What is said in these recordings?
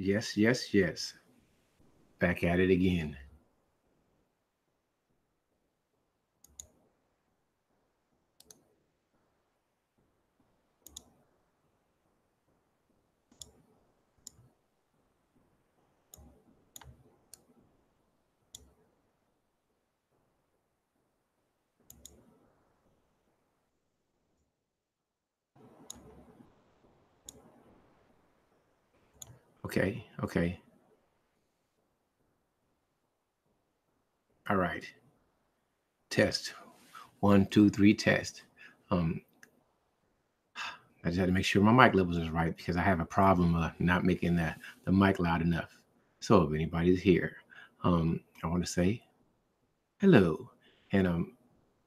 Yes, yes, yes. Back at it again. Okay, okay. All right. Test. One, two, three, test. Um, I just had to make sure my mic levels is right because I have a problem not making the mic loud enough. So if anybody's here, I want to say hello. And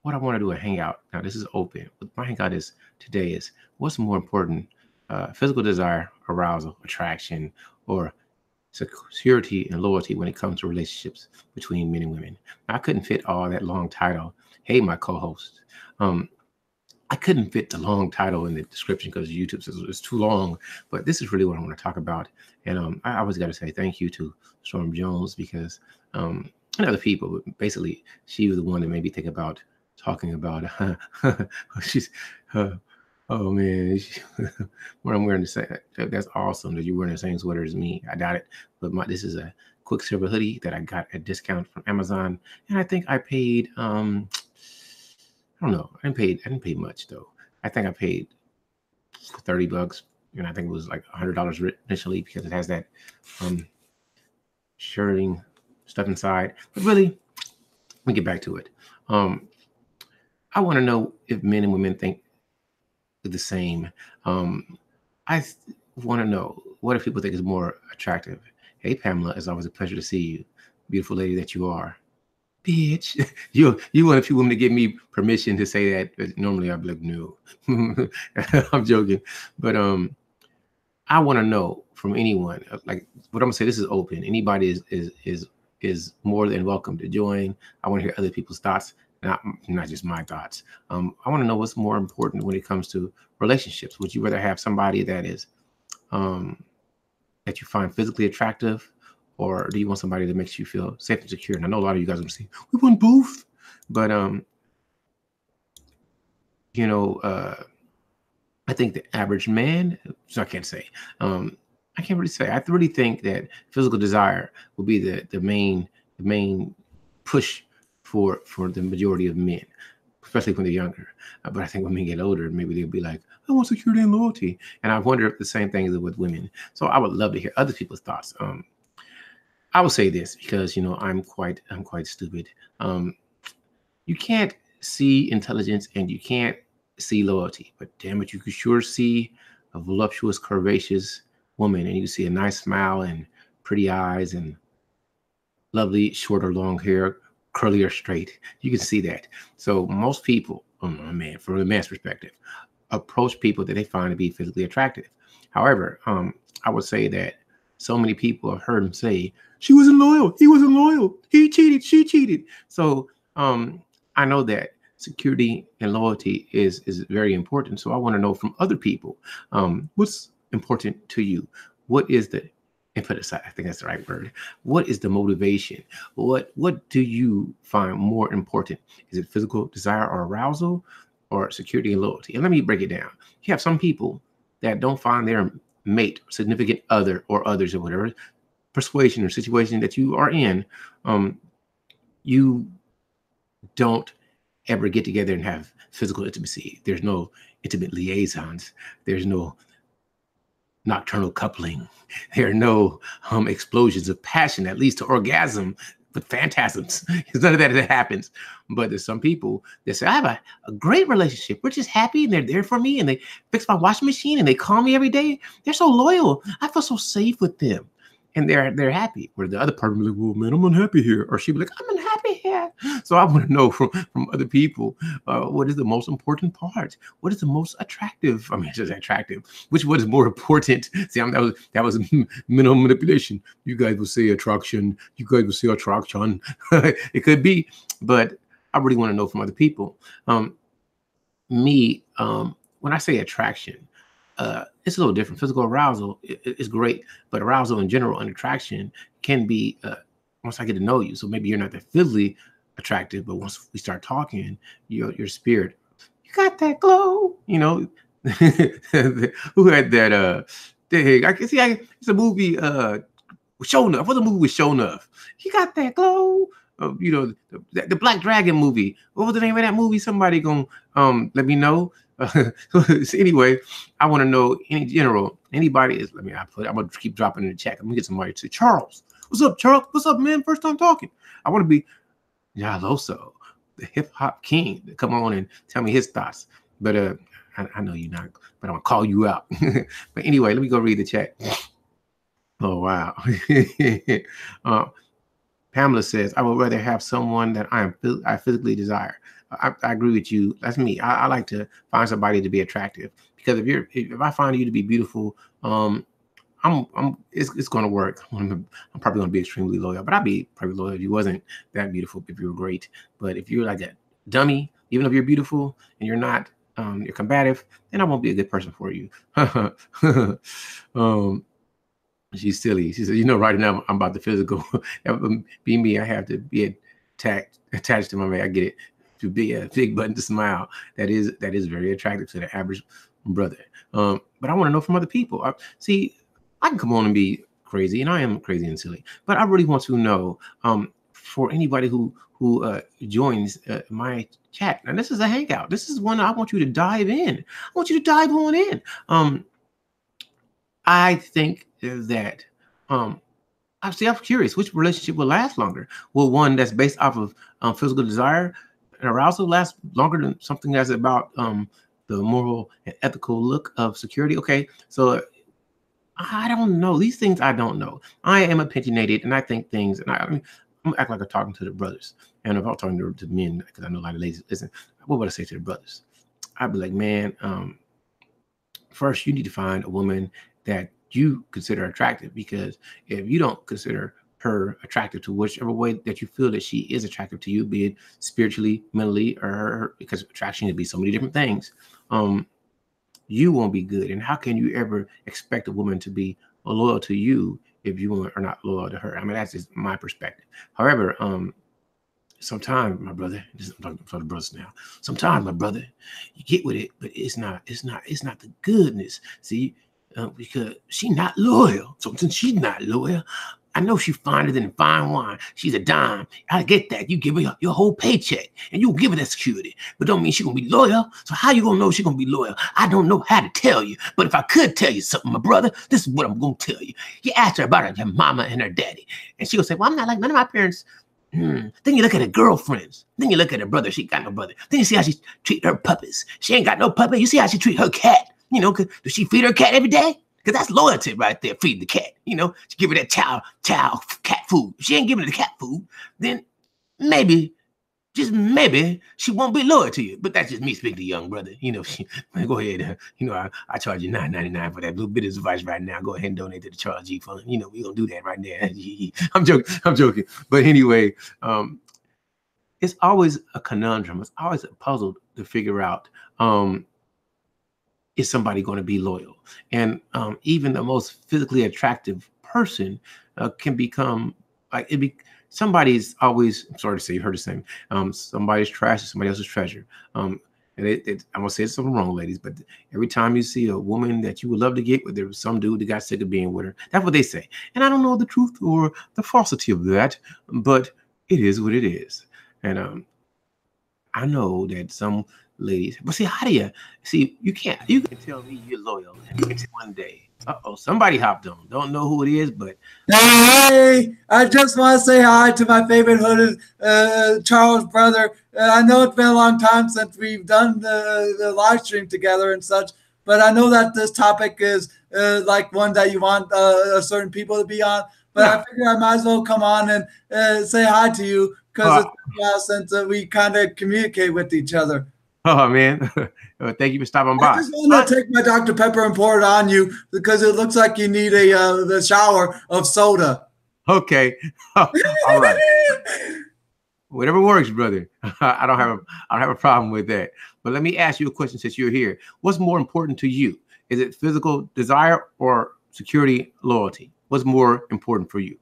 what I want to do a hangout. Now this is open. What my hangout is today is what's more important, physical desire, arousal, attraction, or security and loyalty when it comes to relationships between men and women. I couldn't fit all that long title. Hey, my co-host. Um, I couldn't fit the long title in the description because YouTube says it's too long. But this is really what I want to talk about. And I always got to say thank you to Storm Jones because and other people. But basically, she was the one that made me think about talking about. She's. Oh man, when I'm wearing the same, that's awesome that you're wearing the same sweater as me. I doubt it, but this is a Quicksilver hoodie that I got at discount from Amazon, and I think I paid I don't know. I didn't pay much though. I think I paid $30, and I think it was like $100 initially because it has that um shirting stuff inside. But really, let me get back to it. Um, I want to know if men and women think the same. I want to know what if people think is more attractive. Hey Pamela, it's always a pleasure to see you, beautiful lady that you are. Bitch, you want a few women to give me permission to say that, but normally I'd be like, no. I'm joking, but I want to know from anyone, like what I'm gonna say. This is open. Anybody is more than welcome to join. I want to hear other people's thoughts, not just my thoughts. I want to know what's more important when it comes to relationships. Would you rather have somebody that is um, that you find physically attractive, or do you want somebody that makes you feel safe and secure? And I know a lot of you guys are gonna say we want both, but you know, I think the average man. So I can't say. I can't really say. I really think that physical desire will be the main push for the majority of men, especially when they're younger. But I think when men get older, maybe they'll be like, I want security and loyalty. And I wonder if the same thing is with women. So I would love to hear other people's thoughts. I will say this because I'm quite stupid. Um, you can't see intelligence and you can't see loyalty, but damn it, you can sure see a voluptuous, curvaceous woman, and you see a nice smile and pretty eyes and lovely short or long hair, curly or straight. You can see that. So most people, man, from a man's perspective, approach people that they find to be physically attractive. However, I would say that so many people have heard him say, "She wasn't loyal. He wasn't loyal. He cheated. She cheated." So I know that security and loyalty is very important. So I want to know from other people, what's important to you. What is the and put aside, I think that's the right word. What is the motivation? What do you find more important? Is it physical desire or arousal or security and loyalty? And let me break it down. You have some people that don't find their mate, significant other, or others, or whatever persuasion or situation that you are in. You don't ever get together and have physical intimacy. There's no intimate liaisons. There's no nocturnal coupling. There are no explosions of passion that leads to orgasm, but phantasms. None of that happens. But there's some people that say, I have a great relationship. We're just happy and they're there for me and they fix my washing machine and they call me every day. They're so loyal. I feel so safe with them. And they're happy. Where the other part will be like, well, man, I'm unhappy here. Or she'll be like, I'm unhappy here. So I want to know from other people, what is the most important part? What is the most attractive? I mean, it's just attractive. Which one is more important? See, that was mental manipulation. You guys will say attraction. You guys will say attraction. It could be, but I really want to know from other people. Me, when I say attraction, it's a little different. Physical arousal is great, but arousal in general and attraction can be once I get to know you. So maybe you're not that physically attractive, but once we start talking, your spirit, you got that glow. You know, who had that? I can see. It's a movie. Show Enough. What's the movie with Show Enough? He got that glow. You know, the Black Dragon movie. What was the name of that movie? Somebody gonna let me know. So anyway, I want to know in general. Anybody is. Let me. I'm gonna keep dropping in the chat. I'm gonna get somebody to Charles. What's up, Charles? What's up, man? First time talking. I want to be AROUSAL, the hip hop king, to come on and tell me his thoughts. But I know you're not. But I'm gonna call you out. But anyway, let me go read the chat. Oh, wow. Pamela says, I would rather have someone that I physically desire. I agree with you. That's me. I like to find somebody to be attractive, because if I find you to be beautiful, it's going to work. I'm probably going to be extremely loyal, but I'd be probably loyal if you wasn't that beautiful, if you were great. But if you're like a dummy, even if you're beautiful and you're not, you're combative, then I won't be a good person for you. She's silly. She said, right now I'm about the physical. Be me, I have to be attached to my man. I get it. To be a big button to smile. That is very attractive to the average brother. But I want to know from other people. I can come on and be crazy, and I am crazy and silly. But I really want to know for anybody who joins my chat. And this is a hangout. This is one I want you to dive in. I want you to dive on in. I think that I'm curious, which relationship will last longer? Will one that's based off of physical desire and arousal last longer than something that's about the moral and ethical look of security? Okay, so I don't know. These things I don't know. I am opinionated, and I think things, and I'm act like I'm talking to the brothers. And if I'm talking to men, because I know a lot of ladies, listen, what would I say to the brothers? I'd be like, man, first you need to find a woman that you consider attractive, because if you don't consider her attractive to whichever way that you feel that she is attractive to you, be it spiritually, mentally, or because attraction can be so many different things, you won't be good. And how can you ever expect a woman to be loyal to you if you are not loyal to her? I mean, that's just my perspective. However, sometimes, my brother, I'm talking to the brothers now. Sometimes, my brother, you get with it, but it's not the goodness. See, because she's not loyal. So since she's not loyal, I know she's finer than fine wine. She's a dime. I get that. You give her your whole paycheck, and you give her that security, but don't mean she's gonna be loyal. So how you gonna know she's gonna be loyal? I don't know how to tell you, but if I could tell you something, my brother, this is what I'm gonna tell you. You ask her about her mama and her daddy, and she gonna say, well, I'm not like none of my parents. Then you look at her girlfriends. Then you look at her brother. She got no brother. Then you see how she treat her puppies. She ain't got no puppy. You see how she treat her cat. Does she feed her cat every day? Because that's loyalty right there, feed the cat. She give her that chow cat food. If she ain't giving her the cat food, then maybe, just maybe, she won't be loyal to you. But that's just me speaking to young brother. Go ahead. I charge you $9.99 for that little bit of advice right now. Go ahead and donate to the Charles G Fund. We're going to do that right there. I'm joking. But anyway, it's always a conundrum. It's always a puzzle to figure out, is somebody going to be loyal? And even the most physically attractive person can become like somebody's always, I'm sorry to say, you heard the same. Somebody's trash is somebody else's treasure. And I'm gonna say something wrong, ladies, but every time you see a woman that you would love to get with, there was some dude that got sick of being with her. That's what they say. And I don't know the truth or the falsity of that, but it is what it is. And I know that some ladies, but see, how do you see? You can tell me you're loyal, and one day, somebody hopped on. Don't know who it is, but hey, I just want to say hi to my favorite hooded Charles brother. I know it's been a long time since we've done the live stream together and such, but I know that this topic is like one that you want certain people to be on. But yeah. I figure I might as well come on and say hi to you, because it's been a while since we kind of communicate with each other. Oh, man. Thank you for stopping by. I just want to take my Dr. Pepper and pour it on you, because it looks like you need the shower of soda. Okay. All right. Whatever works, brother. I don't have a problem with that. But let me ask you a question since you're here. What's more important to you? Is it physical desire or security, loyalty? What's more important for you?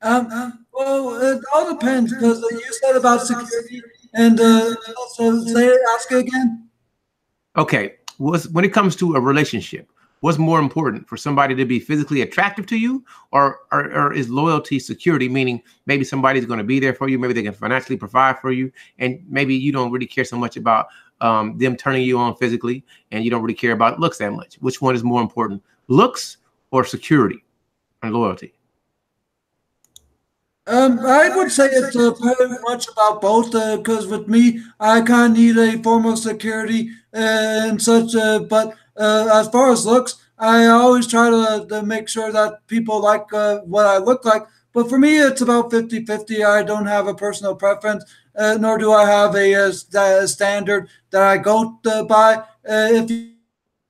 Well, it all depends because you said about security, and so ask it again. Okay, when it comes to a relationship, what's more important for somebody to be physically attractive to you, or is loyalty security, meaning maybe somebody's going to be there for you, maybe they can financially provide for you, and maybe you don't really care so much about them turning you on physically, and you don't really care about looks that much. Which one is more important, looks or security and loyalty? I would say it's pretty much about both, because with me, I kind of need a form of security and such. But as far as looks, I always try to make sure that people like what I look like. But for me, it's about 50-50. I don't have a personal preference, nor do I have a standard that I go by. If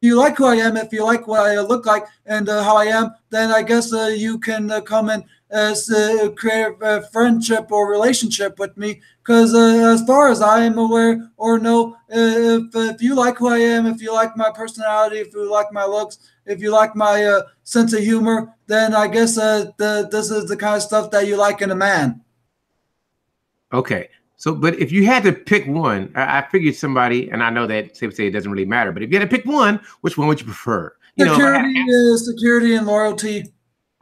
you like who I am, if you like what I look like and how I am, then I guess you can come and create a friendship or relationship with me. Because as far as I am aware or know, if you like who I am, if you like my personality, if you like my looks, if you like my sense of humor, then I guess this is the kind of stuff that you like in a man. Okay. So, but if you had to pick one, I figured somebody, and I know that say it doesn't really matter, but if you had to pick one, which one would you prefer? You know, Security and loyalty.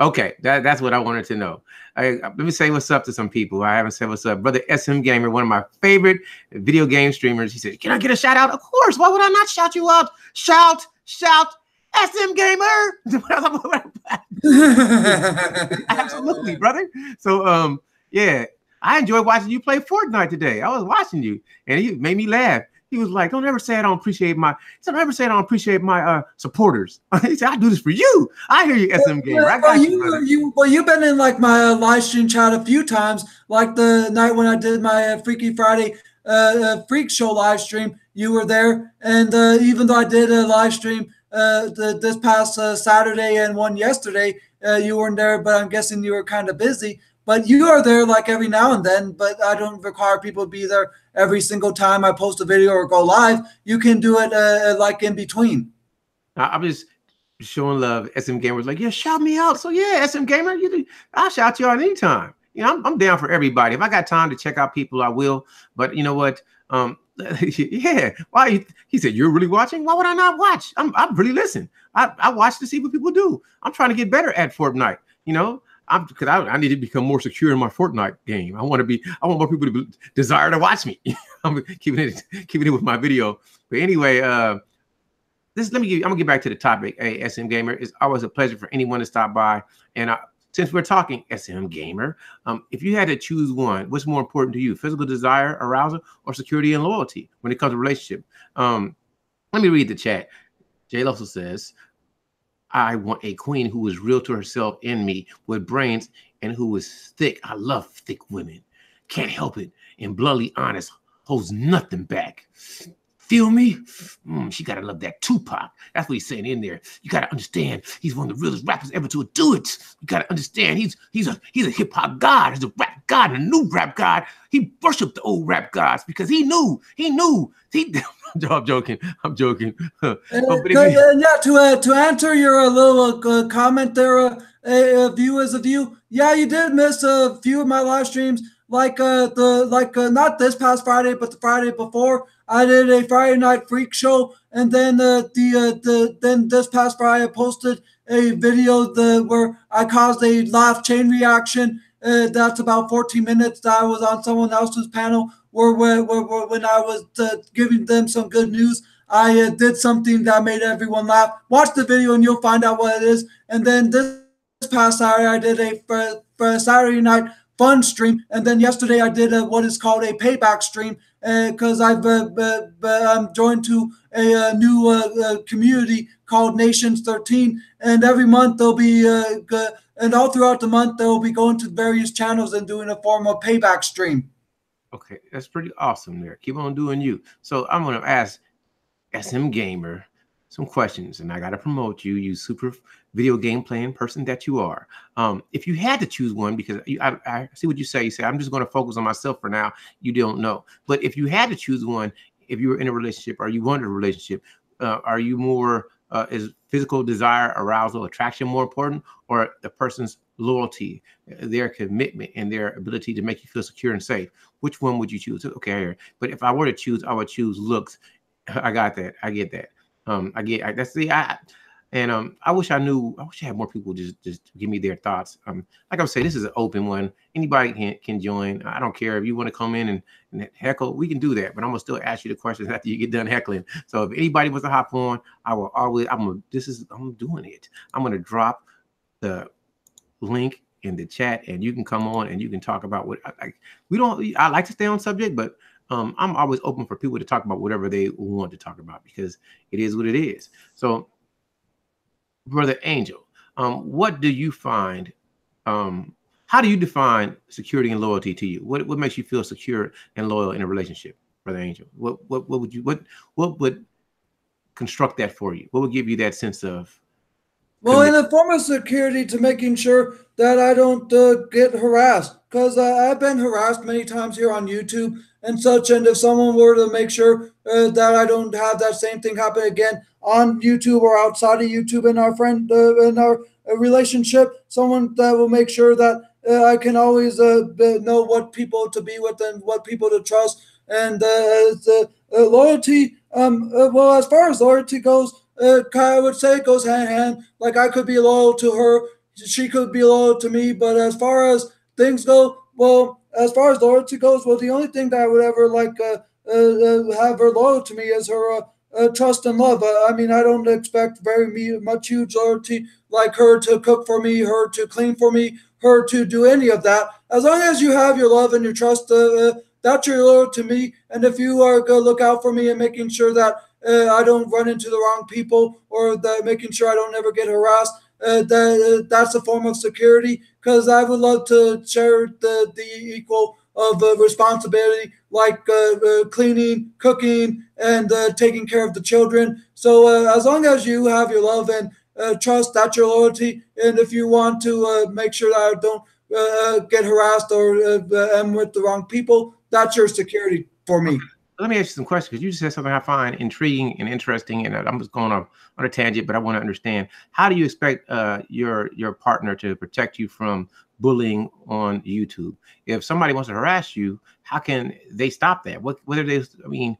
okay, that's what I wanted to know. Let me say what's up to some people. I haven't said what's up. Brother SM Gamer, one of my favorite video game streamers. He said, "Can I get a shout out?" Of course. Why would I not shout you out? Shout, SM Gamer. Absolutely, brother. So, yeah, I enjoyed watching you play Fortnite today. I was watching you, and he made me laugh. He was like, "Don't ever say I don't appreciate my." He said, "Don't ever say I don't appreciate my supporters." He said, "I do this for you." I hear you, SM Gamer. I got you've been in like my live stream chat a few times, like the night when I did my Freaky Friday Freak Show live stream. You were there, and even though I did a live stream this past Saturday and one yesterday, you weren't there. But I'm guessing you were kind of busy. But you are there like every now and then. But I don't require people to be there every single time I post a video or go live. You can do it like in between. I'm just showing love. SM Gamer was like, "Yeah, shout me out." So yeah, SM Gamer, I'll shout you out anytime. You know, I'm down for everybody. If I got time to check out people, I will. But you know what? Yeah. Why? He said, "You're really watching? Why would I not watch? I'm really listening. I watch to see what people do. I'm trying to get better at Fortnite. You know, because I need to become more secure in my Fortnite game. I want more people to desire to watch me. I'm keeping it with my video. But anyway, I'm gonna get back to the topic. Hey, SM Gamer, it's always a pleasure for anyone to stop by. And since we're talking SM Gamer, if you had to choose one, what's more important to you, physical desire, arousal, or security and loyalty when it comes to relationship? Let me read the chat. Jay Lussell says, "I want a queen who is real to herself in me, with brains, and who is thick. I love thick women. Can't help it. And bluntly honest, holds nothing back. Feel me? She gotta love that Tupac." That's what he's saying in there. You gotta understand, he's one of the realest rappers ever to do it. You gotta understand, he's a hip hop god, he's a rap god, and a new rap god. He worshipped the old rap gods because he knew. I'm joking. Yeah, to answer your little comment there, view as a view. Yeah, you did miss a few of my live streams, like not this past Friday, but the Friday before. I did a Friday night freak show, and then then this past Friday I posted a video where I caused a laugh chain reaction. That's about 14 minutes that I was on someone else's panel where when I was giving them some good news, I did something that made everyone laugh. Watch the video and you'll find out what it is. And then this past Saturday, I did a Saturday night fun stream. And then yesterday, I did what is called a payback stream because I'm joined to a new community called Nations 13. And every month, they'll be and all throughout the month, they'll be going to various channels and doing a form of payback stream. Okay, that's pretty awesome there. Keep on doing you. So I'm going to ask SM Gamer some questions, and I got to promote you, you super video game playing person that you are. If you had to choose one, because I see what you say. You say, "I'm just going to focus on myself for now." You don't know. But if you had to choose one, if you were in a relationship or you wanted a relationship, are you more is physical desire, arousal, attraction more important, or the person's loyalty, their commitment, and their ability to make you feel secure and safe? Which one would you choose? Okay, but if I were to choose, I would choose looks. I got that. I get that. That's the I. And I wish I knew. I wish I had more people just give me their thoughts. Like I was saying, this is an open one. Anybody can join. I don't care if you want to come in and heckle. We can do that. But I'm gonna still ask you the questions after you get done heckling. So if anybody wants to hop on, I will always. I'm doing it. I'm gonna drop the link in the chat, and you can come on and you can talk about what we don't. I like to stay on subject, but I'm always open for people to talk about whatever they want to talk about, because it is what it is. So, Brother Angel, what do you find? How do you define security and loyalty to you? What makes you feel secure and loyal in a relationship, Brother Angel? What would construct that for you? What would give you that sense of Well, in a form of security, to making sure that I don't get harassed, because I've been harassed many times here on YouTube and such. And if someone were to make sure that I don't have that same thing happen again on YouTube or outside of YouTube in our in our relationship, someone that will make sure that I can always know what people to be with and what people to trust. And loyalty, well, as far as loyalty goes, I would say it goes hand in hand. Like, I could be loyal to her, she could be loyal to me. But as far as things go, well, as far as loyalty goes, well, the only thing that I would ever like have her loyal to me is her trust and love. I mean, I don't expect much huge loyalty, like her to cook for me, her to clean for me, her to do any of that. As long as you have your love and your trust, that's your loyal to me. And if you are going to look out for me and making sure that I don't run into the wrong people, or that making sure I don't ever get harassed, that's a form of security, because I would love to share the equal of responsibility, like cleaning, cooking, and taking care of the children. So as long as you have your love and trust, that's your loyalty. And if you want to make sure that I don't get harassed or am with the wrong people, that's your security for me. Let me ask you some questions, because you just said something I find intriguing and interesting, and I'm just going on a tangent, but I want to understand, how do you expect your partner to protect you from bullying on YouTube? If somebody wants to harass you, how can they stop that? Whether they, I mean,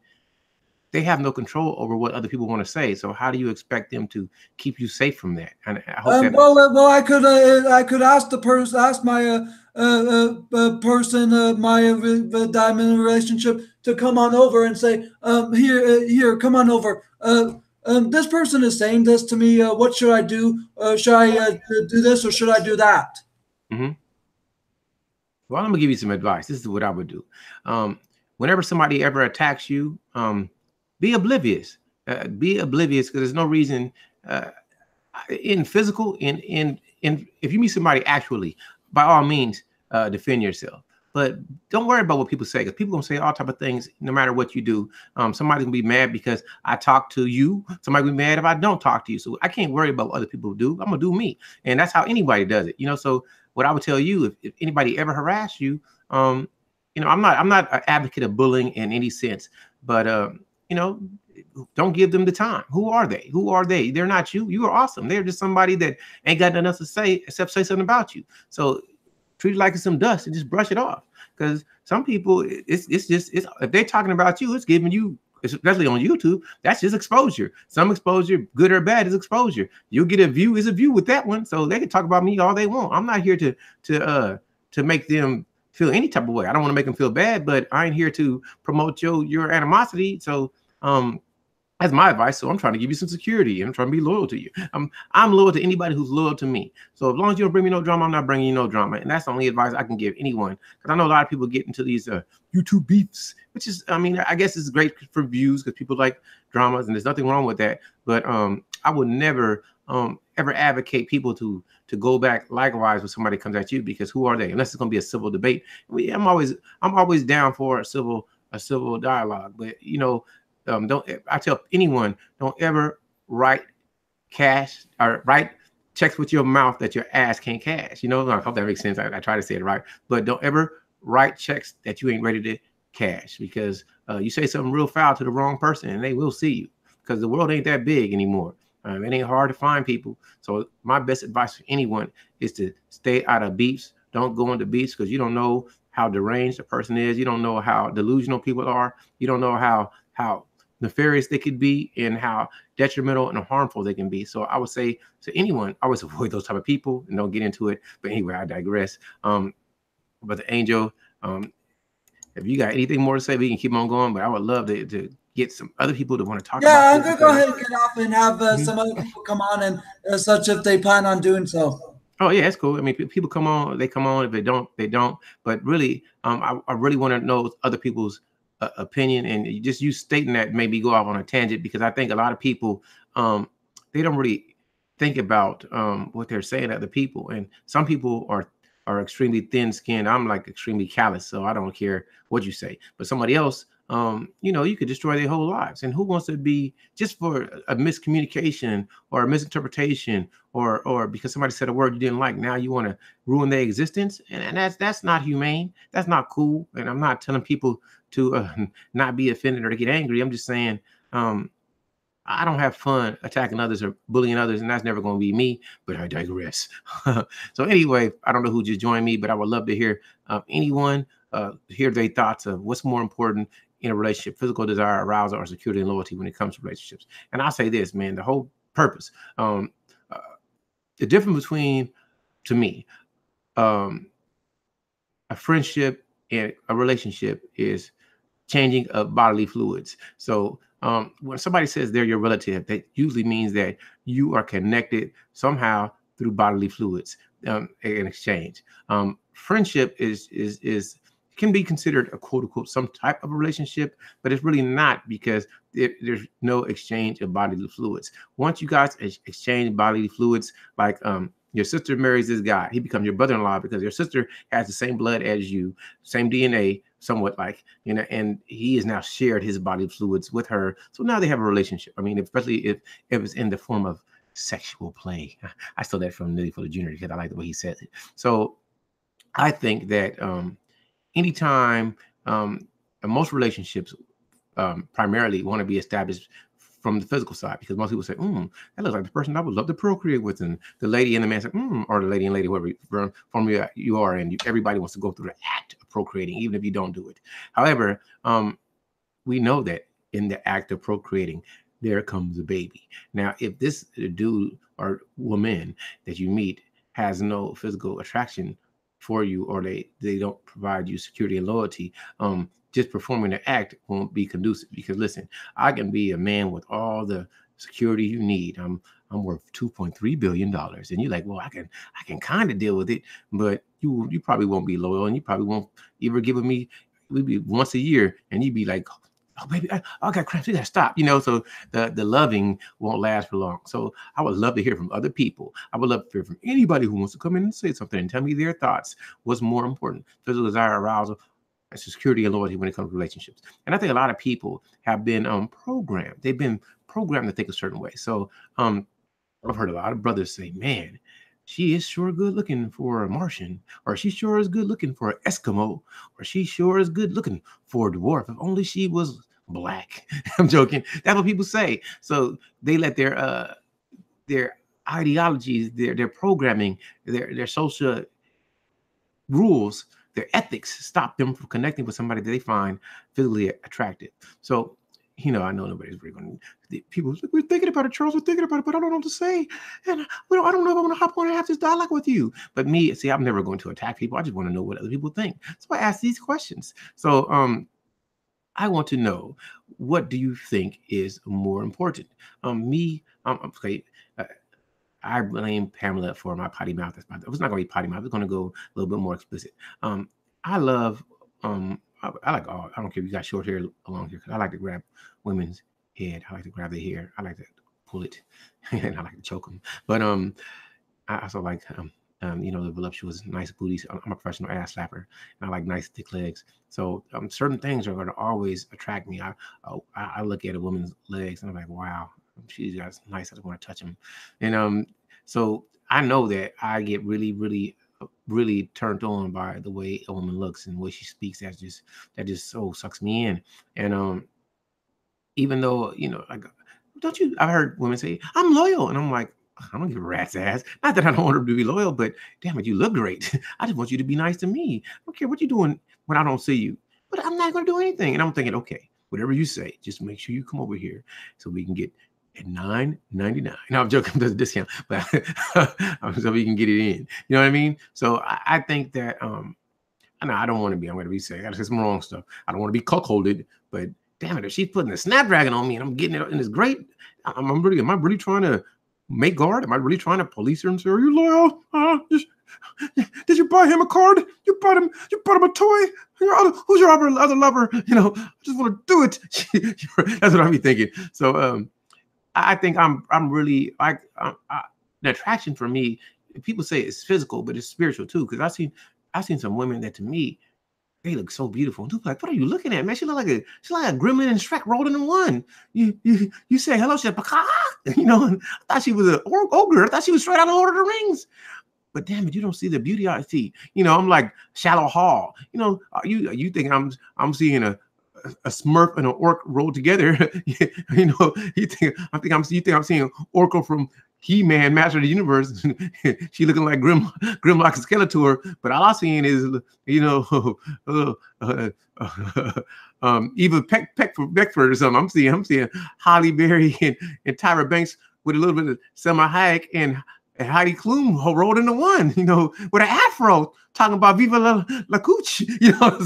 they have no control over what other people want to say. So how do you expect them to keep you safe from that? And I hope that. Well, I could ask the person, ask my person, that I'm in a relationship, to come on over and say, here, come on over. This person is saying this to me. What should I do? Should I do this, or should I do that? Mm-hmm. Well, I'm gonna give you some advice. This is what I would do. Whenever somebody ever attacks you, be oblivious. Be oblivious, because there's no reason in physical, in if you meet somebody actually, by all means, defend yourself. But don't worry about what people say, because people gonna say all type of things no matter what you do. Somebody's gonna be mad because I talk to you. Somebody be mad if I don't talk to you. So I can't worry about what other people do. I'm gonna do me, and that's how anybody does it. So what I would tell you, if anybody ever harass you, I'm not an advocate of bullying in any sense, but don't give them the time. Who are they? Who are they? They're not you. You are awesome. They're just somebody that ain't got nothing else to say except say something about you. So treat it like it's some dust and just brush it off. Because some people, it's if they're talking about you, it's giving you, especially on YouTube, that's just exposure. Some exposure, good or bad, is exposure. You'll get a view is a view with that one. So they can talk about me all they want. I'm not here to make them feel any type of way. I don't want to make them feel bad, but I ain't here to promote your animosity. So that's my advice. So I'm trying to give you some security. I'm trying to be loyal to you. I'm loyal to anybody who's loyal to me. So as long as you don't bring me no drama, I'm not bringing you no drama. And that's the only advice I can give anyone. Because I know a lot of people get into these YouTube beefs, which is, I guess it's great for views because people like dramas, and there's nothing wrong with that. But I would never ever advocate people to go back likewise when somebody comes at you, because who are they? Unless it's going to be a civil debate. I'm always down for a civil dialogue. But don't, I tell anyone, don't ever write cash or write checks with your mouth that your ass can't cash. I hope that makes sense. I try to say it right, but don't ever write checks that you ain't ready to cash, because you say something real foul to the wrong person and they will see you, because the world ain't that big anymore. It ain't hard to find people. So my best advice for anyone is to stay out of beefs. Don't go into beefs because you don't know how deranged a person is. You don't know how delusional people are. You don't know how nefarious they could be and how detrimental and harmful they can be. So I would say to anyone, always avoid those type of people and don't get into it. But anyway, I digress. But the Angel, if you got anything more to say, we can keep on going. But I would love to get some other people that want to talk about Yeah, I'm this gonna go because ahead and get off and have some other people come on and such if they plan on doing so. oh yeah, it's cool. I mean, people come on, they come on. If they don't, they don't. But really, I really want to know other people's opinion, and just you stating that made me go off on a tangent because I think a lot of people, they don't really think about what they're saying to other people, and some people are extremely thin skinned. I'm like extremely callous, so I don't care what you say. But somebody else, you could destroy their whole lives. And who wants to be just for a miscommunication or a misinterpretation or because somebody said a word you didn't like, now you want to ruin their existence? And that's not humane. That's not cool. And I'm not telling people to not be offended or to get angry. I'm just saying, I don't have fun attacking others or bullying others, and that's never going to be me, but I digress. So anyway, I don't know who just joined me, but I would love to hear anyone hear their thoughts of what's more important in a relationship: physical desire, arousal, or security and loyalty when it comes to relationships. And I'll say this, man, the whole purpose, uh, the difference between, to me, um, a friendship and a relationship is changing of bodily fluids. So when somebody says they're your relative, that usually means that you are connected somehow through bodily fluids in exchange. Friendship is can be considered a quote unquote some type of a relationship, but it's really not because there's no exchange of bodily fluids. Once you guys exchange bodily fluids, like your sister marries this guy, he becomes your brother-in-law because your sister has the same blood as you, same DNA, somewhat like, and he has now shared his body fluids with her. So now they have a relationship. I mean, especially if it's in the form of sexual play. I stole that from Nitty for the Junior because I like the way he says it. So I think that anytime most relationships primarily want to be established from the physical side, because most people say, that looks like the person I would love to procreate with, and the lady and the man say, or the lady and lady, whoever from you are, and everybody wants to go through the act of procreating, even if you don't do it. However, we know that in the act of procreating, there comes a baby. Now, if this dude or woman that you meet has no physical attraction for you, or they don't provide you security and loyalty, just performing the act won't be conducive. Because listen, I can be a man with all the security you need. I'm worth $2.3 billion. And you're like, well, I can kind of deal with it, but you probably won't be loyal, and you probably won't ever give with me. We'd be once a year, and you'd be like, oh baby, I got cramps, you gotta stop. So the loving won't last for long. So I would love to hear from other people. I would love to hear from anybody who wants to come in and say something and tell me their thoughts. What's more important: physical desire, arousal, and security and loyalty when it comes to relationships. And I think a lot of people have been programmed. They've been programmed to think a certain way. So I've heard a lot of brothers say, man, she is sure good looking for a Martian, or she sure is good looking for an Eskimo, or she sure is good looking for a dwarf. If only she was black. I'm joking. That's what people say. So they let their ideologies, their programming, their social rules, their ethics stop them from connecting with somebody that they find physically attractive. So I know nobody's really going to. People, we're thinking about it, Charles. We're thinking about it, but I don't know what to say, and I don't know if I want to hop on and have this dialogue with you. But me, see, I'm never going to attack people. I just want to know what other people think. So I ask these questions. So I want to know, what do you think is more important? Okay. I blame Pamela for my potty mouth. It was not going to be potty mouth. It's going to go a little bit more explicit. I love. I like all. I don't care if you got short hair, long hair. I like to grab women's head. I like to grab their hair. I like to pull it, and I like to choke them. But I also like the voluptuous, nice booties. I'm a professional ass slapper, and I like nice thick legs. So certain things are going to always attract me. I look at a woman's legs and I'm like, wow, she's got nice. I just want to touch them, and so I know that I get really, really, really turned on by the way a woman looks and the way she speaks. That just so sucks me in, and even though Don't you? I've heard women say, I'm loyal. And I'm like, I don't give a rat's ass. Not that I don't want her to be loyal, but damn it, you look great. I just want you to be nice to me. I don't care what you're doing when I don't see you, but I'm not going to do anything. And I'm thinking, okay, whatever you say, just make sure you come over here so we can get at $9.99. No, I'm joking. There's a discount, but so we can get it in. You know what I mean? So I think that I don't want to be. I'm going to be saying I got to say some wrong stuff. I don't want to be cuckolded, but damn it, if she's putting a snapdragon on me and I'm getting it and it's great, am I really trying to make guard? Am I really trying to police her and say, are you loyal? Did you buy him a card? You bought him a toy? Who's your other lover? I just want to do it. That's what I'll be thinking. So I think I'm really like the attraction for me. People say it's physical, but it's spiritual too. Because I've seen some women that to me, they look so beautiful. And people like, what are you looking at, man? She's like a gremlin and Shrek rolled into one. You say hello, she said, Paka. I thought she was an ogre. I thought she was straight out of Lord of the Rings. But damn it, you don't see the beauty I see. I'm like Shallow Hall. You think I'm seeing a Smurf and an orc rolled together? You think I'm seeing Oracle from He-Man, Master of the Universe. She looking like Grimlock and Skeletor, but all I'm seeing is Eva Beckford or something. I'm seeing Holly Berry and Tyra Banks with a little bit of Selma Hayek and Heidi Klum rolled into one, with an afro, talking about Viva la Cooch,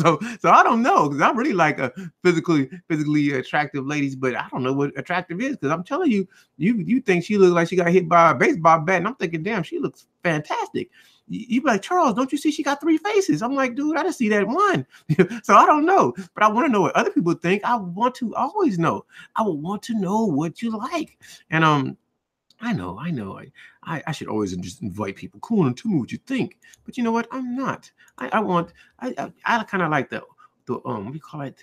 So I don't know, because I really like physically attractive ladies, but I don't know what attractive is, because I'm telling you, you think she looks like she got hit by a baseball bat, and I'm thinking, damn, she looks fantastic. You be like, Charles, don't you see she got 3 faces? I'm like, dude, I just see that one. So I don't know, but I want to know what other people think. I want to always know. I would want to know what you like, and I know. I should always just invite people. Cool, and tell me what you think. But you know what? I'm not. I kind of like the what do you call it?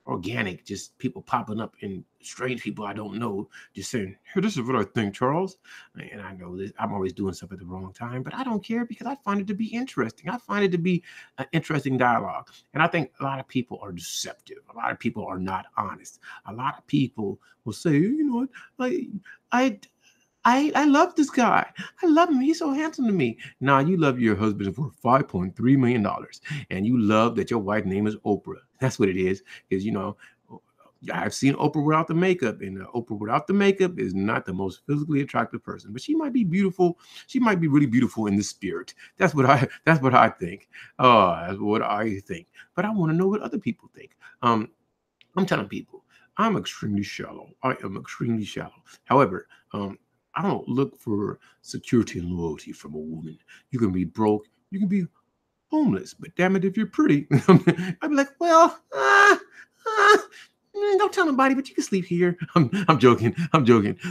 Organic, just people popping up and strange people I don't know, just saying, "Hey, this is what I think, Charles." And I know this, I'm always doing stuff at the wrong time, but I don't care because I find it to be interesting. I find it to be an interesting dialogue. And I think a lot of people are deceptive. A lot of people are not honest. A lot of people will say, you know what, I love this guy. I love him. He's so handsome to me. Now you love your husband for $5.3 million, and you love that your wife's name is Oprah. That's what it is. Because I've seen Oprah without the makeup, and Oprah without the makeup is not the most physically attractive person, but she might be beautiful. She might be really beautiful in the spirit. That's what I think. That's what I think. But I want to know what other people think. I'm telling people, I'm extremely shallow. I am extremely shallow. However, I don't look for security and loyalty from a woman. You can be broke, you can be homeless, but damn it, if you're pretty, I'd be like, well, don't tell nobody, but you can sleep here. I'm joking,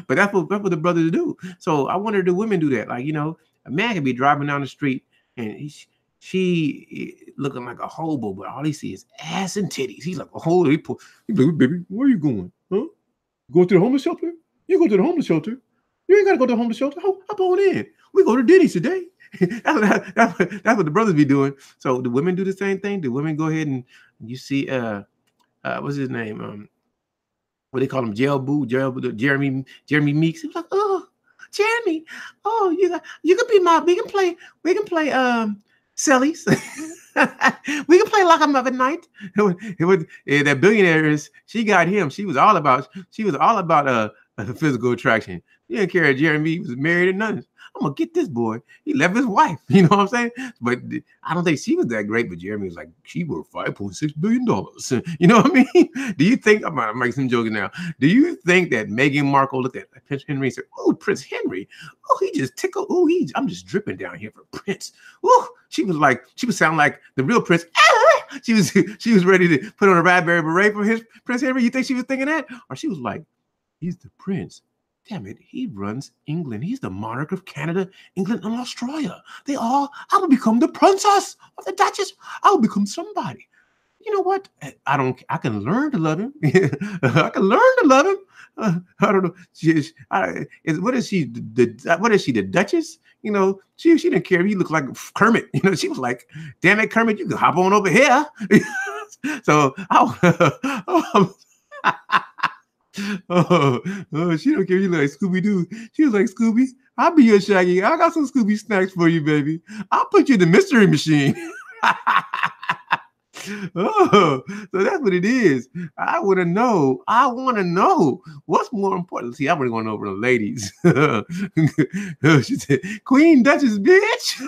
but that's what the brothers do. So I wonder, do women do that? Like, a man can be driving down the street and she looking like a hobo, but all he sees is ass and titties. He's like, oh, he's like, baby, where are you going? Huh? Going to the homeless shelter? You go to the homeless shelter? You ain't got to go to the homeless shelter. Hop on in. We go to Denny's today. That's what the brothers be doing. So do women do the same thing? Do women go ahead and you see what's his name? What they call him? Jeremy Meeks. He was like, oh, Jeremy, oh, you can be we can play Sellies. We can play Lock 'em Up at Night. That billionaire she got him. She was all about physical attraction. You didn't care if Jeremy was married or nothing. I'm gonna get this boy. He left his wife. You know what I'm saying? But I don't think she was that great. But Jeremy was like, she worth $5.6 billion. You know what I mean? Do you think, I'm making some joking now. Do you think that Meghan Markle looked at Prince Henry and said, oh, Prince Henry, oh, he just tickled. Oh, I'm just dripping down here for Prince. Oh, she would sound like the real Prince. She was ready to put on a raspberry beret for his Prince Henry. You think she was thinking that? Or she was like, he's the prince. Damn it, he runs England. He's the monarch of Canada, England, and Australia. I will become the princess of the Duchess. I will become somebody. You know what? I can learn to love him. I can learn to love him. I don't know. What is she, the Duchess? She didn't care if he looked like Kermit. She was like, damn it, Kermit, you can hop on over here. So Oh, she don't care. You look like Scooby Doo. She was like, Scooby, I'll be your Shaggy. I got some Scooby snacks for you, baby. I'll put you in the mystery machine. Oh, so that's what it is. I want to know. I want to know what's more important. See, I'm really going to know over the ladies. She said, Queen Duchess, bitch.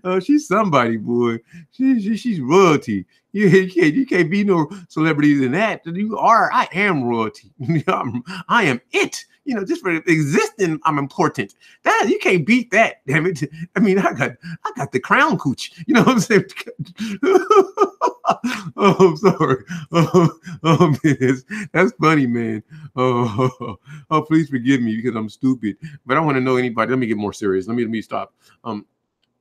Oh, she's somebody, boy. She's royalty. You can't be no celebrities in that. I am royalty. I am it. Just for existing, I'm important. That you can't beat that. Damn it. I mean, I got the crown cooch. You know what I'm saying? Oh, I'm sorry. Man, that's funny, man. Oh, please forgive me because I'm stupid. But I want to know anybody. Let me get more serious. Let me stop.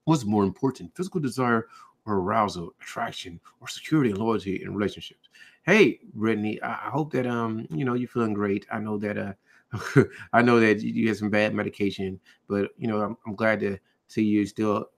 What's more important, physical desire or arousal, attraction, or security and loyalty in relationships? Hey, Brittany, I hope that you're feeling great. I know that I know that you had some bad medication, but I'm glad to see you still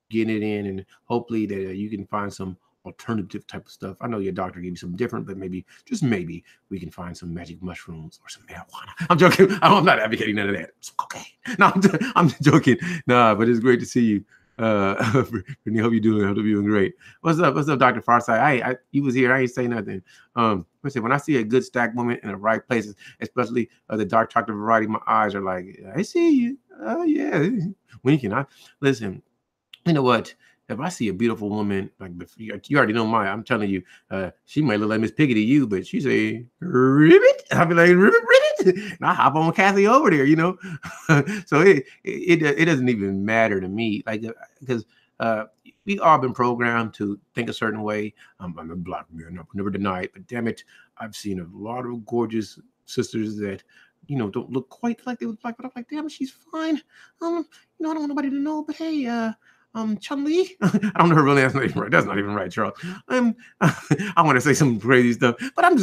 getting it in, and hopefully that you can find some alternative type of stuff. I know your doctor gave you some different, but maybe, just maybe, we can find some magic mushrooms or some marijuana. I'm joking. I'm not advocating none of that. It's okay. No, I'm joking. Nah, but it's great to see you. Brittany, hope you're doing great. What's up, Dr. Farside? You was here. I ain't say nothing. When I see a good stacked woman in the right places, especially the dark chocolate variety, my eyes are like, I see you. Oh yeah, winking. Listen. You know what? If I see a beautiful woman, like you already know I'm telling you, she might look like Miss Piggy to you, but she say, ribbit. I'll be like, ribbit. And I hop on Kathy over there, So it doesn't even matter to me, like, because we all been programmed to think a certain way. I'm a black man, I'll never deny it, but damn it, I've seen a lot of gorgeous sisters that don't look quite like they would like, but I'm like, damn, she's fine. I don't want nobody to know, but hey, Chun-Li. I don't know her real name. That's not even right. That's not even right, Charles. I want to say some crazy stuff, but I'm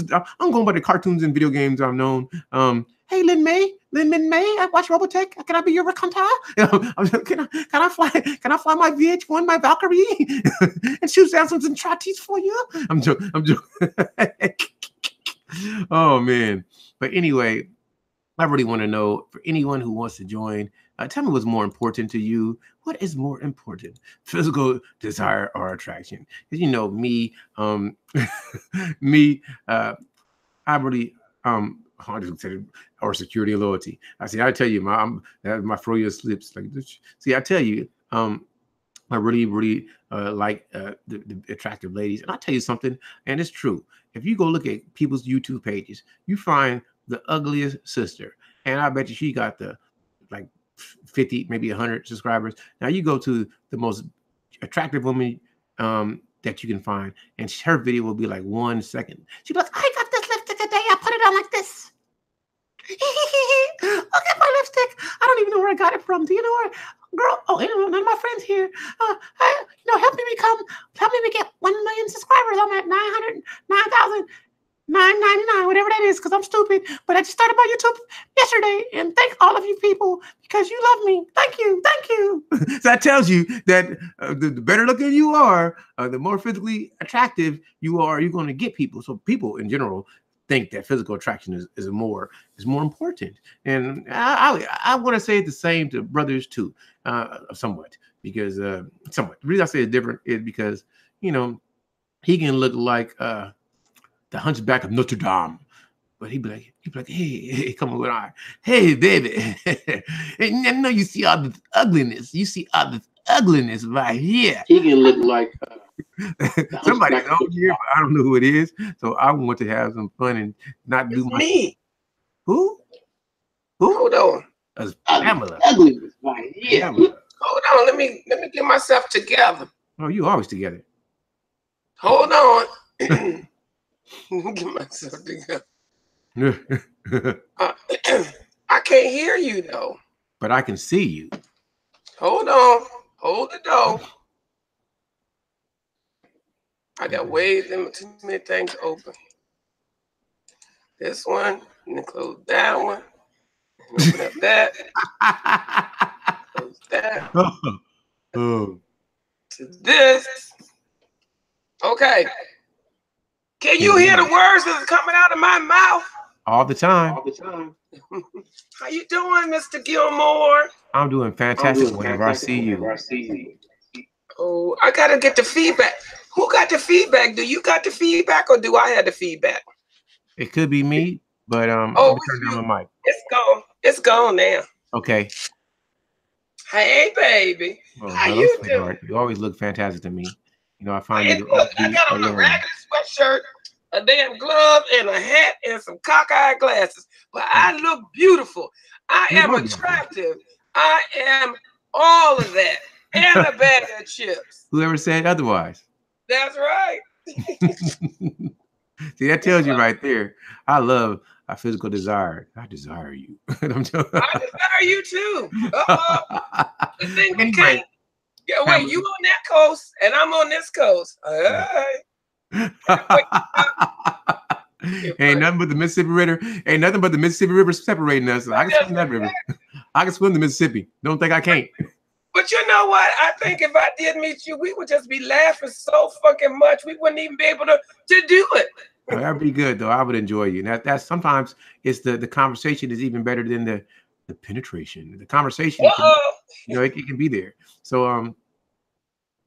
going by the cartoons and video games I've known. Hey, Lin Min May. I watch Robotech. Can I be your Rakanta? Can I fly? Can I fly my VH1, my Valkyrie, and shoot down some Zentratis for you? I'm joking. Oh man. But anyway, I really want to know, for anyone who wants to join, tell me what's more important to you. What is more important, physical desire or attraction? Because me, me, I really, I just said it, or security and loyalty. I tell you, my Freudian slips. Like, see, I tell you, I really, really like the attractive ladies. And I'll tell you something, and it's true. If you go look at people's YouTube pages, you find the ugliest sister. And I bet you she got the like 50, maybe 100 subscribers. Now you go to the most attractive woman that you can find, and her video will be like 1 second. She'll be like, I got this lipstick today. I put it on like this. Look at my lipstick. I don't even know where I got it from. Do you know where? Girl, none of my friends here. Help me get 1 million subscribers. I'm at 9,999, whatever that is, because I'm stupid. But I just started my YouTube yesterday, and thank all of you people because you love me. Thank you. So that tells you that the better looking you are, the more physically attractive you are, you're going to get people. So people in general think that physical attraction is more important. And I want to say the same to brothers too, somewhat, because somewhat. The reason I say it's different is because he can look like the Hunchback of Notre Dame, but he'd be like, hey, come on with eye, hey baby, and you see all the ugliness. You see all the ugliness right here. He can look like somebody out here, but I don't know who it is. So I want to have some fun and not do me. Who? Hold on. That's Pamela. Ugliness right here. Hold on. Let me get myself together. Oh, you always together. Hold on. Get myself together. I can't hear you though. But I can see you. Hold on. Hold the door. I got way too many things open. This one, and then close that one. And open up that. Close that. Oh. To this. Okay. Can you hear the words that's coming out of my mouth? All the time. How you doing, Mr. Gilmore? I'm doing fantastic whenever I see you. Oh, I gotta get the feedback. Who got the feedback? Do you got the feedback or do I have the feedback? It could be me, but Oh, let me turn down my mic. it's gone. It's gone now. Okay. Hey, baby. Well, How hello, you sweetheart. doing? You always look fantastic to me. You know, I find And you to look, always I be got on a alone. ragged sweatshirt, a damn glove, and a hat, and some cockeyed glasses. But I look beautiful. I You am are beautiful. attractive. I am all of that. And a bag of chips. Whoever said otherwise? That's right. See, that tells you right there. I love a physical desire. I desire you. I'm joking. I desire you too. The thing we Anyway, can't. Yeah, wait, you on that coast and I'm on this coast. Ain't nothing but the Mississippi River. Ain't nothing but the Mississippi River separating us. I can swim that river. I can swim the Mississippi. Don't think I can't. But you know what? I think if I did meet you, we would just be laughing so fucking much we wouldn't even be able to do it. Oh, that'd be good though. I would enjoy you. And that's sometimes it's the conversation is even better than the penetration. The conversation, can, it can be there. So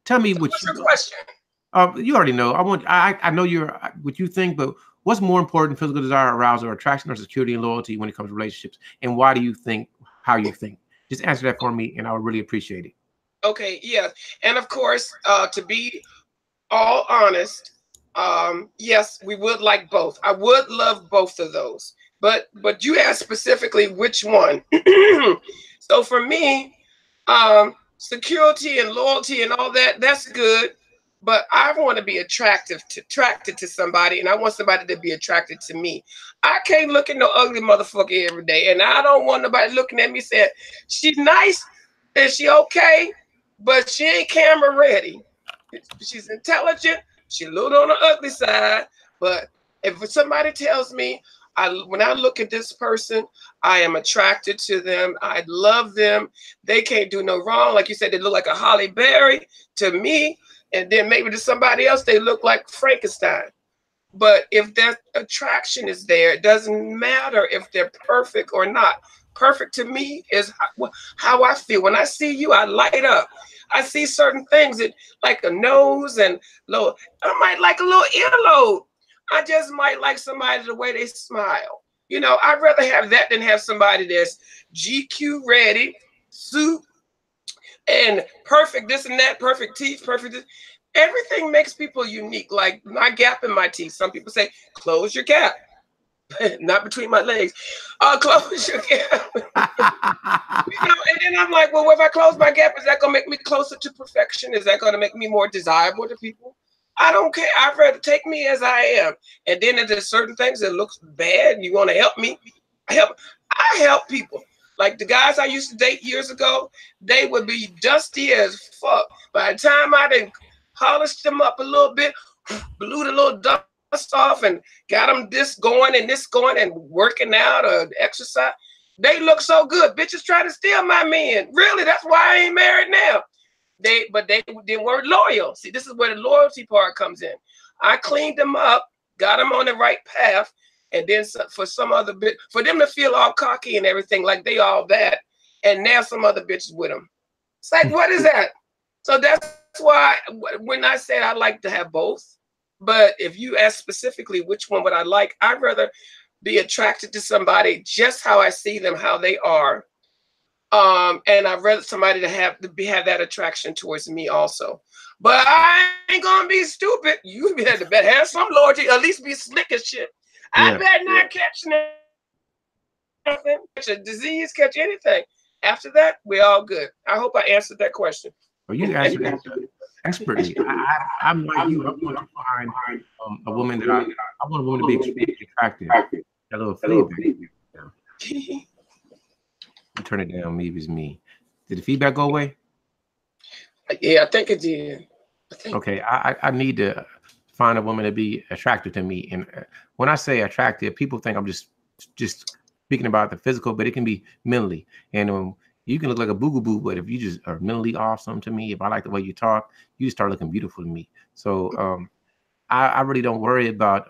tell me what's your question? You already know. I know what you think, but what's more important, physical desire, arousal, or attraction, or security and loyalty when it comes to relationships? And why do you think how you think? Just answer that for me, and I would really appreciate it. Okay, yeah. And of course, to be all honest, yes, we would like both. I would love both of those. But you asked specifically which one. So for me, security and loyalty and all that, that's good. But I want to be attracted to somebody, and I want somebody to be attracted to me. I can't look at no ugly motherfucker every day, and I don't want nobody looking at me saying, she's nice and she okay, but she ain't camera ready. She's intelligent. She a little on the ugly side, but if somebody tells me, when I look at this person, I am attracted to them. I love them. They can't do no wrong. Like you said, they look like a Holly Berry to me. And then maybe to somebody else, they look like Frankenstein. But if that attraction is there, it doesn't matter if they're perfect or not. Perfect to me is how I feel. When I see you, I light up. I see certain things that, like a nose and low. I might like a little earlobe. I just might like somebody the way they smile. You know, I'd rather have that than have somebody that's GQ ready, suit, and perfect this and that, perfect teeth, perfect this. Everything makes people unique. Like my gap in my teeth. Some people say, close your gap. Not between my legs. Close your gap. And then I'm like, well, if I close my gap, is that gonna make me closer to perfection? Is that gonna make me more desirable to people? I don't care. I'd rather take me as I am. And then if there's certain things that looks bad and you want to help me, I help people. Like the guys I used to date years ago, they would be dusty as fuck. By the time I done polished them up a little bit, blew the little dust off and got them this going and working out or exercise, they look so good. Bitches try to steal my men. Really, that's why I ain't married now. They weren't loyal. See, this is where the loyalty part comes in. I cleaned them up, got them on the right path, and then for some other bit, for them to feel all cocky and everything, like they all that, and now some other bitches with them. It's like, what is that? So that's why when I said I like to have both, but if you ask specifically which one would I like, I'd rather be attracted to somebody just how I see them, how they are. And I'd rather somebody to have that attraction towards me also. But I ain't gonna be stupid. You better have some loyalty, at least be slick as shit. I better not catch nothing, catch a disease, catch anything. After that, we're all good. I hope I answered that question. Well, you answered that expertly. I'm like you. I want to find a woman that I want a woman to be extremely attractive. A little feedback. Turn it down. Maybe it's me. Did the feedback go away? Yeah, I think it did. Okay, I need to find a woman to be attractive to me. And when I say attractive, people think I'm just speaking about the physical, but it can be mentally. And you can look like a boo-boo, but if you just are mentally awesome to me, if I like the way you talk, you start looking beautiful to me. So I really don't worry about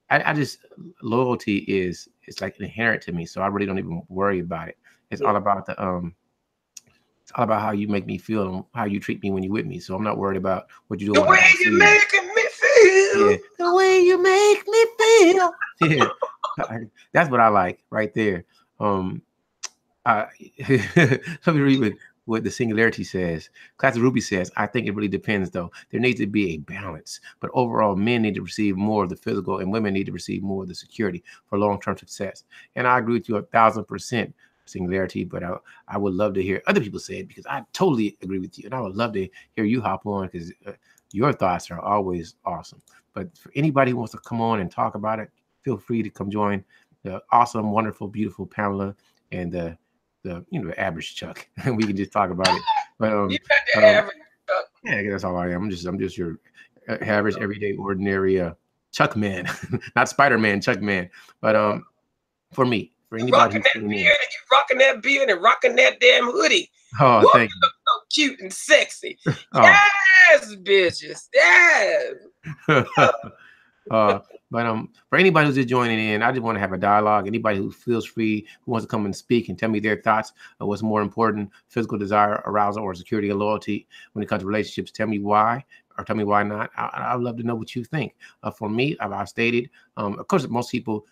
I just loyalty is it's like inherent to me, so I really don't even worry about it. It's all about it's all about how you make me feel and how you treat me when you're with me. So I'm not worried about what you do. The way you're making me feel. Yeah, the way you make me feel. Yeah, that's what I like right there. Let me read what the singularity says. Class of Ruby says, I think it really depends, though. There needs to be a balance, but overall, men need to receive more of the physical and women need to receive more of the security for long-term success. And I agree with you 1,000%, singularity, but I would love to hear other people say it because I totally agree with you. And I would love to hear you hop on because your thoughts are always awesome. But for anybody who wants to come on and talk about it, feel free to come join the awesome, wonderful, beautiful Pamela and the average Chuck, and we can just talk about it. But average Chuck. Yeah, that's all I am. I'm just your average, everyday, ordinary Chuck man, not Spider-Man, Chuck man. But for me, for anybody who's tuning in, you rocking that beard and rocking that damn hoodie. Oh, thank you. Look so cute and sexy. Yes, bitches. Yes. But for anybody who's just joining in, I just want to have a dialogue. Anybody who feels free, who wants to come and speak and tell me their thoughts of what's more important, physical desire, arousal, or security and loyalty when it comes to relationships, tell me why or tell me why not. I'd love to know what you think. For me, I've stated, of course, most people,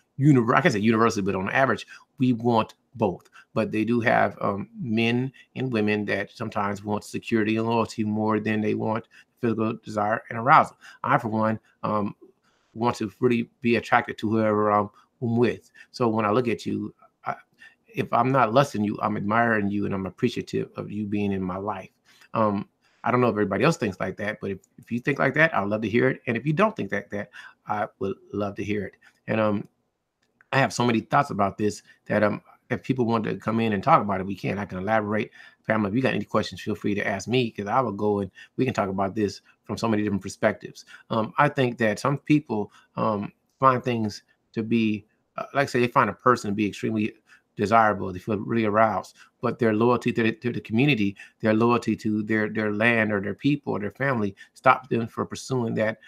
I can say universally, but on average, we want both. But they do have men and women that sometimes want security and loyalty more than they want physical desire and arousal. I, for one, want to really be attracted to whoever I'm with. So when I look at you, if I'm not lusting you, I'm admiring you and I'm appreciative of you being in my life. I don't know if everybody else thinks like that, but if you think like that, I'd love to hear it. And if you don't think that, I would love to hear it. And I have so many thoughts about this that if people want to come in and talk about it, we can. I can elaborate. Pamela, if you got any questions, feel free to ask me because I will go and we can talk about this from so many different perspectives. I think that some people find things to be, like say, they find a person to be extremely desirable. They feel really aroused, but their loyalty to the community, their loyalty to their land or their people or their family, stop them from pursuing that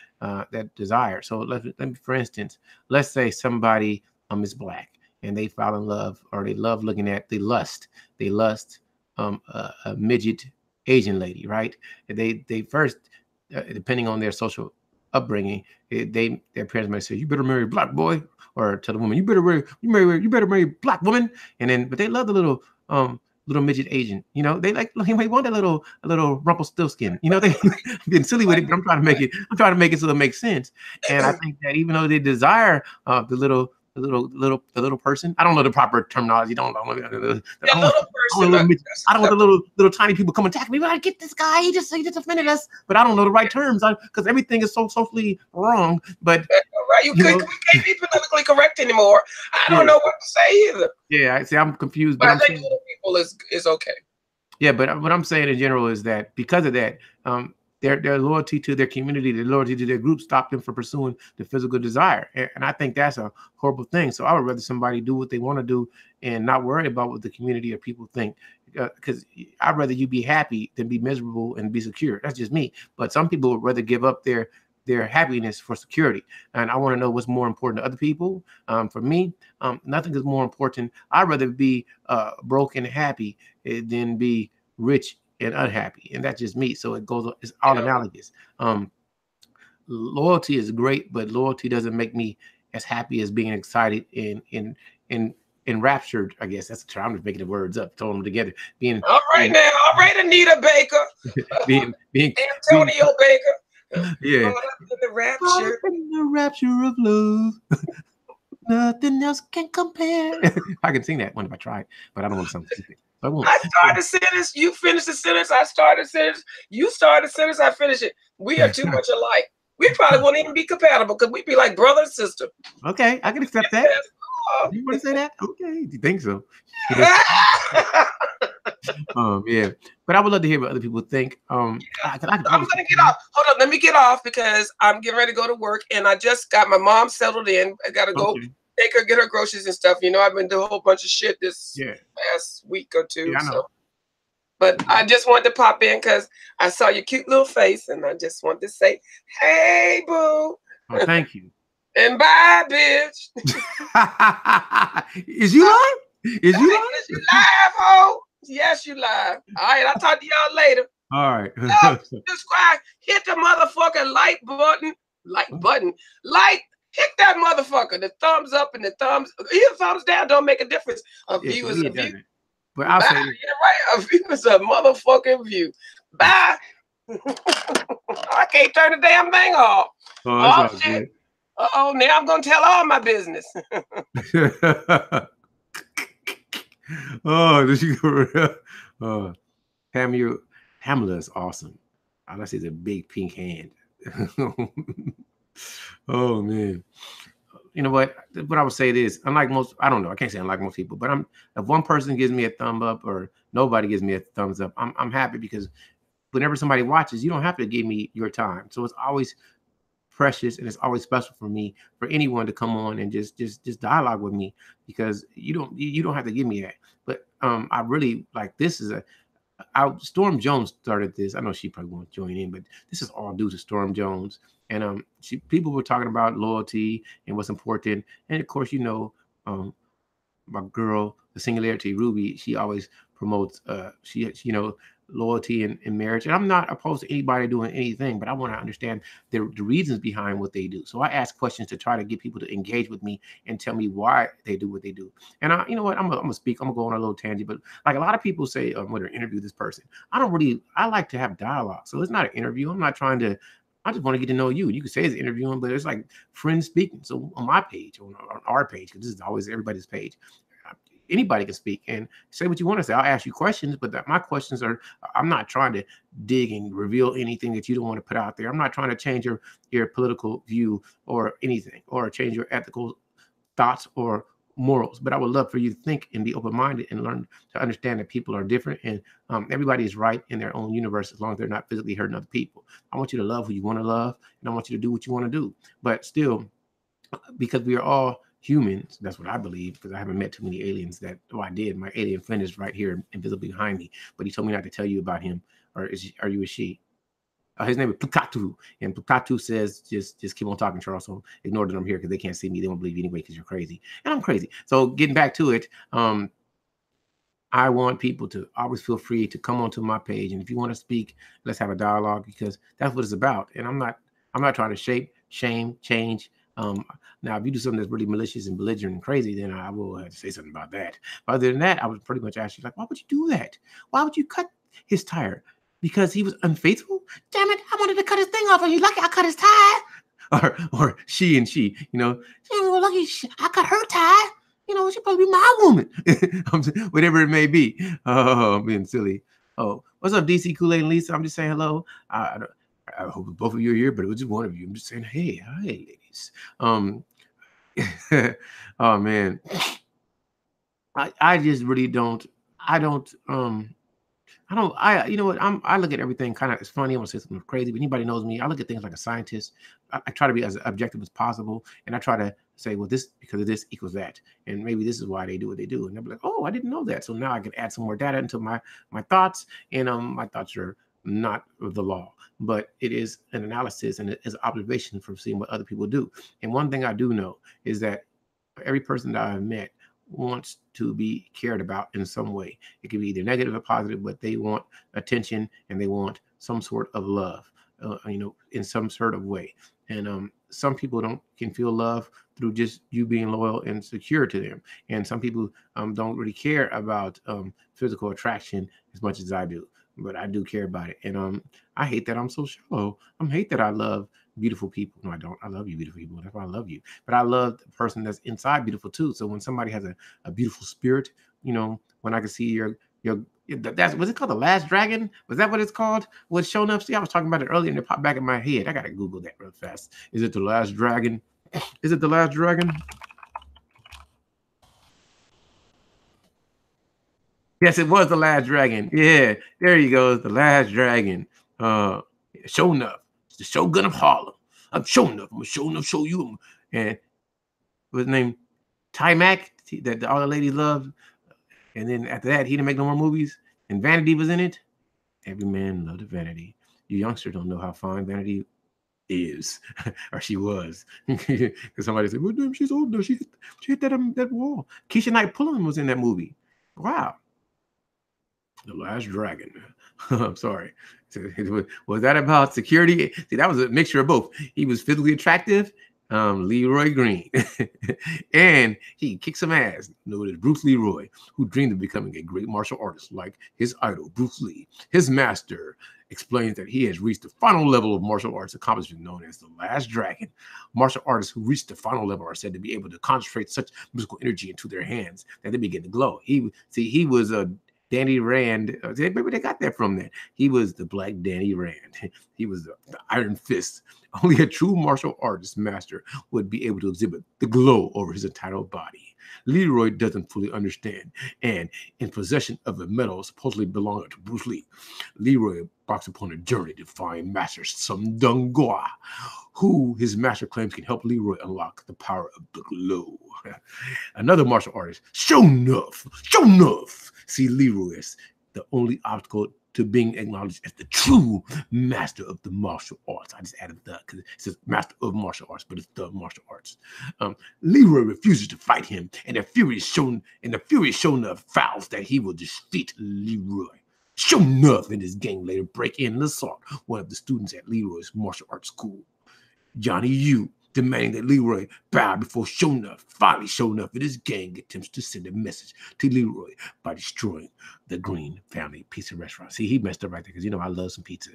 desire. So let me, for instance, let's say somebody is Black and they fall in love or they love looking at, they lust a midget Asian lady, right? They first, depending on their social upbringing, their parents might say, "You better marry a Black boy," or tell the woman, "You better marry a Black woman." And then, but they love the little midget Asian. You know, they want a little Rumpelstiltskin. You know, they being silly with it, but I'm trying to make it so it makes sense. And I think that even though they desire the little person. I don't know the proper terminology. I don't want the little tiny people come attack me. I get this guy. He just offended us. But I don't know the right terms because everything is so socially wrong. But right, we can't be politically correct anymore. I don't know what to say either. Yeah, I see. I'm confused. But I think little people is okay. Yeah, but what I'm saying in general is that because of that, their loyalty to their community, their loyalty to their group stopped them from pursuing the physical desire. And I think that's a horrible thing. So I would rather somebody do what they want to do and not worry about what the community or people think. Because I'd rather you be happy than be miserable and be secure. That's just me. But some people would rather give up their happiness for security. And I want to know what's more important to other people. For me, nothing is more important. I'd rather be broke and happy than be rich and unhappy, and that's just me. So it's all analogous. Loyalty is great, but loyalty doesn't make me as happy as being excited and enraptured. I guess that's the term. I'm just making the words up, throwing them together. All right, Anita Baker, being Antonio Baker. Yeah, the rapture, the rapture of love. Nothing else can compare. I can sing that one if I tried, but I don't want to sound stupid. I started a sentence, you finished the sentence, I started a sentence, you started a sentence, I finish it. We are too much alike. We probably won't even be compatible because we'd be like brother and sister. Okay, I can accept that. You want to say that? Okay, do you think so? Yeah, but I would love to hear what other people think. I'm gonna get off. Hold on, let me get off because I'm getting ready to go to work and I just got my mom settled in. I gotta go take her, get her groceries and stuff. You know, I've been doing a whole bunch of shit this past week or two. Yeah, I know. But I just wanted to pop in because I saw your cute little face, and I just wanted to say, hey, boo. Oh, thank you. And bye, bitch. Is you live? Is you live? Is you live, ho? Yes, you live. All right, I'll talk to y'all later. All right. Subscribe. Hit the motherfucking like button. Hit that motherfucker. The thumbs up and the thumbs down don't make a difference. A view is a view. But I'll say, yeah, right. A view is a motherfucking view. Bye. I can't turn the damn thing off. oh, shit. Uh-oh, now I'm gonna tell all my business. Oh, did you go? Pamela is awesome. All I see is a big pink hand. Oh man. You know what I would say is, unlike most, I don't know, I can't say unlike most people, but if one person gives me a thumb up or nobody gives me a thumbs up, I'm happy, because whenever somebody watches, you don't have to give me your time. So it's always precious, and it's always special for me, for anyone to come on and just dialogue with me, because you don't have to give me that. But I really like, this is Storm Jones started this. I know she probably won't join in, but this is all due to Storm Jones. And people were talking about loyalty and what's important. And of course, my girl, the Singularity Ruby, she always promotes loyalty in marriage. And I'm not opposed to anybody doing anything, but I want to understand the reasons behind what they do. So I ask questions to try to get people to engage with me and tell me why they do what they do. And you know what, I'm gonna speak. I'm gonna go on a little tangent, but like a lot of people say, when they interview this person, I like to have dialogue. So it's not an interview. I'm not trying to. I just want to get to know you. You could say it's interviewing, but it's like friends speaking. So on my page, on our page, because this is always everybody's page, anybody can speak and say what you want to say. I'll ask you questions, but my questions are, I'm not trying to dig and reveal anything that you don't want to put out there. I'm not trying to change your political view or anything, or change your ethical thoughts or morals. But I would love for you to think and be open-minded and learn to understand that people are different, and everybody is right in their own universe, as long as they're not physically hurting other people. I want you to love who you want to love, and I want you to do what you want to do. But still, because we are all humans, that's what I believe, because I haven't met too many aliens that, I did. My alien friend is right here, invisible behind me, but he told me not to tell you about him. Or are you a she? His name is Pukatu, and Pukatu says, just keep on talking, Charles. So ignore that I'm here, because they can't see me. They won't believe you anyway, because you're crazy, and I'm crazy. So getting back to it, I want people to always feel free to come onto my page, and if you want to speak, let's have a dialogue, because that's what it's about. And I'm not trying to shape, shame, change. Now, if you do something that's really malicious and belligerent and crazy, then I will have to say something about that. But other than that, I would pretty much ask you, like, why would you do that? Why would you cut his tire? Because he was unfaithful? Damn it, I wanted to cut his thing off, and you lucky I cut his tie. Or she, lucky I cut her tie. She's supposed to be my woman. Whatever it may be. Oh, I'm being silly. Oh, what's up, DC Kool-Aid and Lisa? I'm just saying hello. I hope both of you are here, but it was just one of you. I'm just saying, hey, ladies. Oh man, I just really don't. You know what? I look at everything kind of, it's funny. I'm gonna say something crazy, but anybody knows me. I look at things like a scientist. I try to be as objective as possible, and I try to say, well, this because of this equals that, and maybe this is why they do what they do. And they'll be like, oh, I didn't know that. So now I can add some more data into my thoughts, and my thoughts are not the law, but it is an analysis and it is an observation from seeing what other people do. And one thing I do know is that every person that I've met wants to be cared about in some way. It can be either negative or positive, but they want attention and they want some sort of love, in some sort of way. And some people can feel love through just you being loyal and secure to them. And some people don't really care about physical attraction as much as I do, but I do care about it. And I hate that I'm so shallow. I hate that I love beautiful people. No, I don't. I love you, beautiful people. That's why I love you. But I love the person that's inside beautiful too. So when somebody has a beautiful spirit, when I can see was it called The Last Dragon? Was that what it's called? What's shown up? See, I was talking about it earlier and it popped back in my head. I gotta Google that real fast. Is it The Last Dragon? Is it The Last Dragon? Yes, it was The Last Dragon. Yeah, there you go. The Last Dragon. Show enough. It's the Shogun of Harlem. I'm showing up. I'm gonna show enough, show you. And what's his name? Ty Mac, that all the ladies love. And then after that, he didn't make no more movies. and Vanity was in it. Every man loved a Vanity. You youngsters don't know how fine Vanity is, or she was, because somebody said, "Well, damn, she's old now. She hit that wall." Keisha Knight Pulliam was in that movie. Wow, The Last Dragon. I'm sorry. Was that about security? See, that was a mixture of both. He was physically attractive, Leroy Green, and he kicked some ass. Known as Bruce Leroy, who dreamed of becoming a great martial artist like his idol, Bruce Lee. His master explains that he has reached the final level of martial arts accomplishment known as the Last Dragon. Martial artists who reach the final level are said to be able to concentrate such musical energy into their hands that they begin to glow. He was a Danny Rand. Maybe they got that from there. He was the Black Danny Rand. He was the Iron Fist. Only a true martial artist master would be able to exhibit the glow over his entire body. Leroy doesn't fully understand, and in possession of a medal supposedly belonging to Bruce Lee, Leroy embarks upon a journey to find Master Sum Dong Gua, who his master claims can help Leroy unlock the power of the glow. Another martial artist, Shonuff, see Leroy as the only obstacle to being acknowledged as the true master of the martial arts. I just added the because it says master of martial arts, but it's the martial arts. Leroy refuses to fight him, and the furious Shonuff vows that he will defeat Leroy. Shonuff and his gang later break in and assault one of the students at Leroy's martial arts school, Johnny Yu, demanding that Leroy bow before Shonuff. Finally, Shonuff and his gang attempts to send a message to Leroy by destroying the Green Family Pizza Restaurant. See, he messed up right there because, I love some pizza.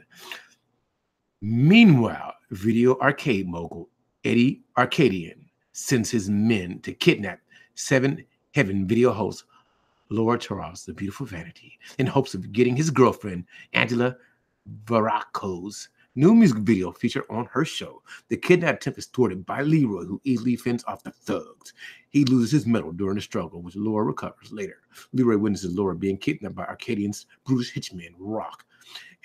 Meanwhile, video arcade mogul Eddie Arcadian sends his men to kidnap Seven Heaven video host Laura Taras, the beautiful Vanity, in hopes of getting his girlfriend, Angela Varaco's new music video featured on her show. The kidnap attempt is thwarted by Leroy, who easily fends off the thugs. He loses his medal during the struggle, which Laura recovers later. Leroy witnesses Laura being kidnapped by Arcadian's Bruce Hitchman, Rock.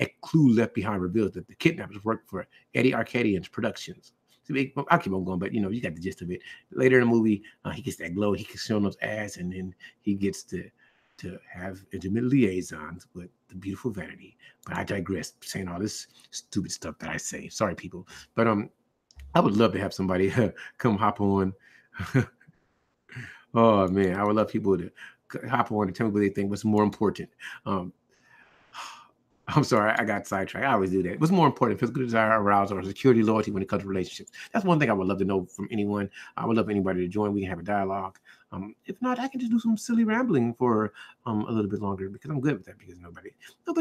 A clue left behind reveals that the kidnappers worked for Eddie Arcadian's productions. I'll keep on going, but you got the gist of it. Later in the movie, he gets that glow, he gets shown his ass, and then he gets to have intimate liaisons with the beautiful Vanity. But I digress, saying all this stupid stuff that I say. Sorry, people. But I would love to have somebody come hop on. Oh man, I would love people to hop on and tell me what they think. What's more important? I'm sorry, I got sidetracked. I always do that. What's more important, physical desire, arousal, or security, loyalty when it comes to relationships? That's one thing I would love to know from anyone. I would love anybody to join. We can have a dialogue. If not, I can just do some silly rambling for a little bit longer because I'm good with that because nobody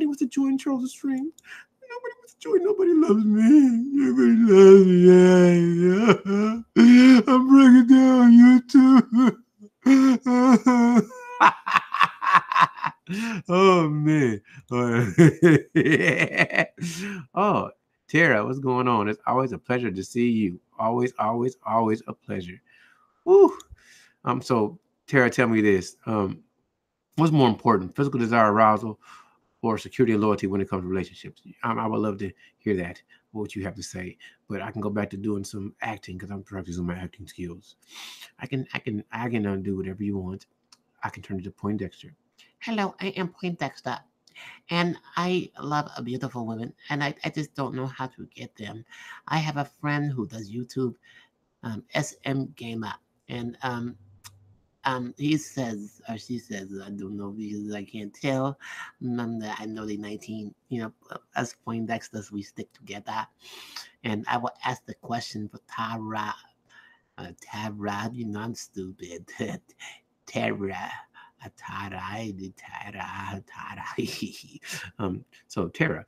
wants to join Charles' stream. Nobody wants to join. Nobody loves me. Nobody loves me. I'm breaking down YouTube. Oh man. Oh, Tara, what's going on? It's always a pleasure to see you. Always a pleasure. Woo. So Tara, tell me this. What's more important, physical desire, arousal, or security and loyalty when it comes to relationships? I would love to hear that, what you have to say. But I can go back to doing some acting because I'm practicing my acting skills. I can do whatever you want. I can turn into Poindexter. Hello, I am Poindexter, and I love beautiful women, and I just don't know how to get them. I have a friend who does YouTube, SM Gamer, and he says, or she says, I don't know because I can't tell. I know they're 19, as Poindexters, we stick together. And I will ask the question for Tara. Tara, I'm stupid. Tara. So Tara,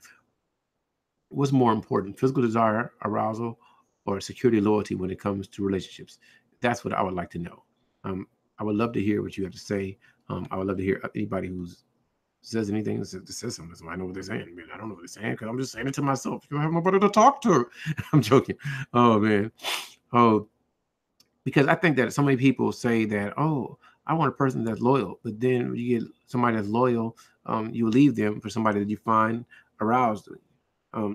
what's more important, physical desire, arousal, or security, loyalty when it comes to relationships? That's what I would like to know. I would love to hear what you have to say. I would love to hear anybody who says anything that says something. So I know what they're saying. Man, I don't know what they're saying because I'm just saying it to myself. You don't have nobody to talk to. I'm joking. Oh man. Oh, because I think that so many people say that, oh, I want a person that's loyal, but then when you get somebody that's loyal, you leave them for somebody that you find aroused.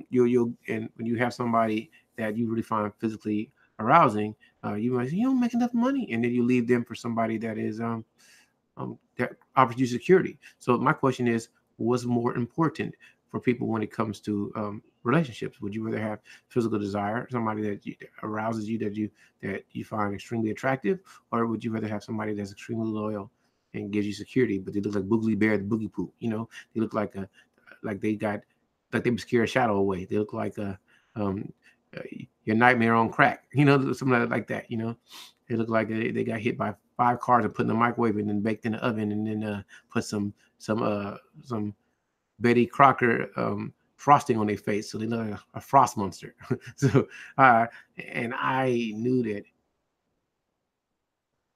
You'll and when you have somebody that you really find physically arousing, you might say you don't make enough money, and then you leave them for somebody that is that offers you security. So my question is, what's more important for people when it comes to relationships? Would you rather have physical desire, somebody that arouses you, that you find extremely attractive, or would you rather have somebody that's extremely loyal and gives you security, but they look like Boogly Bear, the Boogie Poo? They look like they got like they scare a shadow away. They look like um, uh, your nightmare on crack, something like that. They look like they got hit by 5 cars and put in the microwave and then baked in the oven and then put some Betty Crocker frosting on their face, so they look like a frost monster. So, uh, and I knew that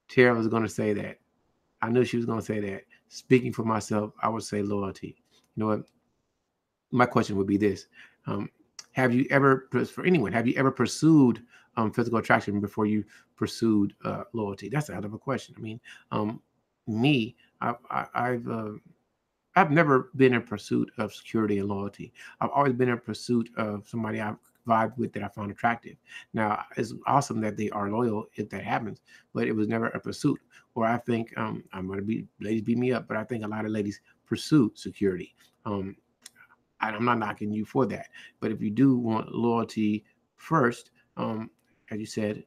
Tara was going to say that. I knew she was going to say that. Speaking for myself, I would say loyalty. You know what? My question would be this: have you ever, for anyone, have you ever pursued physical attraction before you pursued loyalty? That's a hell of a question. I mean, me, I've never been in pursuit of security and loyalty. I've always been in pursuit of somebody I've vibed with that I found attractive. Now, it's awesome that they are loyal if that happens, but it was never a pursuit. Or I think I'm going to be, ladies beat me up, but I think a lot of ladies pursue security. Um, I'm not knocking you for that. But if you do want loyalty first, as you said,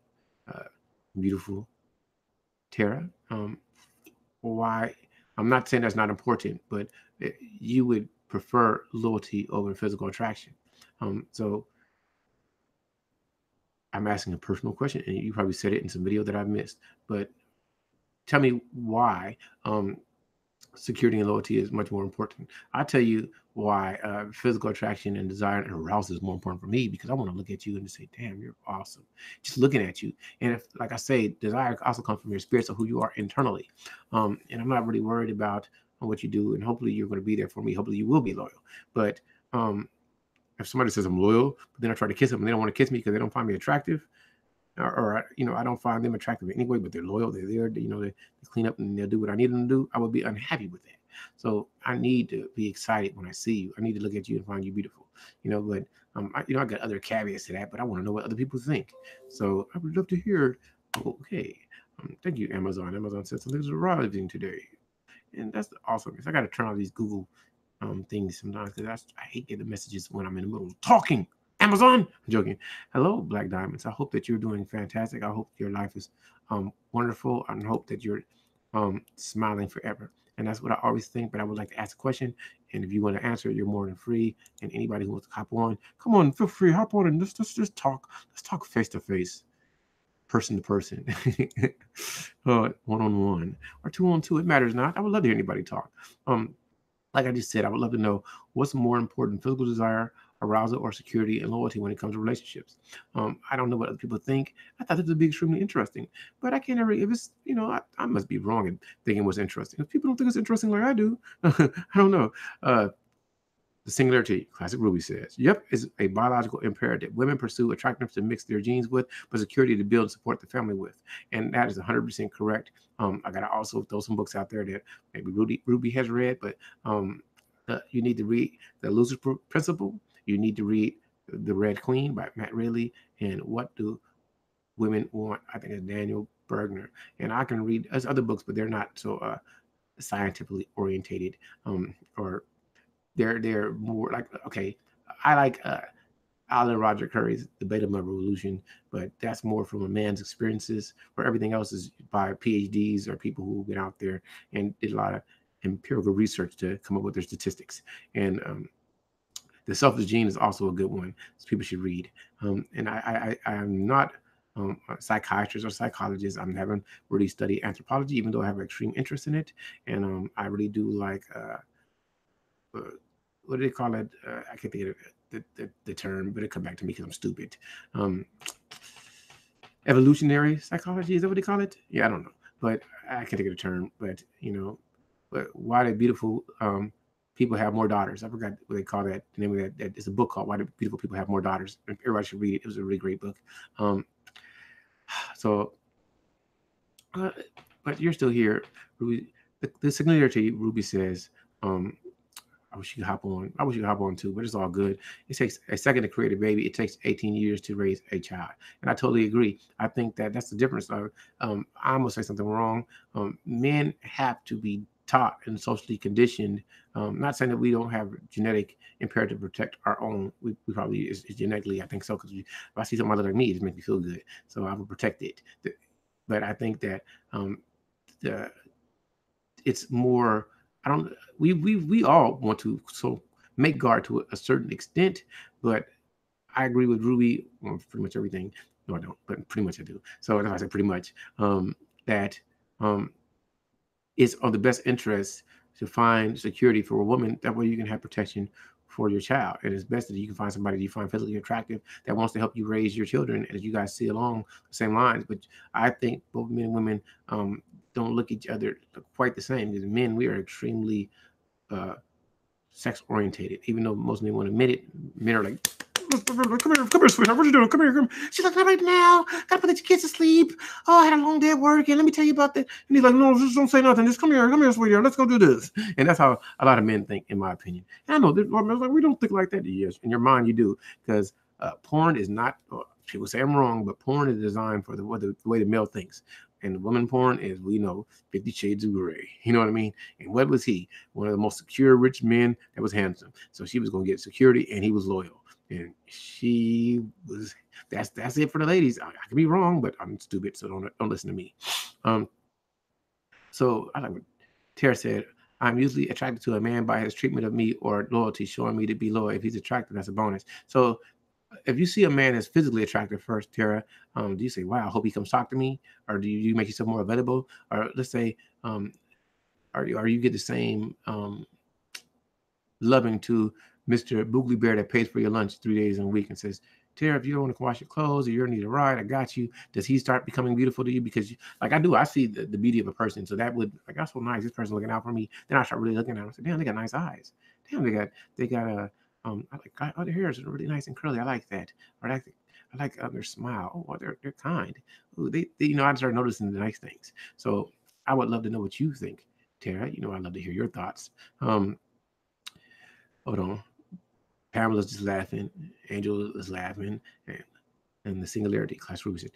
uh, beautiful Tara, why? I'm not saying that's not important, but you would prefer loyalty over physical attraction. So I'm asking a personal question, and you probably said it in some video that I missed. But tell me why security and loyalty is much more important. I'll tell you why physical attraction and desire and arousal is more important for me, because I want to look at you and say, damn, you're awesome. Just looking at you. And if, like I say, desire also comes from your spirit, so who you are internally. And I'm not really worried about what you do, and hopefully you're going to be there for me. Hopefully you will be loyal. But if somebody says I'm loyal, but then I try to kiss them and they don't want to kiss me because they don't find me attractive, or I don't find them attractive anyway, but they're loyal, they're there, they clean up and they'll do what I need them to do, I would be unhappy with that. So I need to be excited when I see you. I need to look at you and find you beautiful, but I got other caveats to that, but I want to know what other people think. So I would love to hear. Okay. Thank you, Amazon. Amazon said something's arriving today. And that's awesome, because I got to turn on these Google things sometimes, because I hate getting messages when I'm in the middle of talking. Amazon. I'm joking. Hello, Black Diamonds. I hope that you're doing fantastic. I hope your life is wonderful. I hope that you're smiling forever. And that's what I always think. But I would like to ask a question, and if you want to answer, you're more than free. And anybody who wants to hop on, come on, feel free, hop on, and let's just talk. Let's talk face to face, person to person, one-on-one, or two-on-two. It matters not. I would love to hear anybody talk. Like I just said, I would love to know what's more important: physical desire, arousal, or security and loyalty when it comes to relationships. I don't know what other people think. I thought this would be extremely interesting, but I can't ever, if it's, I must be wrong in thinking what's interesting. If people don't think it's interesting like I do, I don't know. The singularity, classic Ruby says, yep, is a biological imperative. Women pursue attractiveness to mix their genes with, but security to build and support the family with. And that is 100% correct. I got to also throw some books out there that maybe Ruby has read, but you need to read The Loser Principle. You need to read The Red Queen by Matt Ridley, and What Do Women Want? I think it's Daniel Bergner. And I can read, there's other books, but they're not so scientifically orientated, or they're more like, okay, I like Alan Roger Curry's The Beta Male Revolution, but that's more from a man's experiences, where everything else is by PhDs or people who went out there and did a lot of empirical research to come up with their statistics. And The Selfish Gene is also a good one, so people should read. And I'm not a psychiatrist or psychologist. I haven't really studied anthropology, even though I have an extreme interest in it. And I really do like what do they call it? I can't think of the term, but it come back to me because I'm stupid. Evolutionary psychology, is that what they call it? Yeah, I don't know, but I can't think of the term. But but why do beautiful people have more daughters? I forgot what they call that. The name of that is a book called Why Do Beautiful People Have More Daughters. Everybody should read it. It was a really great book. But you're still here, Ruby. The singularity, Ruby says. I wish you could hop on. I wish you could hop on too, but it's all good. It takes a second to create a baby. It takes 18 years to raise a child. And I totally agree. I think that's the difference. I'm going to say something wrong. Men have to be taught and socially conditioned. Not saying that we don't have genetic imperative to protect our own. We probably is genetically, I think so, because if I see somebody like me, it just makes me feel good, so I will protect it. But I think that the it's more. I don't. We all want to so make guard to a certain extent, but I agree with Ruby on pretty much everything. No, I don't, but pretty much I do. So if I say pretty much, that it's on the best interest to find security for a woman. That way you can have protection for your child. And it's best that you can find somebody that you find physically attractive that wants to help you raise your children as you guys see along the same lines. But I think both men and women don't look each other quite the same, because men, we are extremely sex orientated, even though most men won't admit it. Men are like, come here, sweetheart. What you doing? Come here, come. She's like, not right now. Gotta put the kids to sleep. Oh, I had a long day at work, and let me tell you about that. And he's like, no, just don't say nothing. Just come here, sweetheart. Let's go do this. And that's how a lot of men think, in my opinion. And I know that like, we don't think like that. Yes, in your mind you do, because porn is not. People say I'm wrong, but porn is designed for the way the male thinks. And the woman porn is, we know, 50 Shades of Grey. You know what I mean? And what was he? One of the most secure, rich men that was handsome. So she was going to get security, and he was loyal. And she was. That's it for the ladies. I could be wrong, but I'm stupid, so don't listen to me. So I like what Tara said. I'm usually attracted to a man by his treatment of me or loyalty, showing me to be loyal. If he's attractive, that's a bonus. So if you see a man that's physically attractive first, Tara, do you say, wow, I hope he comes talk to me? Or do you make yourself more available? Or let's say, are you get the same loving to Mr. Boogly Bear that pays for your lunch 3 days a week and says, Tara, if you don't want to wash your clothes or you need a ride, I got you. Does he start becoming beautiful to you? Because like I do, I see the beauty of a person. So that would, like, that's so nice. This person looking out for me. Then I start really looking at them. I say, damn, they got nice eyes. Damn, they got a, I like, oh, their hair is really nice and curly. I like that. Or I like their smile. Oh, they're kind. Ooh, they I start noticing the nice things. So I would love to know what you think, Tara. I'd love to hear your thoughts. Hold on. Pamela's just laughing. Angel is laughing. And the singularity class Ruby said,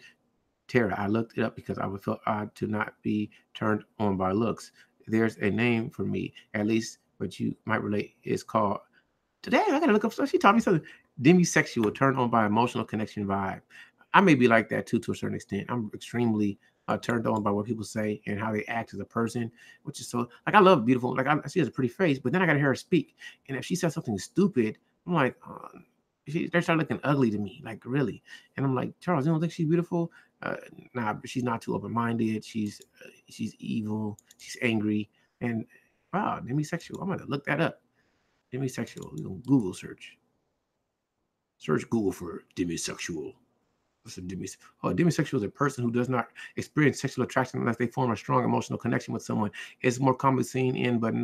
Tara, I looked it up because I would feel odd to not be turned on by looks. There's a name for me, at least what you might relate. It's called, today I gotta look up. So she taught me something. Demisexual, turned on by emotional connection vibe. I may be like that too, to a certain extent. I'm extremely turned on by what people say and how they act as a person, which is so, like, I love beautiful, like I see has a pretty face, but then I gotta hear her speak. And if she says something stupid, I'm like, they start looking ugly to me, like, really. And I'm like, Charles, you don't think she's beautiful? Nah, but she's not too open-minded. She's evil. She's angry. And wow, demisexual. I'm gonna look that up. Demisexual. Google search. Search Google for demisexual. What's a demisexual? Oh, demisexual is a person who does not experience sexual attraction unless they form a strong emotional connection with someone. It's more commonly seen in, but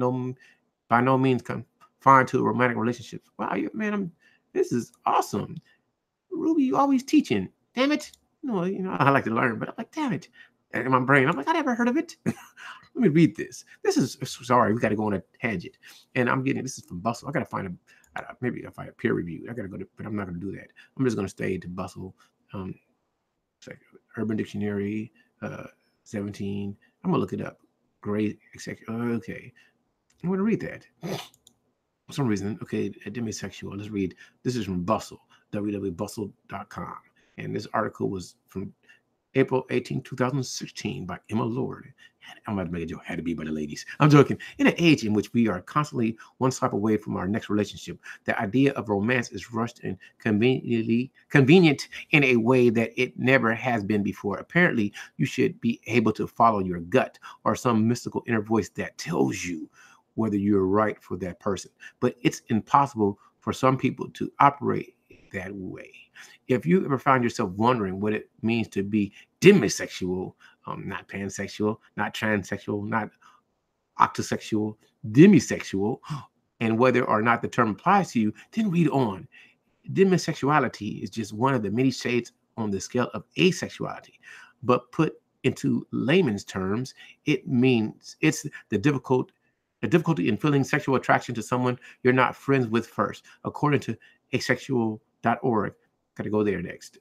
by no means confined to romantic relationships. Wow, man, this is awesome. Ruby, you always teaching. Damn it. I like to learn, but I'm like, damn it. And in my brain, I'm like, I never heard of it. Let me read this. This is, sorry, we got to go on a tangent. And this is from Bustle. I got to find maybe if I have peer review, I got to go to, but I'm not going to do that. I'm just going to stay to Bustle. Like Urban Dictionary, 17. I'm going to look it up. Great. Okay. I'm going to read that. For some reason, okay, demisexual. Let's read. This is from Bustle, www.bustle.com. And this article was from April 18, 2016 by Emma Lord. I'm about to make a joke. Had to be by the ladies. I'm joking. In an age in which we are constantly one step away from our next relationship, the idea of romance is rushed and convenient in a way that it never has been before. Apparently, you should be able to follow your gut or some mystical inner voice that tells you whether you're right for that person. But it's impossible for some people to operate that way. If you ever find yourself wondering what it means to be demisexual, not pansexual, not transsexual, not octosexual, demisexual, and whether or not the term applies to you, then read on. Demisexuality is just one of the many shades on the scale of asexuality. But put into layman's terms, it means it's the difficulty in feeling sexual attraction to someone you're not friends with first, according to asexual.org. Got to go there next.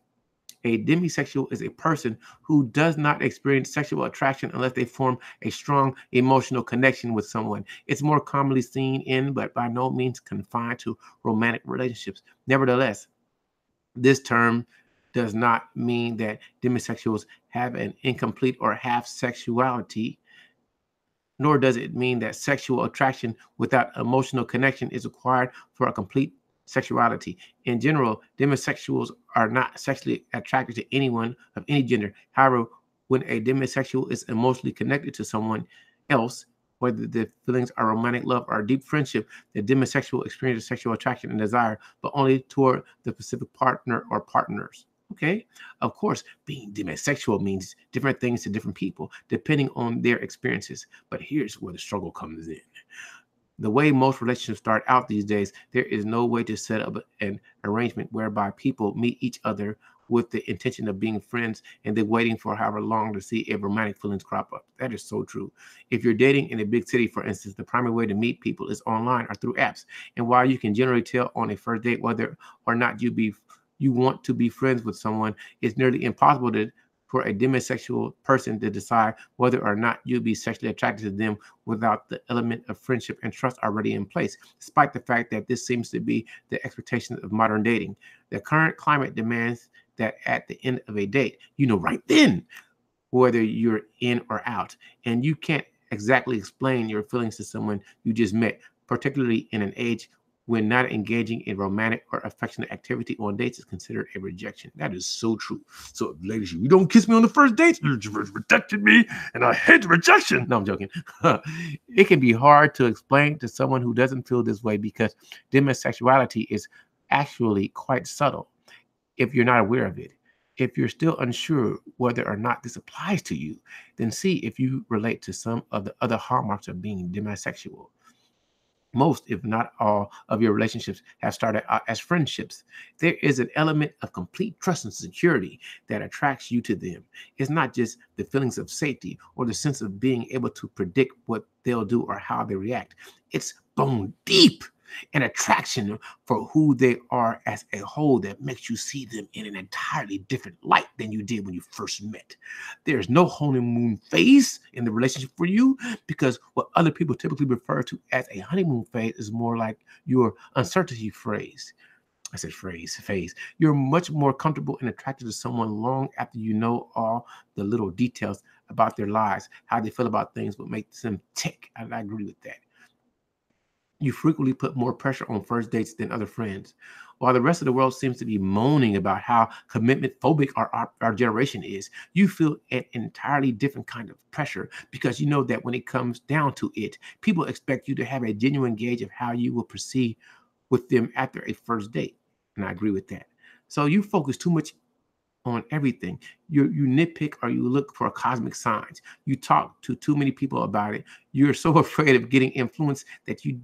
A demisexual is a person who does not experience sexual attraction unless they form a strong emotional connection with someone. It's more commonly seen in, but by no means confined to, romantic relationships. Nevertheless, this term does not mean that demisexuals have an incomplete or half sexuality, nor does it mean that sexual attraction without emotional connection is required for a complete sexuality. In general, demisexuals are not sexually attracted to anyone of any gender. However, when a demisexual is emotionally connected to someone else, whether the feelings are romantic love or deep friendship, the demisexual experiences sexual attraction and desire, but only toward the specific partner or partners. Okay, of course, being demisexual means different things to different people depending on their experiences. But here's where the struggle comes in. The way most relationships start out these days, there is no way to set up an arrangement whereby people meet each other with the intention of being friends and then waiting for however long to see if romantic feelings crop up. That is so true. If you're dating in a big city, for instance, the primary way to meet people is online or through apps. And while you can generally tell on a first date whether or not you want to be friends with someone, it's nearly impossible for a demisexual person to decide whether or not you'll be sexually attracted to them without the element of friendship and trust already in place, despite the fact that this seems to be the expectation of modern dating. The current climate demands that at the end of a date, you know right then whether you're in or out, and you can't exactly explain your feelings to someone you just met, particularly in an age when not engaging in romantic or affectionate activity on dates is considered a rejection. That is so true. So, ladies, you don't kiss me on the first date, you rejected me, and I hate rejection. No, I'm joking. It can be hard to explain to someone who doesn't feel this way because demisexuality is actually quite subtle if you're not aware of it. If you're still unsure whether or not this applies to you, then see if you relate to some of the other hallmarks of being demisexual. Most, if not all, of your relationships have started out as friendships. There is an element of complete trust and security that attracts you to them. It's not just the feelings of safety or the sense of being able to predict what they'll do or how they react. It's bone deep, an attraction for who they are as a whole that makes you see them in an entirely different light than you did when you first met. There's no honeymoon phase in the relationship for you, because what other people typically refer to as a honeymoon phase is more like your uncertainty phase. I said phase. You're much more comfortable and attracted to someone long after you know all the little details about their lives, how they feel about things, what makes them tick. And I agree with that. You frequently put more pressure on first dates than other friends. While the rest of the world seems to be moaning about how commitment phobic our generation is, you feel an entirely different kind of pressure because you know that when it comes down to it, people expect you to have a genuine gauge of how you will proceed with them after a first date. And I agree with that. So you focus too much on everything. You nitpick or you look for cosmic signs. You talk to too many people about it. You're so afraid of getting influenced that you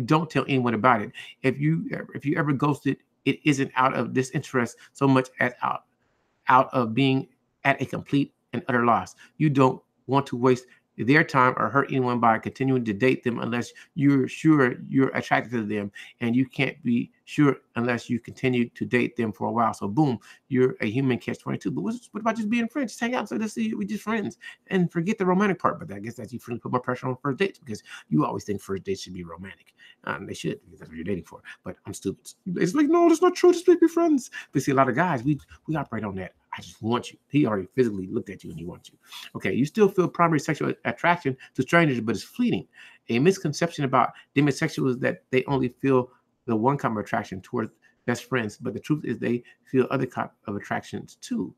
don't tell anyone about it. If you ever ghosted, it isn't out of disinterest so much as out of being at a complete and utter loss. You don't want to waste their time or hurt anyone by continuing to date them unless you're sure you're attracted to them, and you can't be sure unless you continue to date them for a while. So boom, you're a human catch-22. But what about just being friends? Just hang out. So let's see, we're just friends and forget the romantic part. But I guess that's you put more pressure on first dates because you always think first dates should be romantic. They should, because that's what you're dating for. But I'm stupid. It's like, no, that's not true. Just be friends. But see, a lot of guys, we operate on that. I just want you. He already physically looked at you and he wants you. Okay, you still feel primary sexual attraction to strangers, but it's fleeting. A misconception about demisexuals is that they only feel the one kind of attraction towards best friends, but the truth is they feel other kind of attractions too.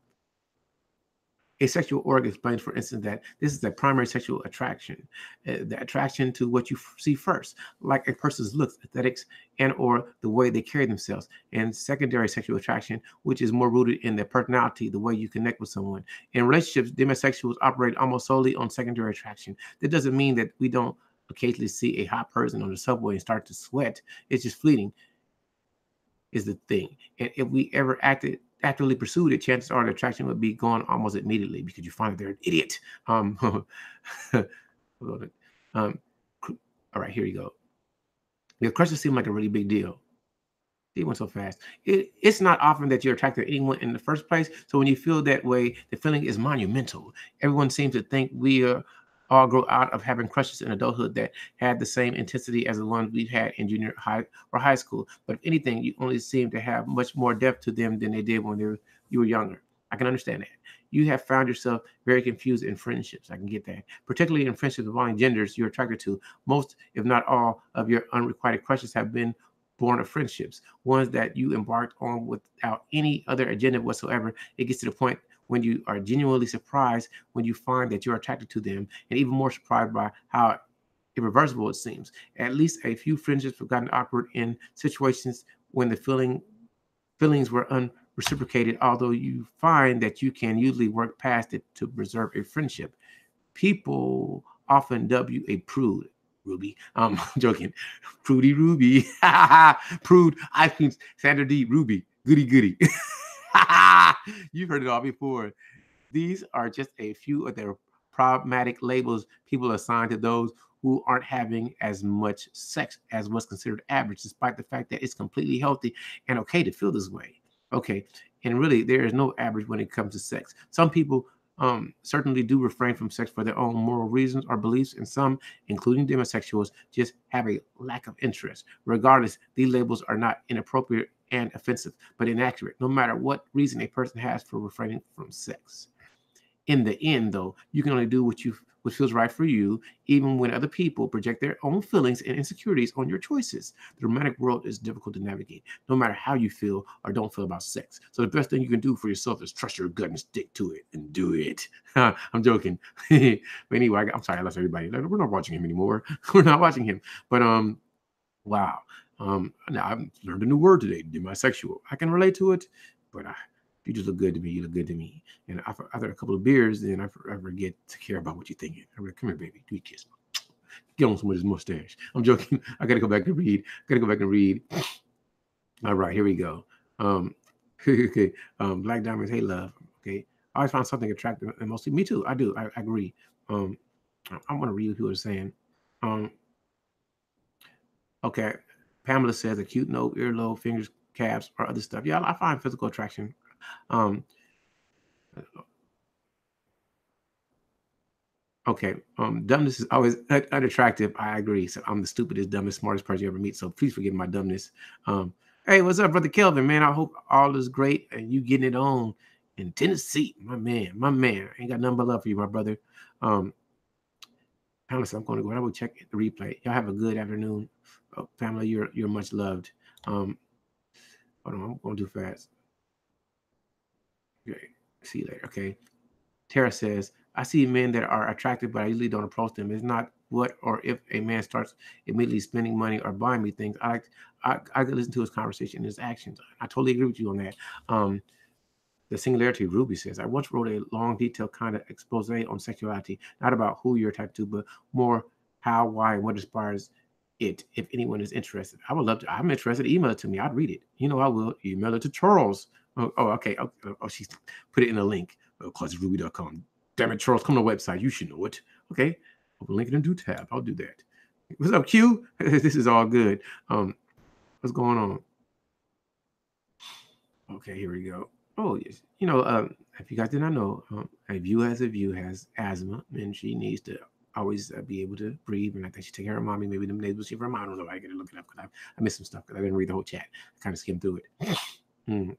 A sexual organ explains, for instance, that this is a primary sexual attraction, the attraction to what you see first, like a person's looks, aesthetics, and or the way they carry themselves, and secondary sexual attraction, which is more rooted in their personality, the way you connect with someone. In relationships, demisexuals operate almost solely on secondary attraction. That doesn't mean that we don't occasionally see a hot person on the subway and start to sweat. It's just fleeting, is the thing. And if we ever actively pursued it, chances are the attraction would be gone almost immediately because you find that they're an idiot. All right, here you go. Your crushes seem like a really big deal. It went so fast. It's not often that you're attracted to anyone in the first place. So when you feel that way, the feeling is monumental. Everyone seems to think we all grow out of having crushes in adulthood that had the same intensity as the ones we've had in junior high or high school. But if anything, you only seem to have much more depth to them than they did when you were younger. I can understand that. You have found yourself very confused in friendships. I can get that. Particularly in friendships involving genders you're attracted to. Most, if not all, of your unrequited crushes have been born of friendships, ones that you embarked on without any other agenda whatsoever. It gets to the point when you are genuinely surprised when you find that you're attracted to them, and even more surprised by how irreversible it seems. At least a few friendships have gotten awkward in situations when the feelings were unreciprocated, although you find that you can usually work past it to preserve a friendship. People often dub you a prude, Ruby. I'm joking. Prudy Ruby. Prude ice cream, Sandra D. Ruby. Goody goody. You've heard it all before. These are just a few of the problematic labels people assign to those who aren't having as much sex as what's considered average, despite the fact that it's completely healthy and okay to feel this way. Okay. And really, there is no average when it comes to sex. Some people certainly do refrain from sex for their own moral reasons or beliefs, and some, including demisexuals, just have a lack of interest. Regardless, these labels are not inappropriate and offensive, but inaccurate, no matter what reason a person has for refraining from sex. In the end, though, you can only do what feels right for you, even when other people project their own feelings and insecurities on your choices. The romantic world is difficult to navigate, no matter how you feel or don't feel about sex. So the best thing you can do for yourself is trust your gut and stick to it and do it. I'm joking. But anyway, I'm sorry, I lost everybody. We're not watching him anymore. We're not watching him. But wow. Now I've learned a new word today, demisexual. I can relate to it, but you just look good to me. You look good to me. And after a couple of beers, then I forget to care about what you're thinking. I'm like, come here, baby. Do a kiss. Get on some of this mustache. I'm joking. I got to go back and read. All right, here we go. Okay. Black Diamonds, hey, love. Okay. I always find something attractive. And mostly, me too. I do. I agree. I want to read what people are saying. Okay. Pamela says a cute nose, earlobe, fingers, calves, or other stuff. Yeah, I find physical attraction. Um, okay. Dumbness is always unattractive. I agree. So I'm the stupidest, dumbest, smartest person you ever meet. So please forgive my dumbness. Hey, what's up, brother Kelvin? Man, I hope all is great and you getting it on in Tennessee. My man, my man. I ain't got nothing but love for you, my brother. Pamela, I'm going to go. I will check the replay. Y'all have a good afternoon. Pamela, you're much loved. Hold on, I'm going too fast. Okay, see you later. Okay. Tara says, I see men that are attractive, but I usually don't approach them. It's not what or if a man starts immediately spending money or buying me things. I can listen to his conversation and his actions. I totally agree with you on that. The singularity, Ruby says, I once wrote a long, detailed kind of expose on sexuality, not about who you're attracted to, but more how, why, and what inspires it, if anyone is interested. I would love to. I'm interested. Email it to me. I'd read it. You know, I will. Email it to Charles. Okay. Oh, she's put it in a link. ClosetRuby.com. Damn it, Charles, come to the website. You should know it. Okay. I'll link it in due tab. I'll do that. What's up, Q? This is all good. What's going on? Okay, here we go. Oh, yes. You know, if you guys did not know, a view has asthma, and she needs to always be able to breathe. And I think she take care of mommy. Maybe them nasal shit from I don't know. I got to look it up because I missed some stuff because I didn't read the whole chat. I kind of skimmed through it.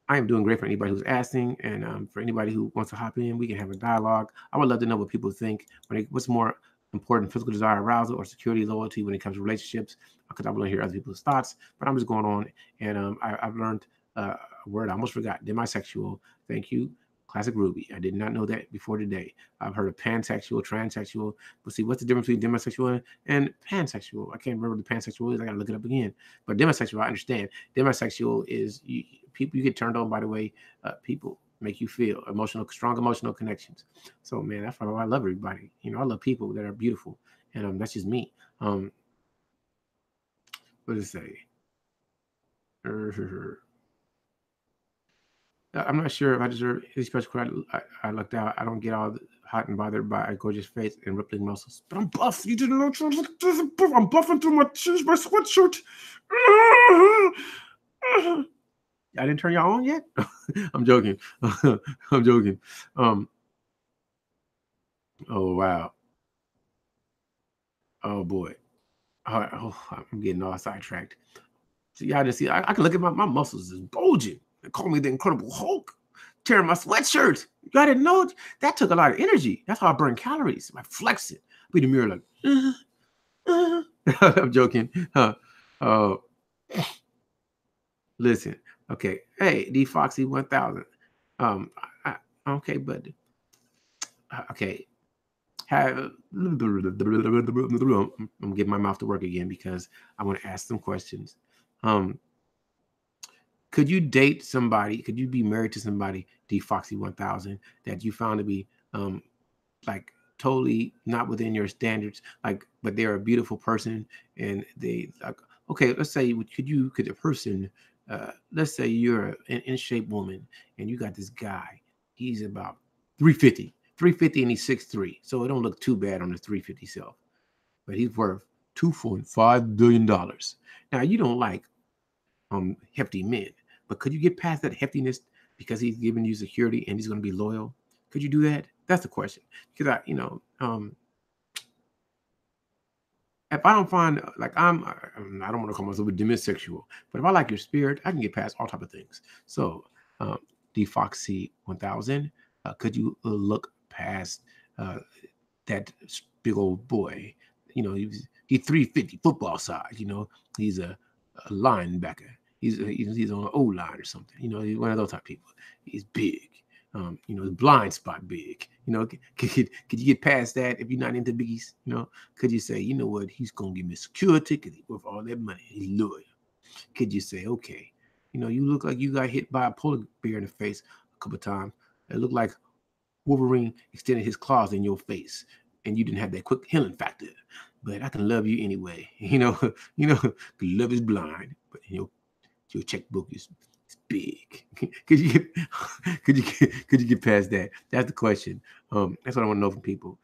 I am doing great for anybody who's asking, and for anybody who wants to hop in, we can have a dialogue. I would love to know what people think what's more important: physical desire, arousal, or security, loyalty when it comes to relationships. Because I want to hear other people's thoughts. But I'm just going on, and I've learned a word I almost forgot: demisexual. Thank you, Classic Ruby. I did not know that before today. I've heard of pansexual, transsexual. But see, what's the difference between demisexual and pansexual? I can't remember what the pansexual is. I got to look it up again. But demisexual, I understand. Demisexual is people you get turned on by the way people make you feel strong emotional connections. So man, that's why I love everybody. You know, I love people that are beautiful, and that's just me. What does it say? I'm not sure if I deserve any special credit. I lucked out. I don't get all hot and bothered by a gorgeous face and rippling muscles. But I'm buff. You didn't know. Look at this. I'm buffing through my jeans, my sweatshirt. I didn't turn y'all on yet. I'm joking. I'm joking. Oh wow. Oh boy. I'm getting all sidetracked. So y'all just see, I can look at my muscles is bulging. They call me the Incredible Hulk, tearing my sweatshirt. Y'all didn't know it? That took a lot of energy. That's how I burn calories. I flex it. Be the mirror like, I'm joking. Uh, listen, okay. Hey, D Foxy 1000. Okay, but okay. I'm getting my mouth to work again because I want to ask some questions. Could you date somebody? Could you be married to somebody, D Foxy 1000, that you found to be like totally not within your standards, like, but they're a beautiful person and they like, okay, let's say, could a person, let's say you're an in shape woman and you got this guy, he's about 350 and he's 6'3", so it don't look too bad on the 350 self, but he's worth $2.5 billion. Now you don't like hefty men, but could you get past that heftiness because he's giving you security and he's going to be loyal? Could you do that? That's the question. Because if I don't find like I don't want to call myself a demisexual, but if I like your spirit, I can get past all type of things. So, D Foxy 1000, could you look past that big old boy? You know, he's 350 football size. You know, he's a linebacker. He's on an O line or something. You know, he's one of those type of people. He's big. You know, the blind spot big. You know, could you get past that if you're not into biggies? You know, could you say, you know what, he's gonna give me security because he's worth all that money. He's loyal. Could you say, okay, you know, you look like you got hit by a polar bear in the face a couple of times. It looked like Wolverine extended his claws in your face, and you didn't have that quick healing factor. But I can love you anyway. You know, love is blind, but your checkbook is big. Could you get could you get past that? That's the question. That's what I want to know from people.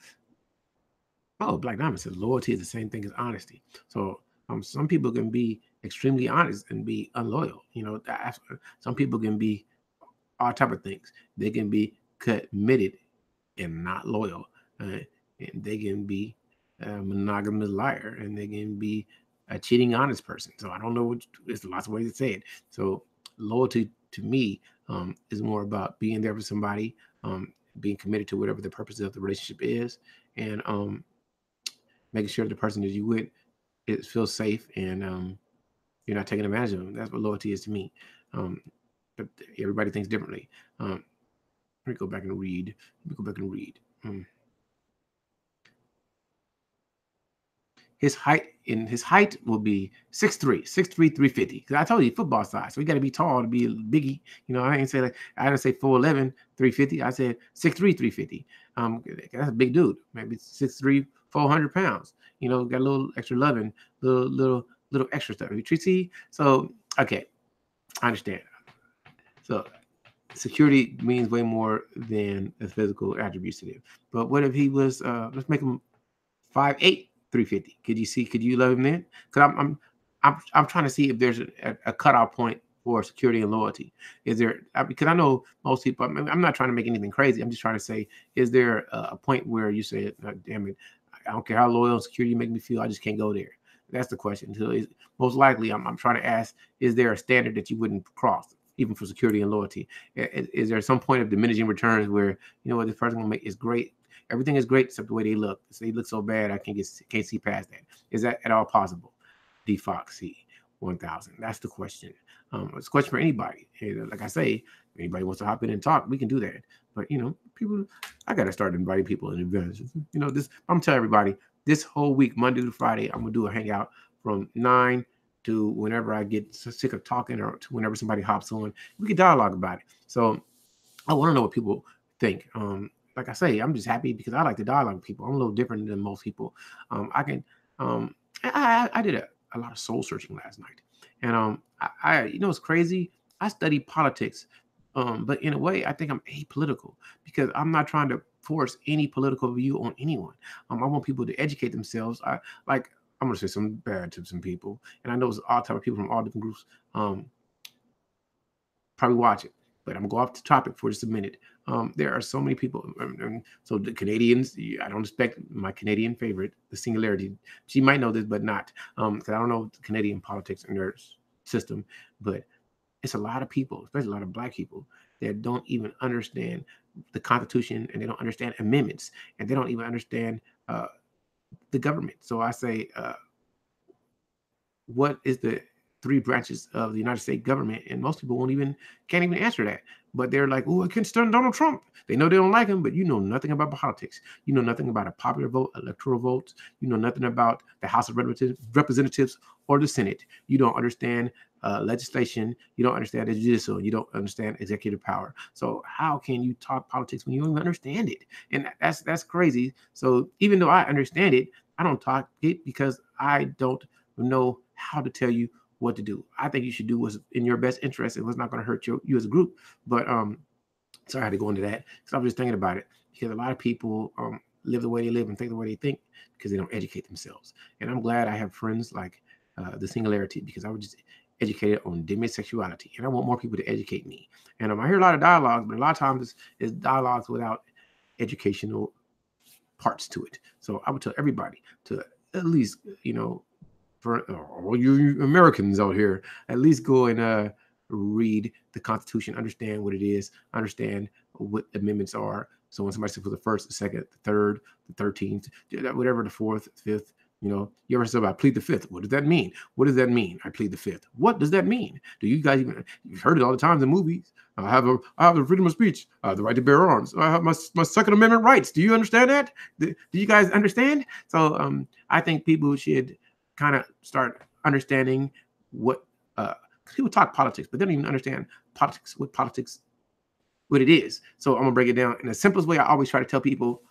Oh, Black Diamond says loyalty is the same thing as honesty. So some people can be extremely honest and be unloyal. You know, some people can be all type of things. They can be committed and not loyal. And they can be a monogamous liar, and they can be a cheating honest person. So I don't know there's lots of ways to say it. So loyalty to me is more about being there for somebody, being committed to whatever the purpose of the relationship is, and making sure the person that you with feels safe and you're not taking advantage of them. That's what loyalty is to me. But everybody thinks differently. Let me go back and read. His height will be 6'3", 350. Because I told you football size. So you got to be tall to be a biggie. You know, I didn't say 4'11", 350. I said 6'3", 350. That's a big dude. Maybe 6'3", 400 pounds. You know, got a little extra loving, little extra stuff. You see? So okay, I understand. So security means way more than the physical attributes to it. But what if he was let's make him 5'8", 350? Could you love him then? Because I'm trying to see if there's a cutoff point for security and loyalty. Is there, because I know most people, I'm not trying to make anything crazy. I'm just trying to say, is there a point where you say, damn it, I don't care how loyal and secure you make me feel, I just can't go there. That's the question. So most likely I'm trying to ask, is there a standard that you wouldn't cross, even for security and loyalty? Is there some point of diminishing returns where, you know what, this person will make is great. Everything is great except the way they look. So they look so bad, I can't see past that. Is that at all possible? D Foxy 1000. That's the question. It's a question for anybody. Like I say, if anybody wants to hop in and talk, we can do that. But you know, people, I gotta start inviting people in events. You know, I'm telling everybody, this whole week, Monday through Friday, I'm gonna do a hangout from 9 to whenever I get sick of talking, or to whenever somebody hops on. We can dialogue about it. So I want to know what people think. Like I say, I'm just happy because I like to dialogue with people. I'm a little different than most people. I did a lot of soul searching last night, and you know, it's crazy. I studied politics But in a way, I think I'm apolitical because I'm not trying to force any political view on anyone. I want people to educate themselves. I'm gonna say some bad to some people, and I know it's all type of people from all different groups. Probably watch it, but I'm gonna go off the topic for just a minute. There are so many people. So the Canadians, I don't expect my Canadian favorite, the Singularity. She might know this, but not because I don't know Canadian politics and their system. But it's a lot of people, especially a lot of Black people, that don't even understand the Constitution, and they don't understand amendments, and they don't even understand the government. So I say, what is the three branches of the United States government? And most people can't even answer that. But they're like, oh, I can't stand Donald Trump. They know they don't like him, but you know nothing about politics. You know nothing about a popular vote, electoral votes. You know nothing about the House of Representatives or the Senate. You don't understand legislation. You don't understand the judicial. You don't understand executive power. So how can you talk politics when you don't even understand it? And that's crazy. So even though I understand it, I don't talk it because I don't know how to tell you what to do. I think you should do what's in your best interest and what's not going to hurt you as a group. But sorry I had to go into that because I was just thinking about it, because a lot of people live the way they live and think the way they think because they don't educate themselves. And I'm glad I have friends like the Singularity, because I was just educated on demisexuality, and I want more people to educate me. And I hear a lot of dialogues, but a lot of times it's dialogues without educational parts to it. So I would tell everybody to at least, for all you Americans out here, at least go and read the Constitution, understand what it is, understand what amendments are. So when somebody says for the first, the second, the third, the 13th, whatever, the fourth, fifth, you ever said about plead the fifth? What does that mean? What does that mean? I plead the fifth. What does that mean? Do you guys even, you've heard it all the time in movies. I have the freedom of speech, the right to bear arms. I have my Second Amendment rights. Do you understand that? Do you guys understand? So I think people should kind of start understanding what people talk politics, but they don't even understand politics, what it is. So I'm gonna break it down in the simplest way. I always try to tell people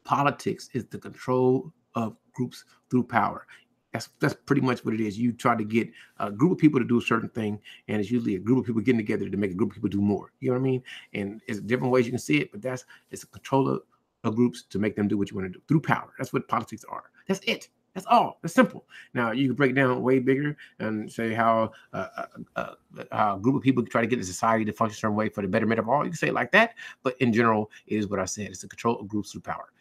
politics is the control of groups through power. That's pretty much what it is. You try to get a group of people to do a certain thing, and it's usually a group of people getting together to make a group of people do more. You know what I mean? And it's different ways you can see it, but it's a control of groups to make them do what you want to do through power. That's what politics are. That's it. That's all. That's simple. Now you can break it down way bigger and say how a group of people try to get the society to function a certain way for the betterment of all. You can say it like that, but in general, it is what I said. It's the control of groups through power.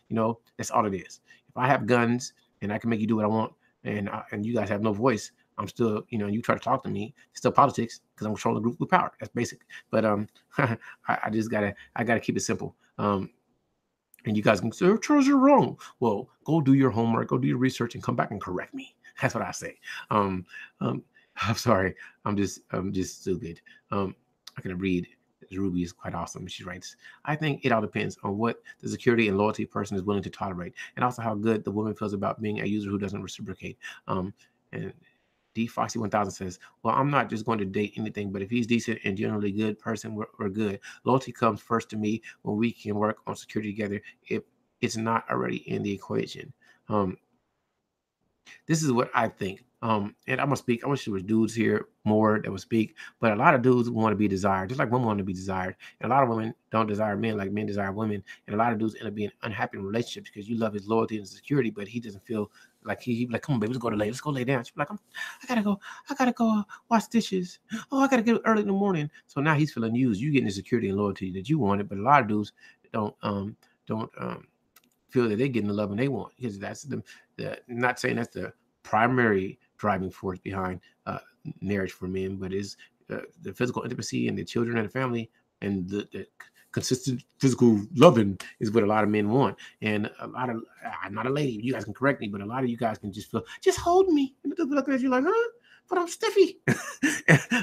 That's all it is. If I have guns and I can make you do what I want, and you guys have no voice, I'm still, you try to talk to me, it's still politics because I'm controlling the group with power. That's basic. But I just gotta keep it simple. And you guys can say, oh, Charles, you're wrong. Well, go do your homework, go do your research, and come back and correct me. That's what I say. I'm sorry. I'm just stupid. I can read. Ruby is quite awesome. She writes, I think it all depends on what the security and loyalty person is willing to tolerate, and also how good the woman feels about being a user who doesn't reciprocate. And D Foxy 1000 says, well, I'm not just going to date anything, but if he's decent and generally good person, we're good. Loyalty comes first to me when we can work on security together if it's not already in the equation. This is what I think. And I'm gonna speak. I wish there was dudes here more that would speak, but a lot of dudes want to be desired, just like women want to be desired. And a lot of women don't desire men like men desire women. And a lot of dudes end up being unhappy in relationships because you love his loyalty and security, but he doesn't feel like he be like, come on, baby, let's go lay down. She's like, I gotta go wash dishes. Oh, I gotta get up early in the morning. So now he's feeling used. You getting the security and loyalty that you wanted, but a lot of dudes don't feel that they're getting the love they want, because that's the not saying that's the primary driving force behind marriage for men, but is the physical intimacy and the children and the family and the consistent physical loving is what a lot of men want. And a lot of, I'm not a lady, you guys can correct me, but a lot of you guys can just feel, just hold me. And they're looking at you like, huh? But I'm stiffy.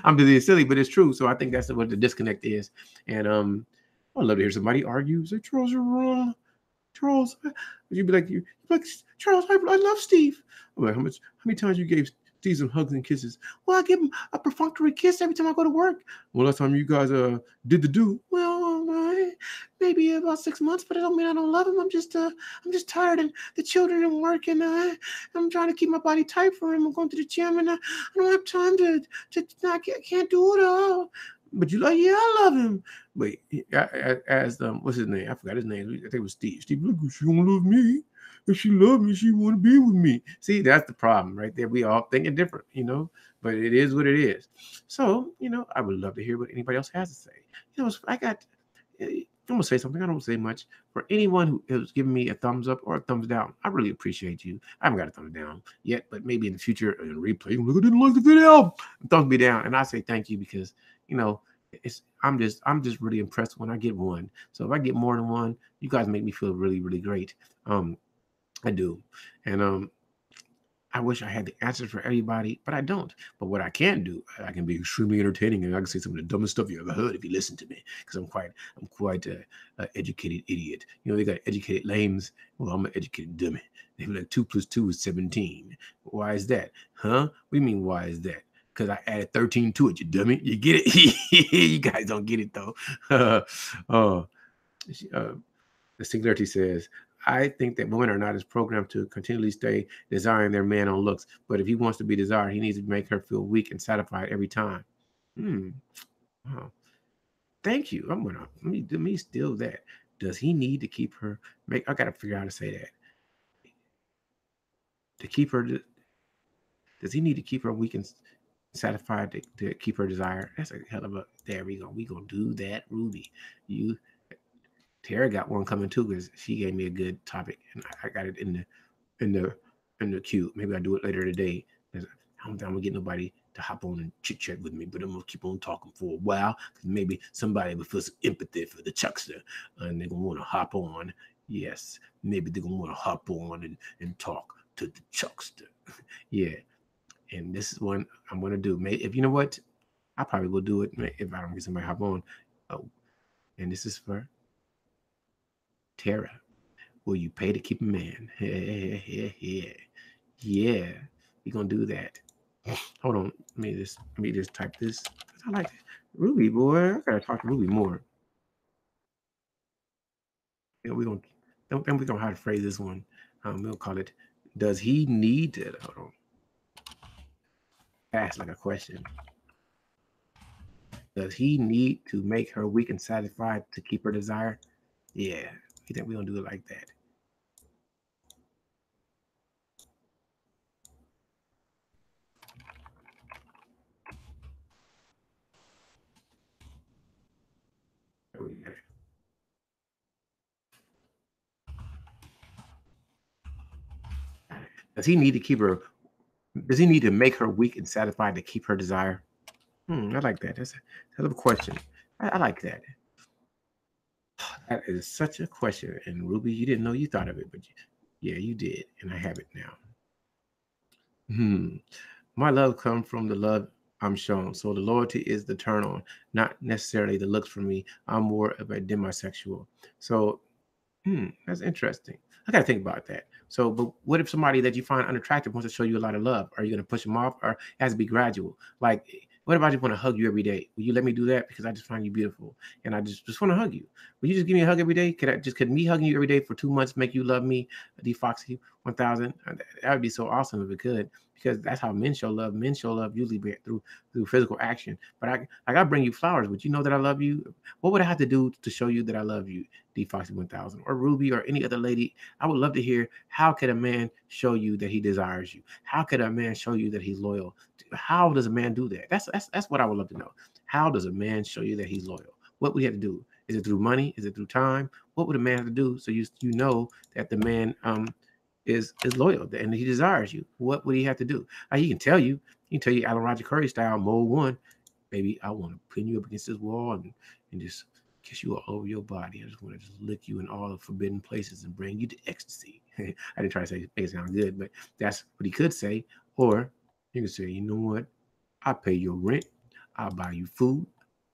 I'm being silly, but it's true. So I think that's what the disconnect is. And I'd love to hear somebody argue, say, Charles, you're wrong. Charles, you'd be like, Charles, I love Steve. I'm like, how many times you gave Steve some hugs and kisses? Well, I give him a perfunctory kiss every time I go to work. Well, last time you guys did the do. Well, maybe about 6 months, but it don't mean I don't love him. I'm just tired, and the children and work, and I'm trying to keep my body tight for him. I'm going to the gym, and I don't have time to I can't do it all. But you like, yeah, I love him. But I asked what's his name? I forgot his name. I think it was Steve. Steve, look, she don't love me. If she love me, she want to be with me. See, that's the problem right there. We all thinking different, but it is what it is. So, I would love to hear what anybody else has to say. I got I'm gonna say something. I don't say much. For anyone who has given me a thumbs up or a thumbs down, I really appreciate you. I haven't got a thumbs down yet, but maybe in the future in replay, look, I didn't like the video. Thumbs me down, and I say thank you because you know I'm just really impressed when I get one. So if I get more than one, you guys make me feel really really great. Um, I do, and I wish I had the answers for everybody, but I don't. But what I can do, I can be extremely entertaining, and I can say some of the dumbest stuff you ever heard if you listen to me, because I'm quite a educated idiot. They got educated lames. Well, I'm an educated dummy. They be like 2 + 2 is 17. Why is that? Huh? What do you mean? Why is that? Because I added 13 to it. You dummy. You get it? You guys don't get it though. uh, the singularity says, I think that women are not as programmed to continually stay desiring their man on looks. But if he wants to be desired, he needs to make her feel weak and satisfied every time. Wow. Thank you. I'm gonna let me steal that. Does he need to keep her? I gotta figure out how to say that. To keep her, does he need to keep her weak and satisfied to keep her desire? That's a hell of a. There we go. We gonna do that, Ruby. You Tara got one coming too because she gave me a good topic, and I got it in the in the queue. Maybe I'll do it later today. I don't think I'm gonna get nobody to hop on and chit chat with me, but I'm gonna keep on talking for a while because maybe somebody will feel some empathy for the Chuckster and they're gonna want to hop on. Yes, maybe they're gonna want to hop on and talk to the Chuckster. Yeah, and this is one I'm gonna do. If you know what, I probably will do it if I don't get somebody hop on. Oh, and this is for Tara. Will you pay to keep a man? Yeah, we gonna do that. Hold on, let me just type this. I like it. Ruby, boy. I gotta talk to Ruby more. We gonna then we gonna how to phrase this one. We'll call it. Does he need to? Hold on. Ask like a question. Does he need to make her weak and satisfied to keep her desire? Yeah, you think we gonna do it like that? Does he need to keep her? Does he need to make her weak and satisfied to keep her desire? I like that. That's a question. I like that. That is such a question. And Ruby, you didn't know you thought of it, but yeah, you did, and I have it now. My love comes from the love I'm shown. So the loyalty is the turn on, not necessarily the looks for me. I'm more of a demisexual. So that's interesting. I gotta think about that. So, but what if somebody that you find unattractive wants to show you a lot of love? Are you gonna push them off, or it has to be gradual? Like, what if I just want to hug you every day? Will you let me do that because I just find you beautiful and I just want to hug you? Will you just give me a hug every day? Could me hugging you every day for 2 months make you love me, D Foxy 1000? That would be so awesome if it could, because that's how men show love. Men show love usually through physical action. But I bring you flowers. Would you know that I love you? What would I have to do to show you that I love you? D Foxy 1000 or Ruby or any other lady. I would love to hear, how could a man show you that he desires you? How could a man show you that he's loyal? How does a man do that? That's what I would love to know. How does a man show you that he's loyal? What would he have to do? Is it through money? Is it through time? What would a man have to do so you know that the man is loyal and he desires you? What would he have to do? He can tell you. He can tell you Alan Roger Curry style, mode one. Baby, I want to pin you up against this wall and just kiss you all over your body. I just want to just lick you in all the forbidden places and bring you to ecstasy. I didn't try to say make it sound good, but that's what he could say. Or you can say, you know what? I pay your rent. I'll buy you food.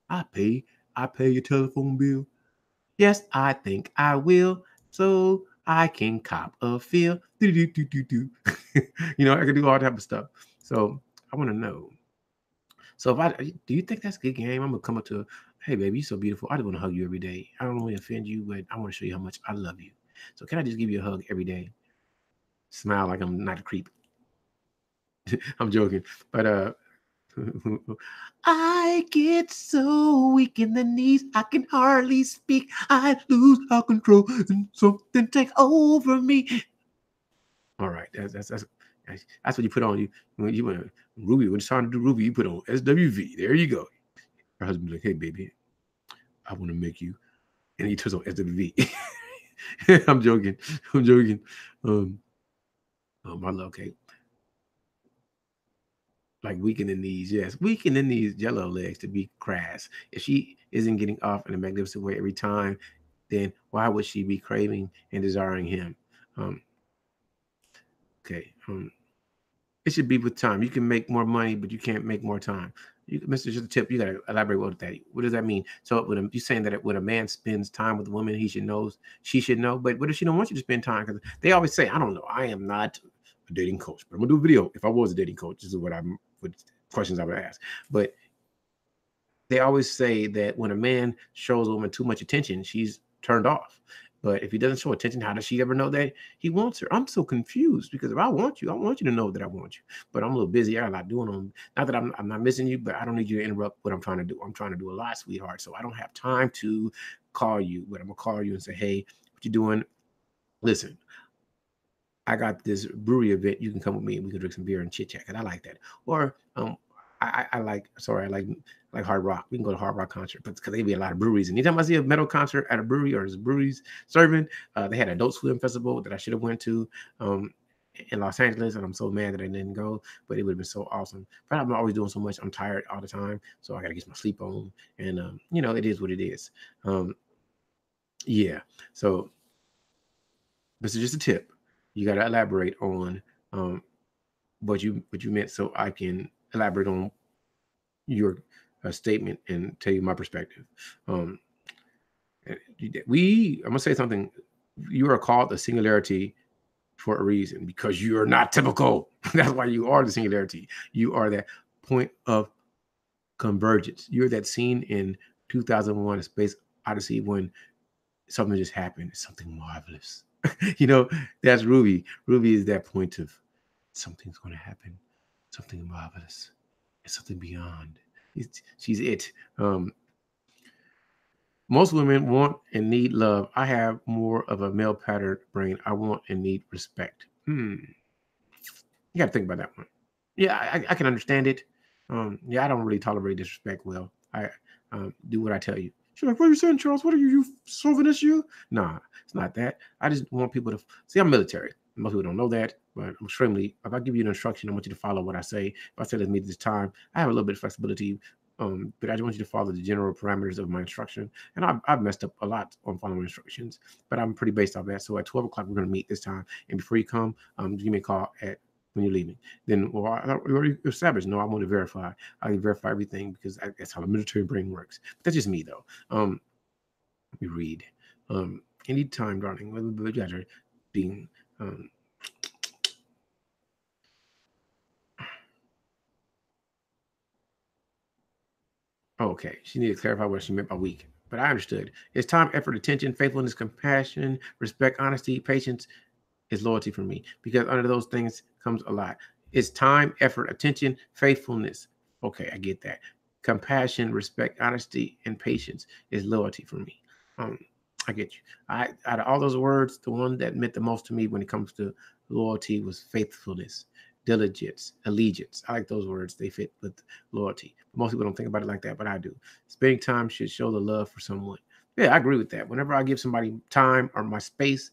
I pay your telephone bill. Yes, I think I will. So I can cop a feel. I can do all type of stuff. So I want to know. So do you think that's a good game? I'm gonna come up to, hey baby, you're so beautiful. I just want to hug you every day. I don't want to offend you, but I want to show you how much I love you. So can I just give you a hug every day? Smile like I'm not a creep. I'm joking, but I get so weak in the knees, I can hardly speak. I lose all control, and something take over me. All right, that's what you put on. You went Ruby. When it's time to do Ruby, you put on SWV. There you go. Her husband be like, "Hey, baby, I want to make you," and he turns on SWV. I'm joking. I'm joking. My love, okay. Like weak in the knees, yes, weak in the knees, yellow legs to be crass. If she isn't getting off in a magnificent way every time, then why would she be craving and desiring him? Um, okay. It should be with time. You can make more money, but you can't make more time. Mr. Just a tip. You got to elaborate what that. What does that mean? So, when you're saying that when a man spends time with a woman, he should know, she should know. But what if she don't want you to spend time? Because they always say, I don't know. I am not a dating coach, but I'm gonna do a video. If I was a dating coach, this is what questions I would ask. But they always say that when a man shows a woman too much attention, she's turned off. But if he doesn't show attention, how does she ever know that he wants her? I'm so confused because if I want you to know that I want you. But I'm a little busy. I got a lot doing on. Not that I'm not missing you, but I don't need you to interrupt what I'm trying to do. I'm trying to do a lot, sweetheart. So I don't have time to call you. But I'm gonna call you and say, hey, what you doing? Listen, I got this brewery event. You can come with me and we can drink some beer and chit chat. And I like that. Or I like hard rock. We can go to hard rock concert, but because they be a lot of breweries. And anytime I see a metal concert at a brewery or there's breweries serving, they had an Adult Swim Festival that I should have went to in Los Angeles, and I'm so mad that I didn't go. But it would have been so awesome. But I'm always doing so much. I'm tired all the time, so I got to get my sleep on. And it is what it is. Yeah. So this is just a tip. You got to elaborate on what you meant, so I can elaborate on your statement and tell you my perspective. I'm gonna say something. You are called the singularity for a reason because you are not typical. That's why you are the singularity. You are that point of convergence. You're that scene in 2001: A Space Odyssey when something just happened. Something marvelous. That's Ruby. Ruby is that point of something's going to happen. Something marvelous. And something beyond. She's it. Most women want and need love. I have more of a male pattern brain. I want and need respect. You got to think about that one. Yeah, I can understand it. Yeah, I don't really tolerate disrespect well. I do what I tell you. She's like, what are you saying, Charles? What are you solving this issue? Nah, it's not that. I just want people to see I'm military. Most people don't know that, but I'm extremely, if I give you an instruction, I want you to follow what I say. If I say let's meet this time, I have a little bit of flexibility. But I just want you to follow the general parameters of my instruction. And I've messed up a lot on following instructions, but I'm pretty based off that. So at 12 o'clock, we're going to meet this time. And before you come, give me a call when you're leaving. Then, well, I already established. No, I want to verify. I can verify everything because that's how the military brain works. But that's just me, though. Let me read. Anytime, darling, you guys are being. Okay, she needed to clarify what she meant by weak, but I understood. It's time, effort, attention, faithfulness, compassion, respect, honesty, patience is loyalty for me because under those things comes a lot. It's time, effort, attention, faithfulness. Okay, I get that. Compassion, respect, honesty, and patience is loyalty for me. I get you. Out of all those words, the one that meant the most to me when it comes to loyalty was faithfulness, diligence, allegiance. I like those words. They fit with loyalty. Most people don't think about it like that, but I do. Spending time should show the love for someone. Yeah, I agree with that. Whenever I give somebody time or my space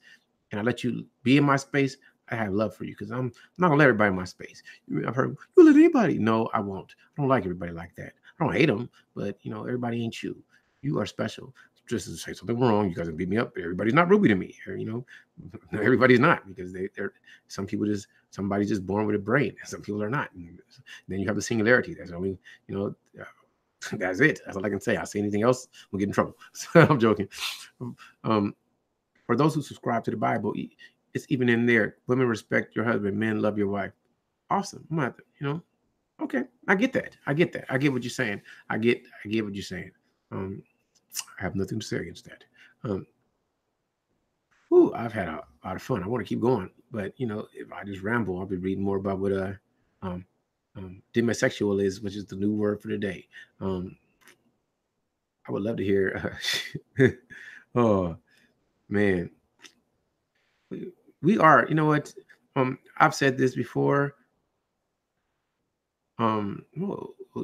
and I let you be in my space, I have love for you because I'm not gonna let everybody in my space. I've heard you let anybody. No, I won't. I don't like everybody like that. I don't hate them, but everybody ain't you. You are special. Just to say something wrong, you guys can beat me up. Everybody's not Ruby to me. Everybody's not because they're some people somebody's just born with a brain. Some people are not. And then you have the singularity. That's only that's it. That's all I can say. I say anything else, we'll get in trouble. So I'm joking. For those who subscribe to the Bible, it's even in there. Women respect your husband. Men love your wife. Awesome. I'm at okay. I get that. I get what you're saying. I get what you're saying. I have nothing to say against that. I've had a lot of fun. I want to keep going, but if I just ramble, I'll be reading more about what demisexual is, which is the new word for the day. Um, I would love to hear. Oh man, we are. You know what? I've said this before. Oh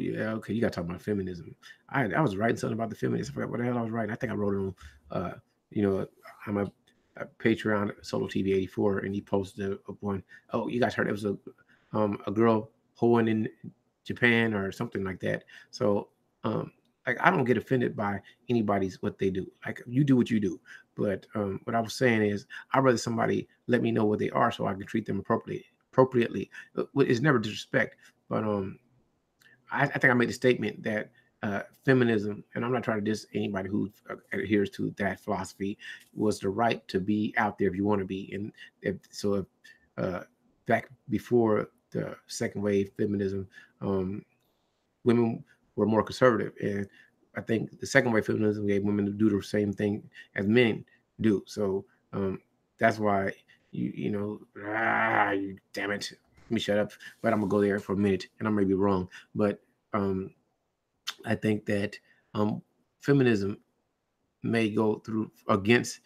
yeah, okay. You got to talk about feminism. I was writing something about the feminists. I forgot what the hell I was writing. I think I wrote it on. You know, I'm a Patreon Solo TV 84, and he posted a one. Oh, you guys heard it was a girl hoeing in Japan or something like that. So like I don't get offended by anybody's what they do. Like you do what you do. But what I was saying is I'd rather somebody let me know what they are so I can treat them appropriately. It's never disrespect, but I think I made a statement that feminism, and I'm not trying to diss anybody who adheres to that philosophy, was the right to be out there if you want to be. And if uh, back before the second wave feminism, women were more conservative, and I think the second wave feminism gave women to do the same thing as men do. So that's why you damn it, let me shut up. But I'm gonna go there for a minute, and I may be wrong, but um, I think that feminism may go through against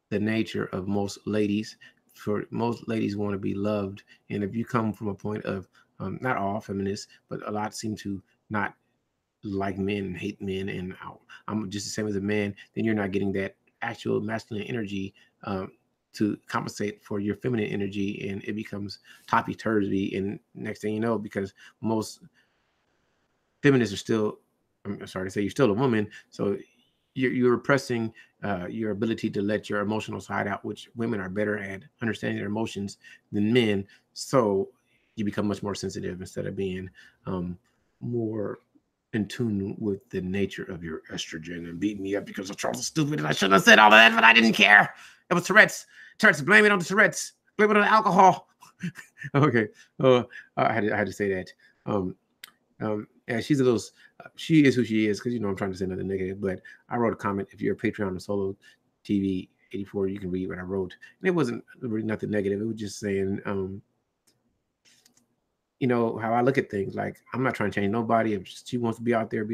the nature of most ladies. For most ladies want to be loved, and if you come from a point of not all feminists, but a lot seem to not like men and hate men, and I'm just the same as a man, then you're not getting that actual masculine energy to compensate for your feminine energy, and it becomes topsy turvy. And next thing you know, because most feminists are still, I'm sorry to say, you're still a woman, so you're repressing your ability to let your emotional side out, which women are better at understanding their emotions than men. So you become much more sensitive instead of being more in tune with the nature of your estrogen, and beat me up because Charles was stupid and I shouldn't have said all of that, but I didn't care. It was Tourette's. Tourette's, blame it on the Tourette's. Blame it on the alcohol. Okay. I had to say that. And she's a little, she is who she is, because I'm trying to say nothing negative. But I wrote a comment. If you're a Patreon or Solo TV 84, you can read what I wrote, and it wasn't really nothing negative. It was just saying, how I look at things. Like, I'm not trying to change nobody. If she wants to be out there.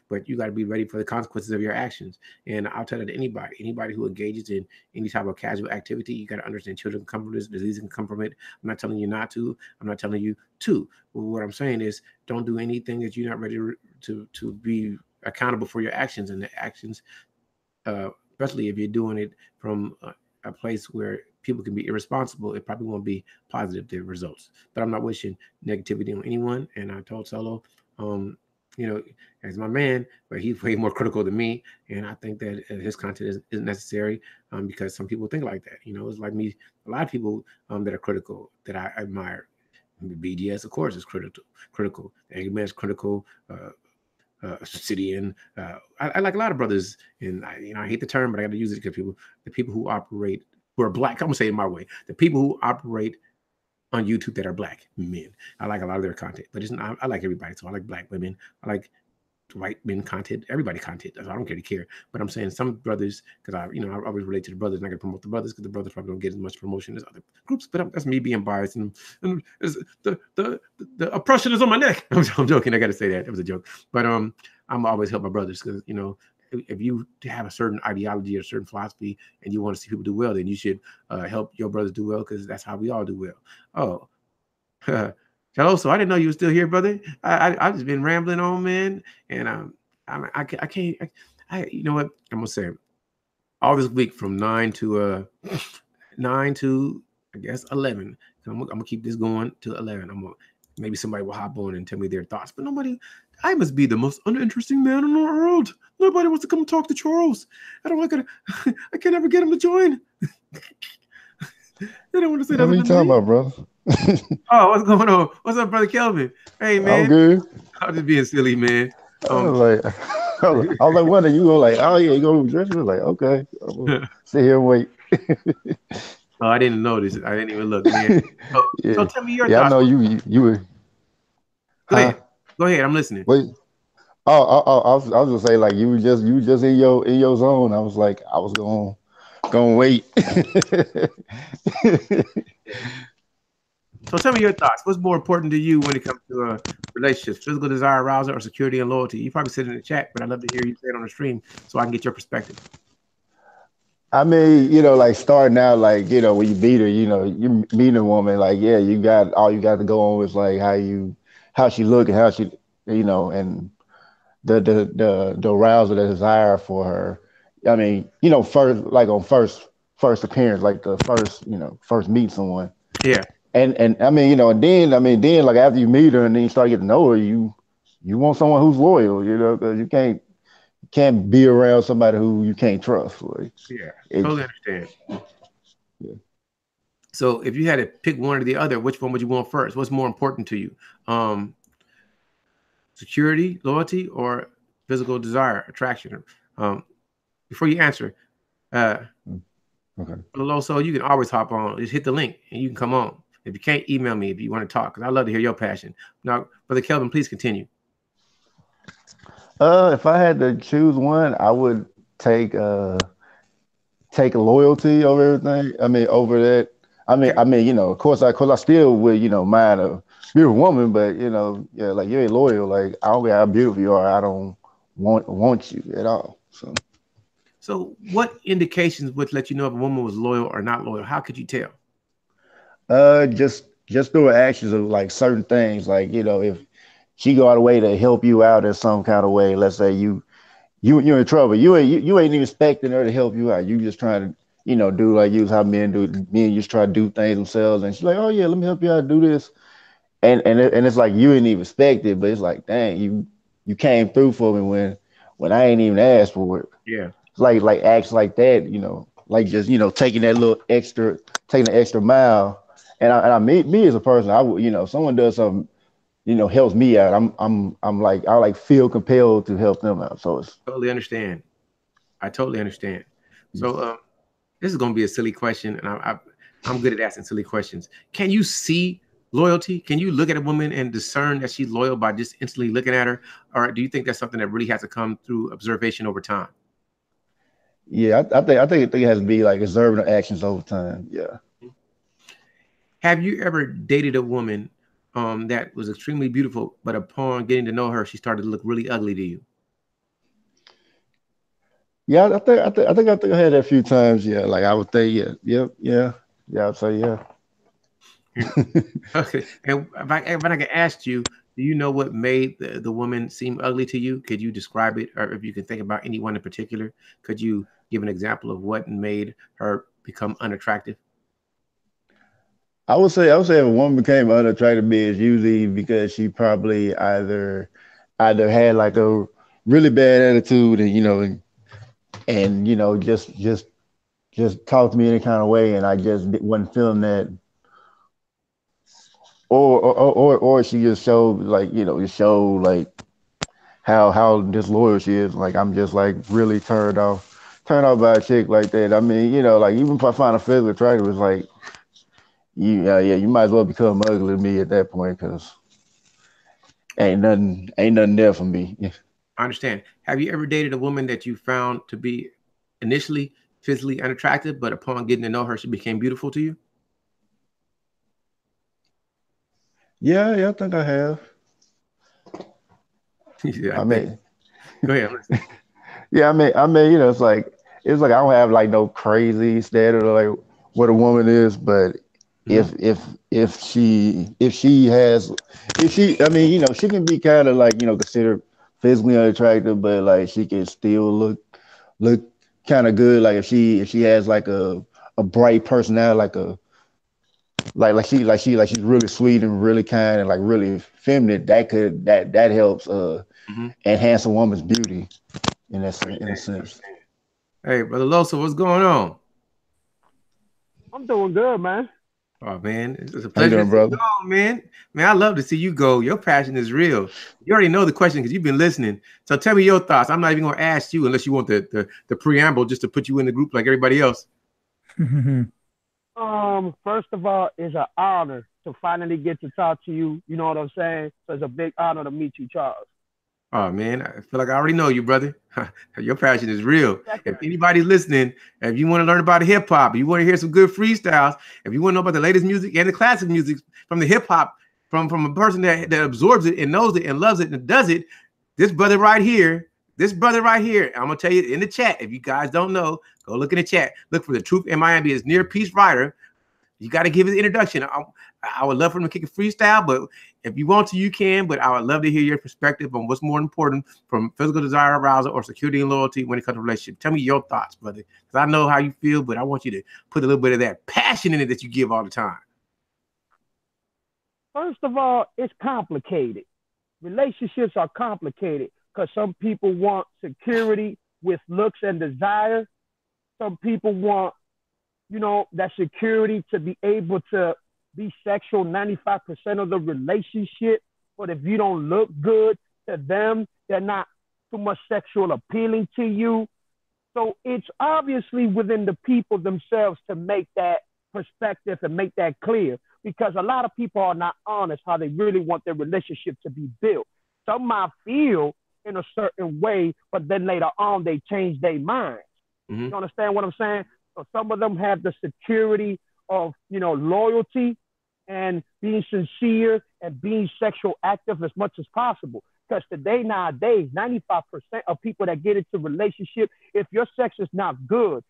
But you got to be ready for the consequences of your actions. And I'll tell it to anybody who engages in any type of casual activity. You got to understand children can come from this, disease can come from it. I'm not telling you not to. I'm not telling you to. But what I'm saying is, don't do anything that you're not ready to be accountable for your actions, and the actions, especially if you're doing it from a place where people can be irresponsible, it probably won't be positive, the results. But I'm not wishing negativity on anyone. And I told Solo, as my man, but he's way more critical than me. And I think that his content isn't necessary, because some people think like that. It's like me, a lot of people that are critical that I admire. BDS, of course, is critical. Angry Man's critical. Obsidian. I like a lot of brothers, and I hate the term, but I got to use it because the people who operate, who are black, I'm gonna say it my way. The people who operate on YouTube that are black men, I like a lot of their content, but it's not. I like everybody, so I like black women. I like white men content, everybody content. I don't really care. But I'm saying some brothers, because I always relate to the brothers, and I can promote the brothers because the brothers probably don't get as much promotion as other groups. But that's me being biased, and the oppression is on my neck. I'm joking. I got to say that it was a joke. But I'm always help my brothers, because if you have a certain ideology or a certain philosophy and you want to see people do well, then you should help your brothers do well, because that's how we all do well. Oh. Hello, so I didn't know you were still here, brother. I just been rambling on, man, and I can't. You know what I'm gonna say? All this week from 9 to I guess 11. I'm gonna keep this going to 11. Maybe somebody will hop on and tell me their thoughts, but nobody. I must be the most uninteresting man in the world. Nobody wants to come talk to Charles. I don't like it. I can't ever get him to join. They don't want to say that. What are you talking about, brother? Oh, what's going on? What's up, brother Kelvin? Hey, man. I'm good. I'm just being silly, man. I was like, what are you going like? Oh yeah, you go to dress? Like, okay, I'm gonna sit here and wait. Oh, I didn't notice. I didn't even look, man. So tell me your thoughts. Yeah, I know you were. Go ahead. I'm listening. Wait. Oh, I was gonna say, like, you were just in your zone. I was like, I was gonna wait. So tell me your thoughts. What's more important to you when it comes to relationships, physical desire, arousal, or security and loyalty? You probably said it in the chat, but I'd love to hear you say it on the stream so I can get your perspective. I mean, like starting out, like, when you meet her, you meet a woman, like, yeah, you got to go on with like how she look and how she, and the arousal, the desire for her. I mean, first, like on first appearance, like the first, first meet someone. Yeah. And I mean, then like after you meet her and then you start getting to know her, you want someone who's loyal, because you can't be around somebody who you can't trust. Like, Yeah. it's Totally understand. yeah. So if you had to pick one or the other, which one would you want first? What's more important to you? Security, loyalty, or physical desire, attraction? Um, Before you answer, uh, Okay. so you can always hop on. Just hit the link and you can come on. If you can't, email me if you want to talk, because I love to hear your passion. Now, Brother Kelvin, please continue. If I had to choose one, I would take take loyalty over everything. I mean, over that. Okay. Of course, I still would, mind a beautiful woman, but yeah, like you ain't loyal. Like I don't care how beautiful you are, I don't want you at all. So, what indications would let you know if a woman was loyal or not loyal? How could you tell? Just through her actions of like certain things, like if she go out of the way to help you out in some kind of way. Let's say you're in trouble. You ain't even expecting her to help you out. You just trying to do like use how men do. Men just try to do things themselves, and she's like, oh yeah, let me help you out do this. And it's like you didn't even expect it, but it's like, dang, you came through for me when I ain't even asked for it. Yeah, It's like acts like that, like just taking that little extra, taking an extra mile. And I me as a person, I would if someone does something helps me out, I'm like I like feel compelled to help them out. So it's totally understand. I totally understand. So, this is going to be a silly question, and I'm good at asking silly questions. Can you see loyalty? Can you look at a woman and discern that she's loyal by just instantly looking at her, or do you think that's something that really has to come through observation over time? yeah, I think it has to be like observing the actions over time. Yeah. Have you ever dated a woman that was extremely beautiful, but upon getting to know her, she started to look really ugly to you? Yeah, I think I had that a few times. Yeah, like I would say, yeah. I'd say, yeah. Okay. And if I could ask you, do you know what made the woman seem ugly to you? Could you describe it? Or if you can think about anyone in particular, could you give an example of what made her become unattractive? I would say if a woman became unattractive to me, it's usually because she probably either had like a really bad attitude, and just talk to me any kind of way, and I just wasn't feeling that, or she just showed like just showed like how disloyal she is. Like I'm just like really turned off by a chick like that. I mean, like even if I find a physical attractive, it's like yeah, you might as well become ugly to me at that point because ain't nothing there for me. I understand. Have you ever dated a woman that you found to be initially physically unattractive, but upon getting to know her, she became beautiful to you? Yeah, I think I have. Yeah, I I think. mean, Go ahead. I'm listening. yeah, it's like I don't have like no crazy standard of like what a woman is, but Mhm. if she has if she I mean she can be kind of like considered physically unattractive, but like she can still look kind of good. Like if she has like a bright personality, like she's really sweet and really kind and like really feminine. That helps Mhm. enhance a woman's beauty I in a understand. I sense. understand. Hey, Brother Loso, what's going on? I'm doing good, man. Oh man, it's a How you pleasure to doing, see you brother? go, man. Man, I love to see you go. Your passion is real. You already know the question because you've been listening. So tell me your thoughts. I'm not even going to ask you unless you want the preamble just to put you in the group like everybody else. First of all, it's an honor to finally get to talk to you. You know what I'm saying? So it's a big honor to meet you, Charles. Oh man, I feel like I already know you, brother. Your passion is real. If Exactly. anybody's listening, if you want to learn about hip hop, you want to hear some good freestyles, if you want to know about the latest music and the classic music from the hip hop, from a person that absorbs it and knows it and loves it and does it, this brother right here, I'm gonna tell you in the chat. If you guys don't know, go look in the chat. Look for the Truth in Miami is Near Peace Writer. You got to give his introduction. I would love for him to kick a freestyle, but if you want to, you can. But I would love to hear your perspective on what's more important from physical desire, arousal, or security and loyalty when it comes to relationship. Tell me your thoughts, brother, because I know how you feel, but I want you to put a little bit of that passion in it that you give all the time. First of all, it's complicated. Relationships are complicated because some people want security with looks and desire. Some people want, that security to be able to be sexual 95% of the relationship. But if you don't look good to them, they're not too much sexual appealing to you. So it's obviously within the people themselves to make that perspective and make that clear, because a lot of people are not honest how they really want their relationship to be built. Some might feel in a certain way, but then later on they change their minds. Mm-hmm. You understand what I'm saying? So some of them have the security of, loyalty and being sincere and being sexual active as much as possible. Because nowadays, 95% of people that get into relationship, if your sex is not good,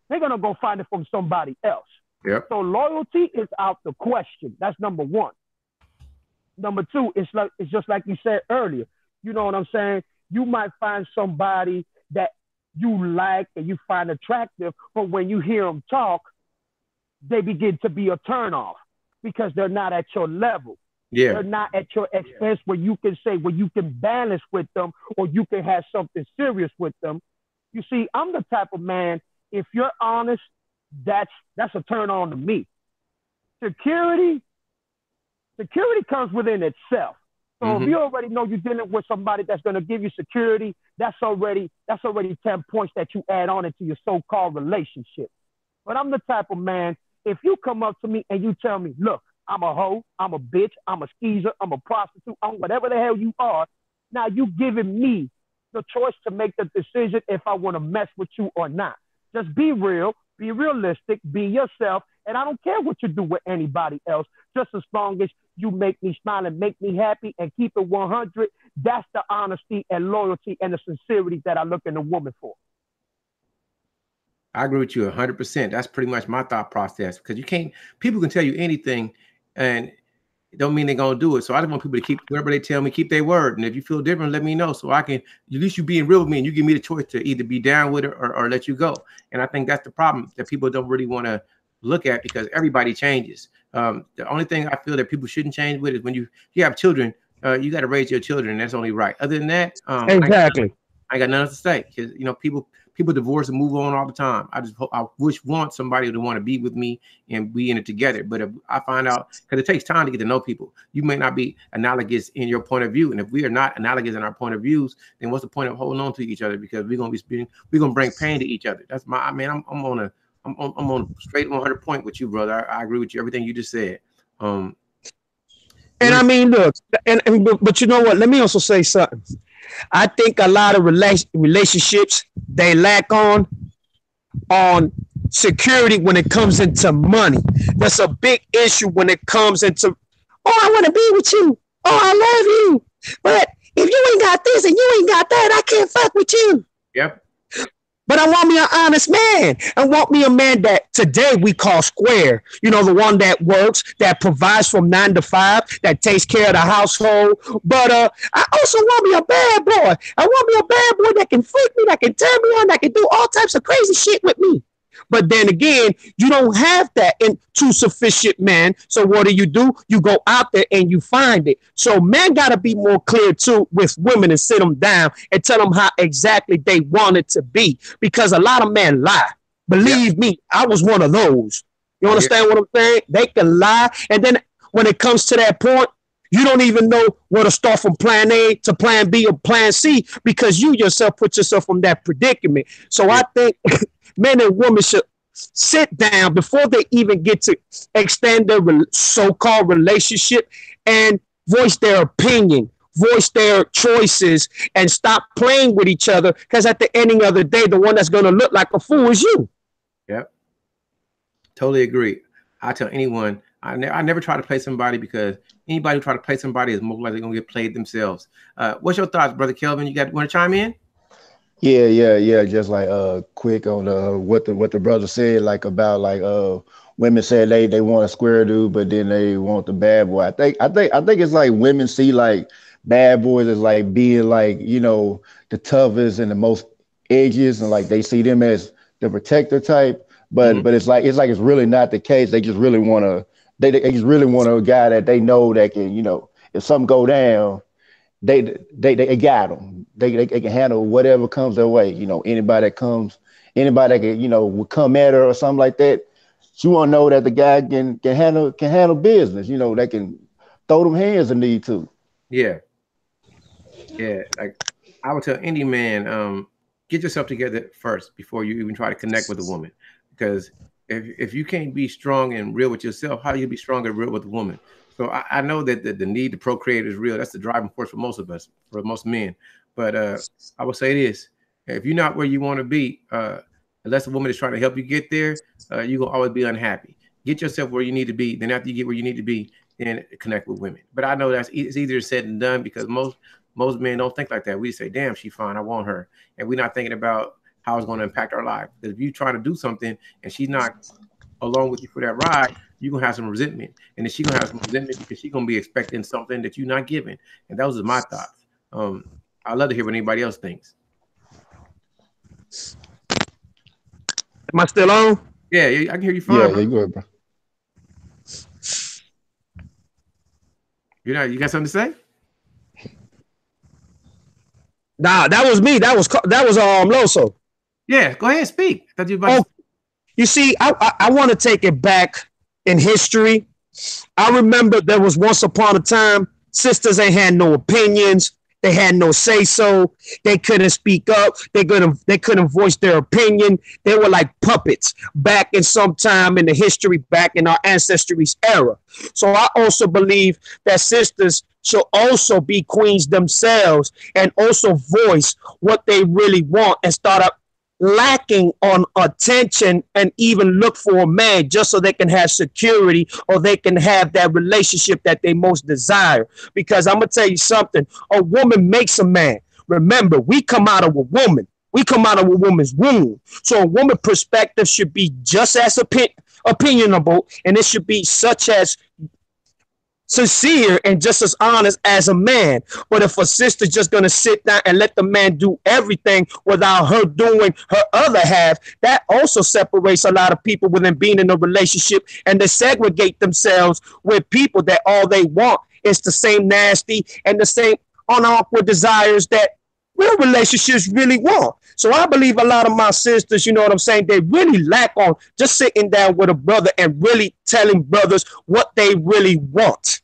they're going to go find it from somebody else. Yep. So loyalty is out the question. That's number one. Number two, it's just like you said earlier. You know what I'm saying? You might find somebody that you like and you find attractive, but when you hear them talk, they begin to be a turnoff because they're not at your level. Yeah. They're not at your expense where you can say, where you can balance with them or you can have something serious with them. You see, I'm the type of man, if you're honest, that's a turn on to me. Security comes within itself. So if you already know you're dealing with somebody that's going to give you security, that's already 10 points that you add on into your so-called relationship. But I'm the type of man, if you come up to me and you tell me, look, I'm a hoe, I'm a bitch, I'm a skeezer, I'm a prostitute, I'm whatever the hell you are, now you giving me the choice to make the decision if I want to mess with you or not. Just be real, be realistic, be yourself, and I don't care what you do with anybody else, just as long as you make me smile and make me happy and keep it 100. That's the honesty and loyalty and the sincerity that I look in a woman for. I agree with you 100%. That's pretty much my thought process, because people can tell you anything and it don't mean they're going to do it. So I just want people to keep whatever they tell me, keep their word. And if you feel different, let me know so I can, at least you being real with me and you give me the choice to either be down with it or let you go. And I think that's the problem that people don't really want to look at, because everybody changes. The only thing I feel that people shouldn't change with is when you have children, you got to raise your children. And that's only right. Other than that, exactly. I got nothing to say, because people divorce and move on all the time. I want somebody to want to be with me and be in it together. But if I find out, because it takes time to get to know people, you may not be analogous in your point of view. And if we are not analogous in our point of views, then what's the point of holding on to each other? Because we're gonna bring pain to each other. That's I'm on a straight 100 point with you, brother. I agree with you, everything you just said. And I mean, look, but you know what? Let me also say something. I think a lot of relationships, they lack on security when it comes into money. That's a big issue when it comes into, oh, I want to be with you. Oh, I love you. But if you ain't got this and you ain't got that, I can't fuck with you. Yep. But I want me an honest man. I want me a man that today we call square. You know, the one that works, that provides from 9 to 5, that takes care of the household. But I also want me a bad boy. I want me a bad boy that can freak me, that can turn me on, that can do all types of crazy shit with me. But then again, you don't have that into sufficient man. So what do? You go out there and you find it. So men got to be more clear too with women and sit them down and tell them how exactly they want it to be. Because a lot of men lie. Believe me, I was one of those. You understand what I'm saying? They can lie. And then when it comes to that point, you don't even know where to start from plan A to plan B or plan C, because you yourself put yourself in that predicament. So I think men and women should sit down before they even get to extend their so-called relationship and voice their opinion. voice their choices and stop playing with each other. Because at the ending of the day, the one that's going to look like a fool is you. Yep. Totally agree. I tell anyone, I never try to play somebody, because anybody who try to play somebody is more likely going to get played themselves. What's your thoughts, Brother Kelvin? You want to chime in? Yeah. Just like quick on what the brother said, like about like women said they want a square dude, but then they want the bad boy. I think it's like women see like bad boys as like being like, the toughest and the most edgiest, and like they see them as the protector type. But it's really not the case. They just really want to they just really want a guy that they know that can, if something go down, they got them. They can handle whatever comes their way. Anybody that can, will come at her or something like that. She want to know that the guy can handle business. They can throw them hands if need to. Yeah. Like I would tell any man, get yourself together first before you even try to connect with a woman, because if you can't be strong and real with yourself, how do you be strong and real with a woman? So I know that the need to procreate is real. That's the driving force for most of us, for most men. But I will say this: if you're not where you want to be, unless a woman is trying to help you get there, you're gonna always be unhappy. Get yourself where you need to be. Then after you get where you need to be, then connect with women. But I know it's easier said than done, because most men don't think like that. We say, "Damn, she's fine. I want her," and we're not thinking about how it's going to impact our life. Because if you're trying to do something and she's not along with you for that ride, you're gonna have some resentment, and then she's gonna have some resentment because she's gonna be expecting something that you're not giving. And those are my thoughts. I'd love to hear what anybody else thinks. Am I still on? Yeah, I can hear you fine. Yeah, bro. you good, bro. You got something to say? Nah, that was me. That was Loso. Yeah, go ahead, speak. I thought you were about to... You see, I want to take it back in history. I remember there was once upon a time, sisters ain't had no opinions. They had no say so. They couldn't speak up. They couldn't voice their opinion. They were like puppets back in some time in the history, back in our ancestry's era. So I also believe that sisters should also be queens themselves and also voice what they really want and start up lacking on attention and even look for a man just so they can have security or they can have that relationship that they most desire. Because I'm gonna tell you something, a woman makes a man. Remember, we come out of a woman. We come out of a woman's womb. So a woman perspective should be just as opinionable, and it should be such as sincere and just as honest as a man. But if a sister just gonna sit down and let the man do everything without her doing her other half, that also separates a lot of people within being in a relationship, and they segregate themselves with people that all they want is the same nasty and the same unawkward desires that real relationships really want. So I believe a lot of my sisters, you know what I'm saying, they really lack on just sitting down with a brother and really telling brothers what they really want.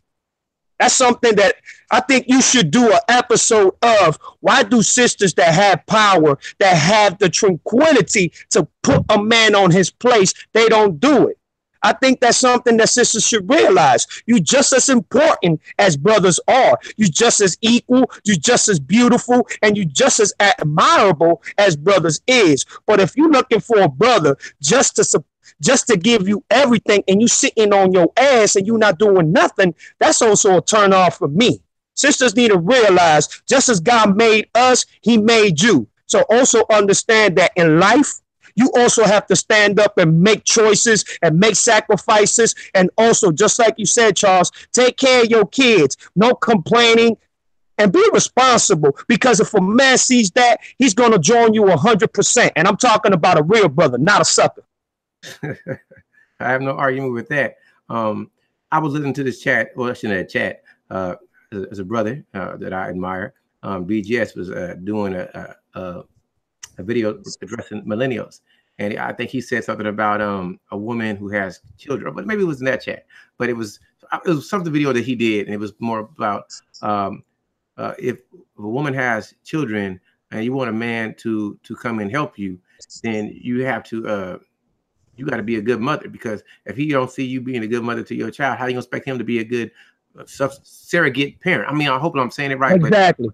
That's something that I think you should do an episode of. Why do sisters that have power, that have the tranquility to put a man on his place, they don't do it? I think that's something that sisters should realize. You're just as important as brothers are. You're just as equal. You're just as beautiful. And you're just as admirable as brothers is. But if you're looking for a brother just to give you everything and you sitting on your ass and you're not doing nothing, that's also a turn off for me. Sisters need to realize, just as God made us, he made you. So also understand that in life, you also have to stand up and make choices and make sacrifices. And also, just like you said, Charles, take care of your kids. No complaining and be responsible. Because if a man sees that, he's going to join you 100%. And I'm talking about a real brother, not a sucker. I have no argument with that. I was listening to this chat, well, I shouldn't have chat, as a brother that I admire. BGS was doing a video addressing millennials, and I think he said something about a woman who has children, but maybe it was in that chat. But it was something video that he did, and it was more about if a woman has children and you want a man to come and help you, then you have to you got to be a good mother, because if he don't see you being a good mother to your child, how you gonna expect him to be a good surrogate parent. I mean, I hope I'm saying it right, but Exactly.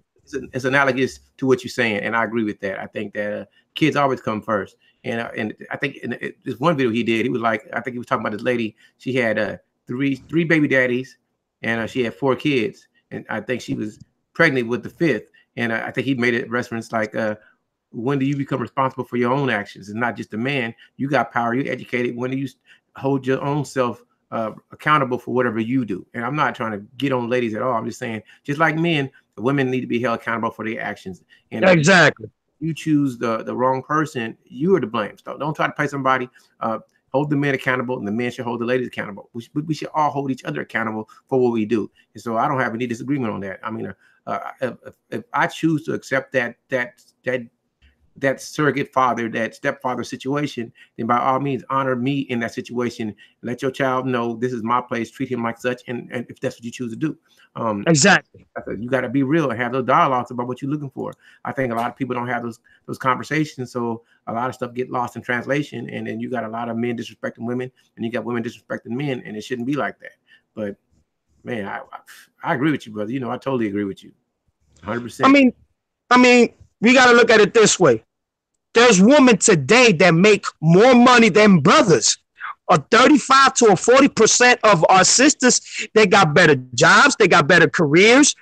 it's analogous to what you're saying, and I agree with that. I think that kids always come first, and I think in this one video he did, he was like, I think he was talking about this lady. She had three baby daddies, and she had 4 kids, and I think she was pregnant with the 5th. And I think he made it reference like, when do you become responsible for your own actions? And not just a man. You got power. You're educated. When do you hold your own self accountable for whatever you do? And I'm not trying to get on ladies at all. I'm just saying, just like men, women need to be held accountable for their actions. And exactly. if you choose the wrong person, you are to blame. So don't try to play somebody. Hold the men accountable, and the men should hold the ladies accountable. We should all hold each other accountable for what we do. And so I don't have any disagreement on that. I mean, if I choose to accept that surrogate father, that stepfather situation, then by all means honor me in that situation. Let your child know this is my place. Treat him like such, and if that's what you choose to do. Exactly. You got to be real and have those dialogues about what you're looking for. I think a lot of people don't have those conversations, so a lot of stuff get lost in translation, and then you got a lot of men disrespecting women, and you got women disrespecting men, and it shouldn't be like that. But man, I agree with you, brother. I totally agree with you, 100%. I mean, we got to look at it this way. There's women today that make more money than brothers. A 35 to a 40% of our sisters, they got better jobs, they got better careers,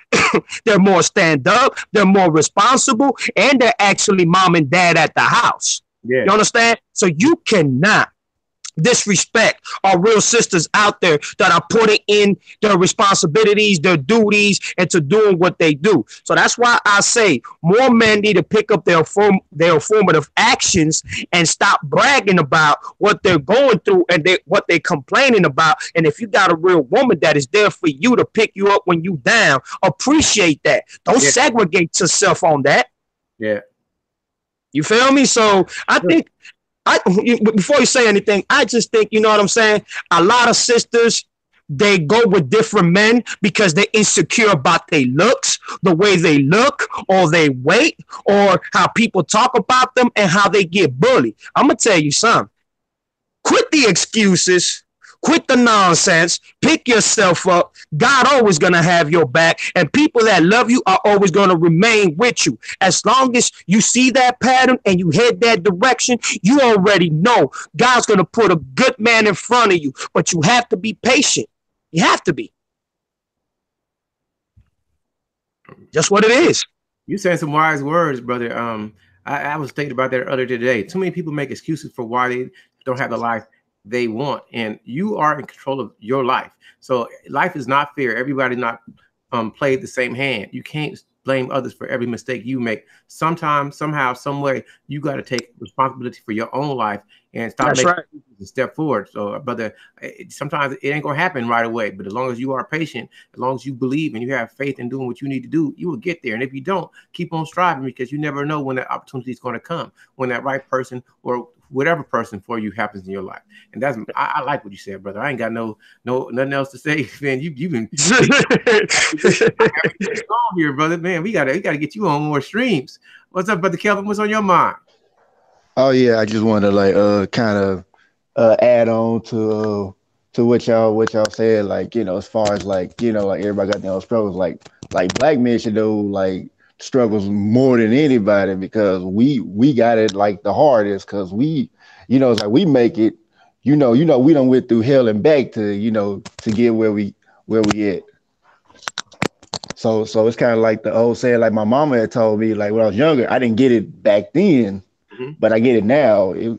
they're more stand up, they're more responsible, and they're actually mom and dad at the house. Yeah. You understand? So you cannot disrespect our real sisters out there that are putting in their responsibilities, their duties, into doing what they do. So that's why I say more men need to pick up their affirmative actions and stop bragging about what they're going through and what they're complaining about. And if you got a real woman that is there for you to pick you up when you down, appreciate that. Don't segregate yourself on that. Yeah. You feel me? So I think before you say anything, I just think, you know what I'm saying? A lot of sisters, they go with different men because they're insecure about their looks, the way they look, or their weight, or how people talk about them and how they get bullied. I'm going to tell you something. Quit the excuses. Quit the nonsense. Pick yourself up. God always going to have your back, and people that love you are always going to remain with you. As long as you see that pattern and you head that direction, you already know God's going to put a good man in front of you, but you have to be patient. You have to be. Just what it is. You said some wise words, brother. I was thinking about that earlier today. Too many people make excuses for why they don't have the life they want, and you are in control of your life. So life is not fair. Everybody not played the same hand. You can't blame others for every mistake you make. Sometimes, somehow, some way, you got to take responsibility for your own life and stop making a step forward. So, brother, sometimes it ain't gonna happen right away. But as long as you are patient, as long as you believe and you have faith in doing what you need to do, you will get there. And if you don't, keep on striving, because you never know when that opportunity is going to come, when that right person or whatever person for you happens in your life. And that's I like what you said, brother. I ain't got nothing else to say, man. You've been on here, brother. Man, we gotta get you on more streams. What's up, brother Kelvin? What's on your mind? Oh yeah, I just want to like kind of add on to what y'all said, like, as far as like, like everybody got their own struggles, like black men should know like struggles more than anybody, because we got it like the hardest, because we, it's like we make it, we done went through hell and back to to get where we at. So it's kind of like the old saying, like my mama had told me, like when I was younger, I didn't get it back then, but I get it now. And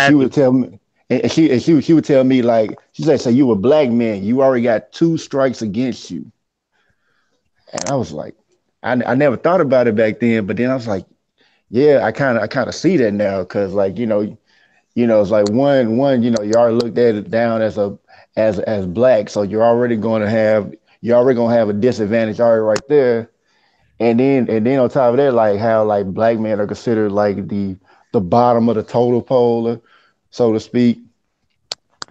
she would tell me, and she would tell me, like, she said, so you a black man, you already got 2 strikes against you. And I was like, I never thought about it back then, but then I was like, yeah, I kind of see that now, because like it's like one you already looked at it down as black, so you're already gonna have a disadvantage already right there, and then on top of that, like how like black men are considered like the bottom of the totem pole, so to speak.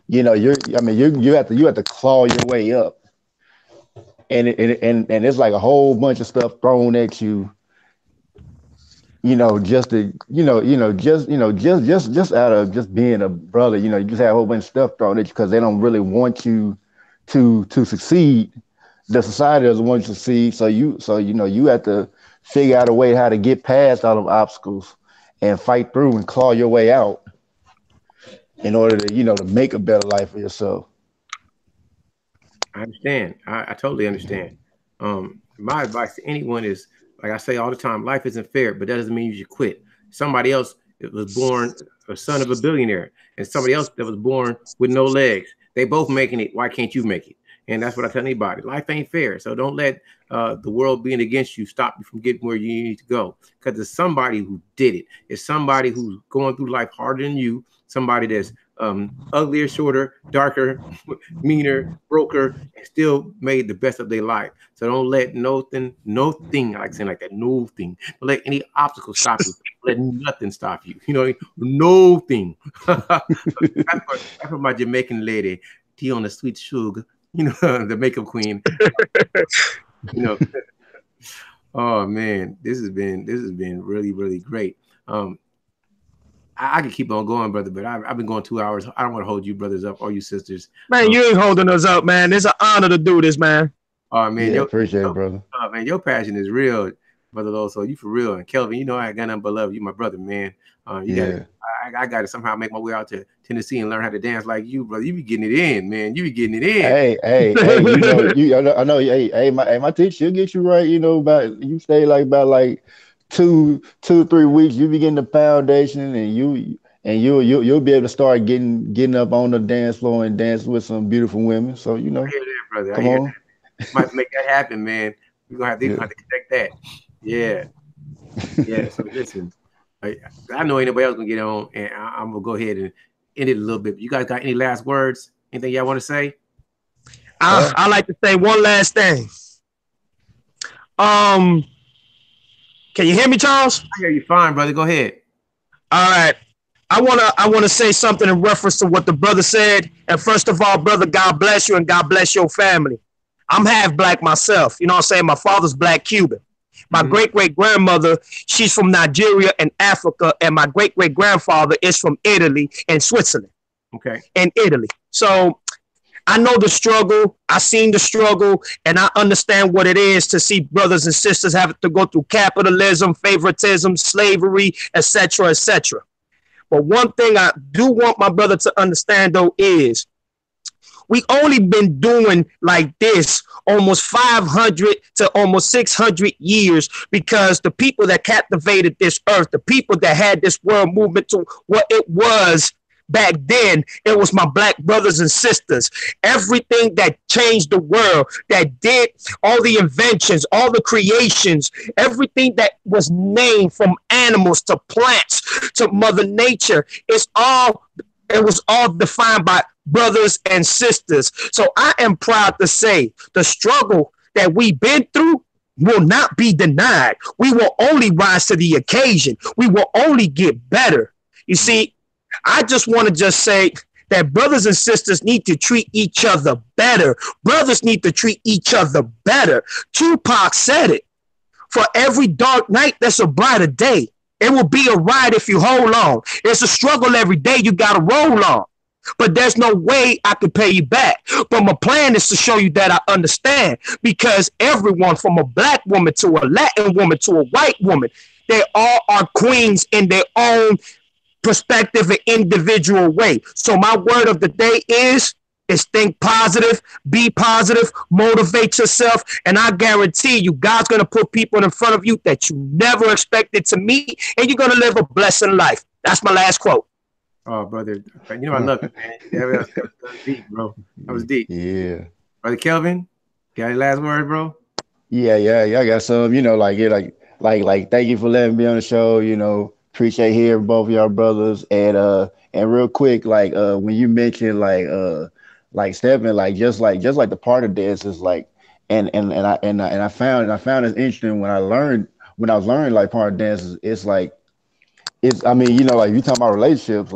You have to claw your way up, and it's like a whole bunch of stuff thrown at you, just to, just out of just being a brother, you just have a whole bunch of stuff thrown at you because they don't really want you to succeed. the society doesn't want you to succeed. So you know you have to figure out a way how to get past all of obstacles and fight through and claw your way out in order to to make a better life for yourself. I understand. I totally understand. My advice to anyone is, like I say all the time, life isn't fair, but that doesn't mean you should quit. Somebody else that was born a son of a billionaire, and somebody else that was born with no legs. They both making it. Why can't you make it? And that's what I tell anybody. Life ain't fair. So don't let the world being against you stop you from getting where you need to go. Because there's somebody who did it. It's somebody who's going through life harder than you. Somebody that's uglier, shorter, darker, meaner, broker, and still made the best of their life. So don't let nothing, I like saying like that, no thing. Don't let any obstacle stop you. Don't let nothing stop you. You know, no thing. That's what my Jamaican lady, tea on the sweet sugar, you know, the makeup queen. You know. Oh man, this has been really, really great. I could keep on going, brother, but I've been going 2 hours. I don't want to hold you brothers up or you sisters. Man, you ain't holding us up, man. It's an honor to do this, man. Oh man, yeah, appreciate it, brother. Oh man, your passion is real, brother Lowe. So you for real. And Kelvin, you know I got nothing but love. You my brother, man. I got to somehow make my way out to Tennessee and learn how to dance like you, brother. You be getting it in, man. You be getting it in. Hey, I know. Hey, my teacher, she'll get you right. You know, you stay about 2-3 weeks. You begin the foundation, and you'll be able to start getting up on the dance floor and dance with some beautiful women. So you know, I hear that, brother. Come on, might make that happen, man. We're gonna have to connect that. Yeah. So listen. I know anybody else gonna get on, and I'm gonna go ahead and end it a little bit. You guys got any last words? Anything y'all want to say? I like to say one last thing. Can you hear me, Charles? I hear you fine, brother. Go ahead. All right. I wanna say something in reference to what the brother said. And first of all, brother, God bless you and God bless your family. I'm half black myself. You know what I'm saying? My father's black Cuban. My great-great-grandmother, she's from Nigeria and Africa, and my great-great-grandfather is from Italy and Switzerland. Okay. And Italy. So I know the struggle. I seen the struggle, and I understand what it is to see brothers and sisters having to go through capitalism, favoritism, slavery, etc., etc. But one thing I do want my brother to understand, though, is we only been doing like this almost 500 to almost 600 years because the people that captivated this earth, the people that had this world movement to what it was back then, it was my black brothers and sisters. Everything that changed the world, that did all the inventions, all the creations, everything that was named from animals to plants to Mother Nature, it was all defined by brothers and sisters. So I am proud to say the struggle that we've been through will not be denied. We will only rise to the occasion. We will only get better. You see, I just want to say that brothers and sisters need to treat each other better. Brothers need to treat each other better. Tupac said it. For every dark night, there's a brighter day. It will be a ride if you hold on. It's a struggle every day. You got to roll on. But there's no way I can pay you back. But my plan is to show you that I understand, because everyone from a black woman to a Latin woman to a white woman, they all are queens in their own perspective and individual way. So my word of the day is think positive, be positive, motivate yourself, and I guarantee you God's going to put people in front of you that you never expected to meet, and you're going to live a blessed life. That's my last quote. Oh, brother, you know I love it, man. That was deep, bro. That was deep. Yeah. Brother Kelvin, got any last word, bro? Yeah. I got some. You know, like thank you for letting me on the show. You know, appreciate hearing both of y'all brothers. And real quick, when you mentioned like stepping, just like the part of this is like, and I found it interesting when I was learning like part of dances. It's like, I mean, you know, like you talking about relationships,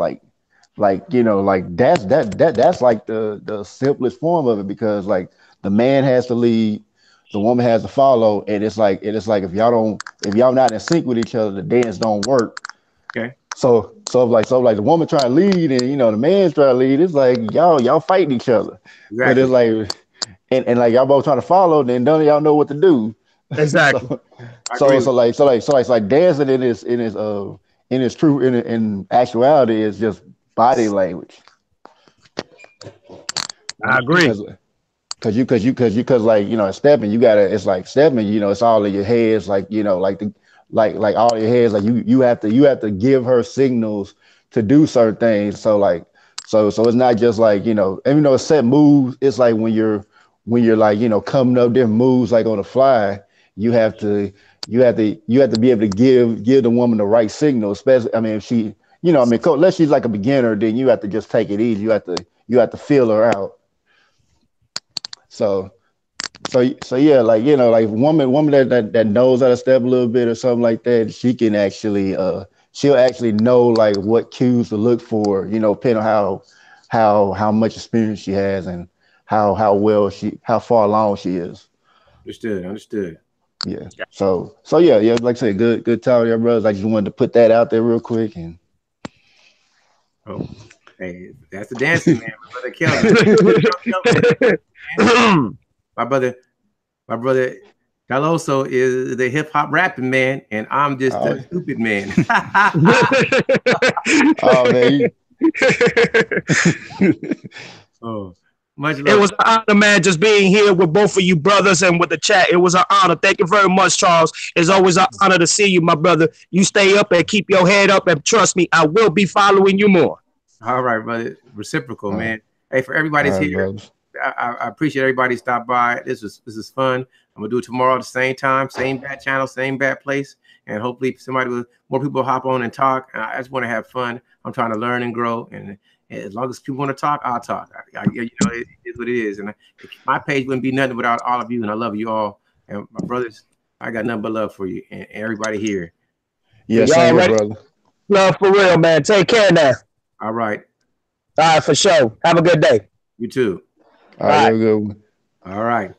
you know, like that's like the simplest form of it, because like the man has to lead, the woman has to follow, and it's like if y'all not in sync with each other, the dance don't work. Okay. So like the woman trying to lead and, you know, the man's trying to lead, it's like y'all fighting each other. Exactly. But and like y'all both trying to follow, then none of y'all know what to do. Exactly. So dancing in his true in actuality is just body language. I agree. Cause like, you know, stepping, it's like stepping, you know, it's all in your heads, like, you know, like all your heads, like you have to give her signals to do certain things. So like, so it's not just like, you know, even though it's set moves, it's like when you're like, you know, coming up different moves like on the fly, you have to you have to be able to give the woman the right signal, especially, I mean, if she, you know, I mean, unless she's like a beginner, then you have to just take it easy. You have to feel her out. So so yeah, like, you know, like woman that knows how to step a little bit or something like that, she can actually she'll actually know like what cues to look for, you know, depending on how much experience she has and how far along she is. Understood. Yeah. So yeah, like I said, good talk, your brothers. I just wanted to put that out there real quick and Oh, hey, that's the dancing man, my brother Kelvin. My brother, my brother Carloso is the hip hop rapping man, and I'm just oh, the stupid man. oh man. Oh, much It love. was an honor, man, just being here with both of you brothers and with the chat. It was an honor. Thank you very much, Charles. It's always an honor to see you, my brother. You stay up and keep your head up, and trust me, I will be following you more. All right, brother. Reciprocal, All man. Hey, for everybody's right, here, brothers. I appreciate everybody stop by. This is fun. I'm gonna do it tomorrow at the same time, same bad channel, same bad place, and hopefully more people hop on and talk. I just want to have fun. I'm trying to learn and grow, and as long as people want to talk, I'll talk. You know, it is what it is, and my page wouldn't be nothing without all of you, and I love you all. And my brothers, I got nothing but love for you and everybody here. Yeah, Y'all same here, ready? brother. Love for real, man. Take care now. All right. All right, for sure. Have a good day. You too. All right, you have a good one. All right.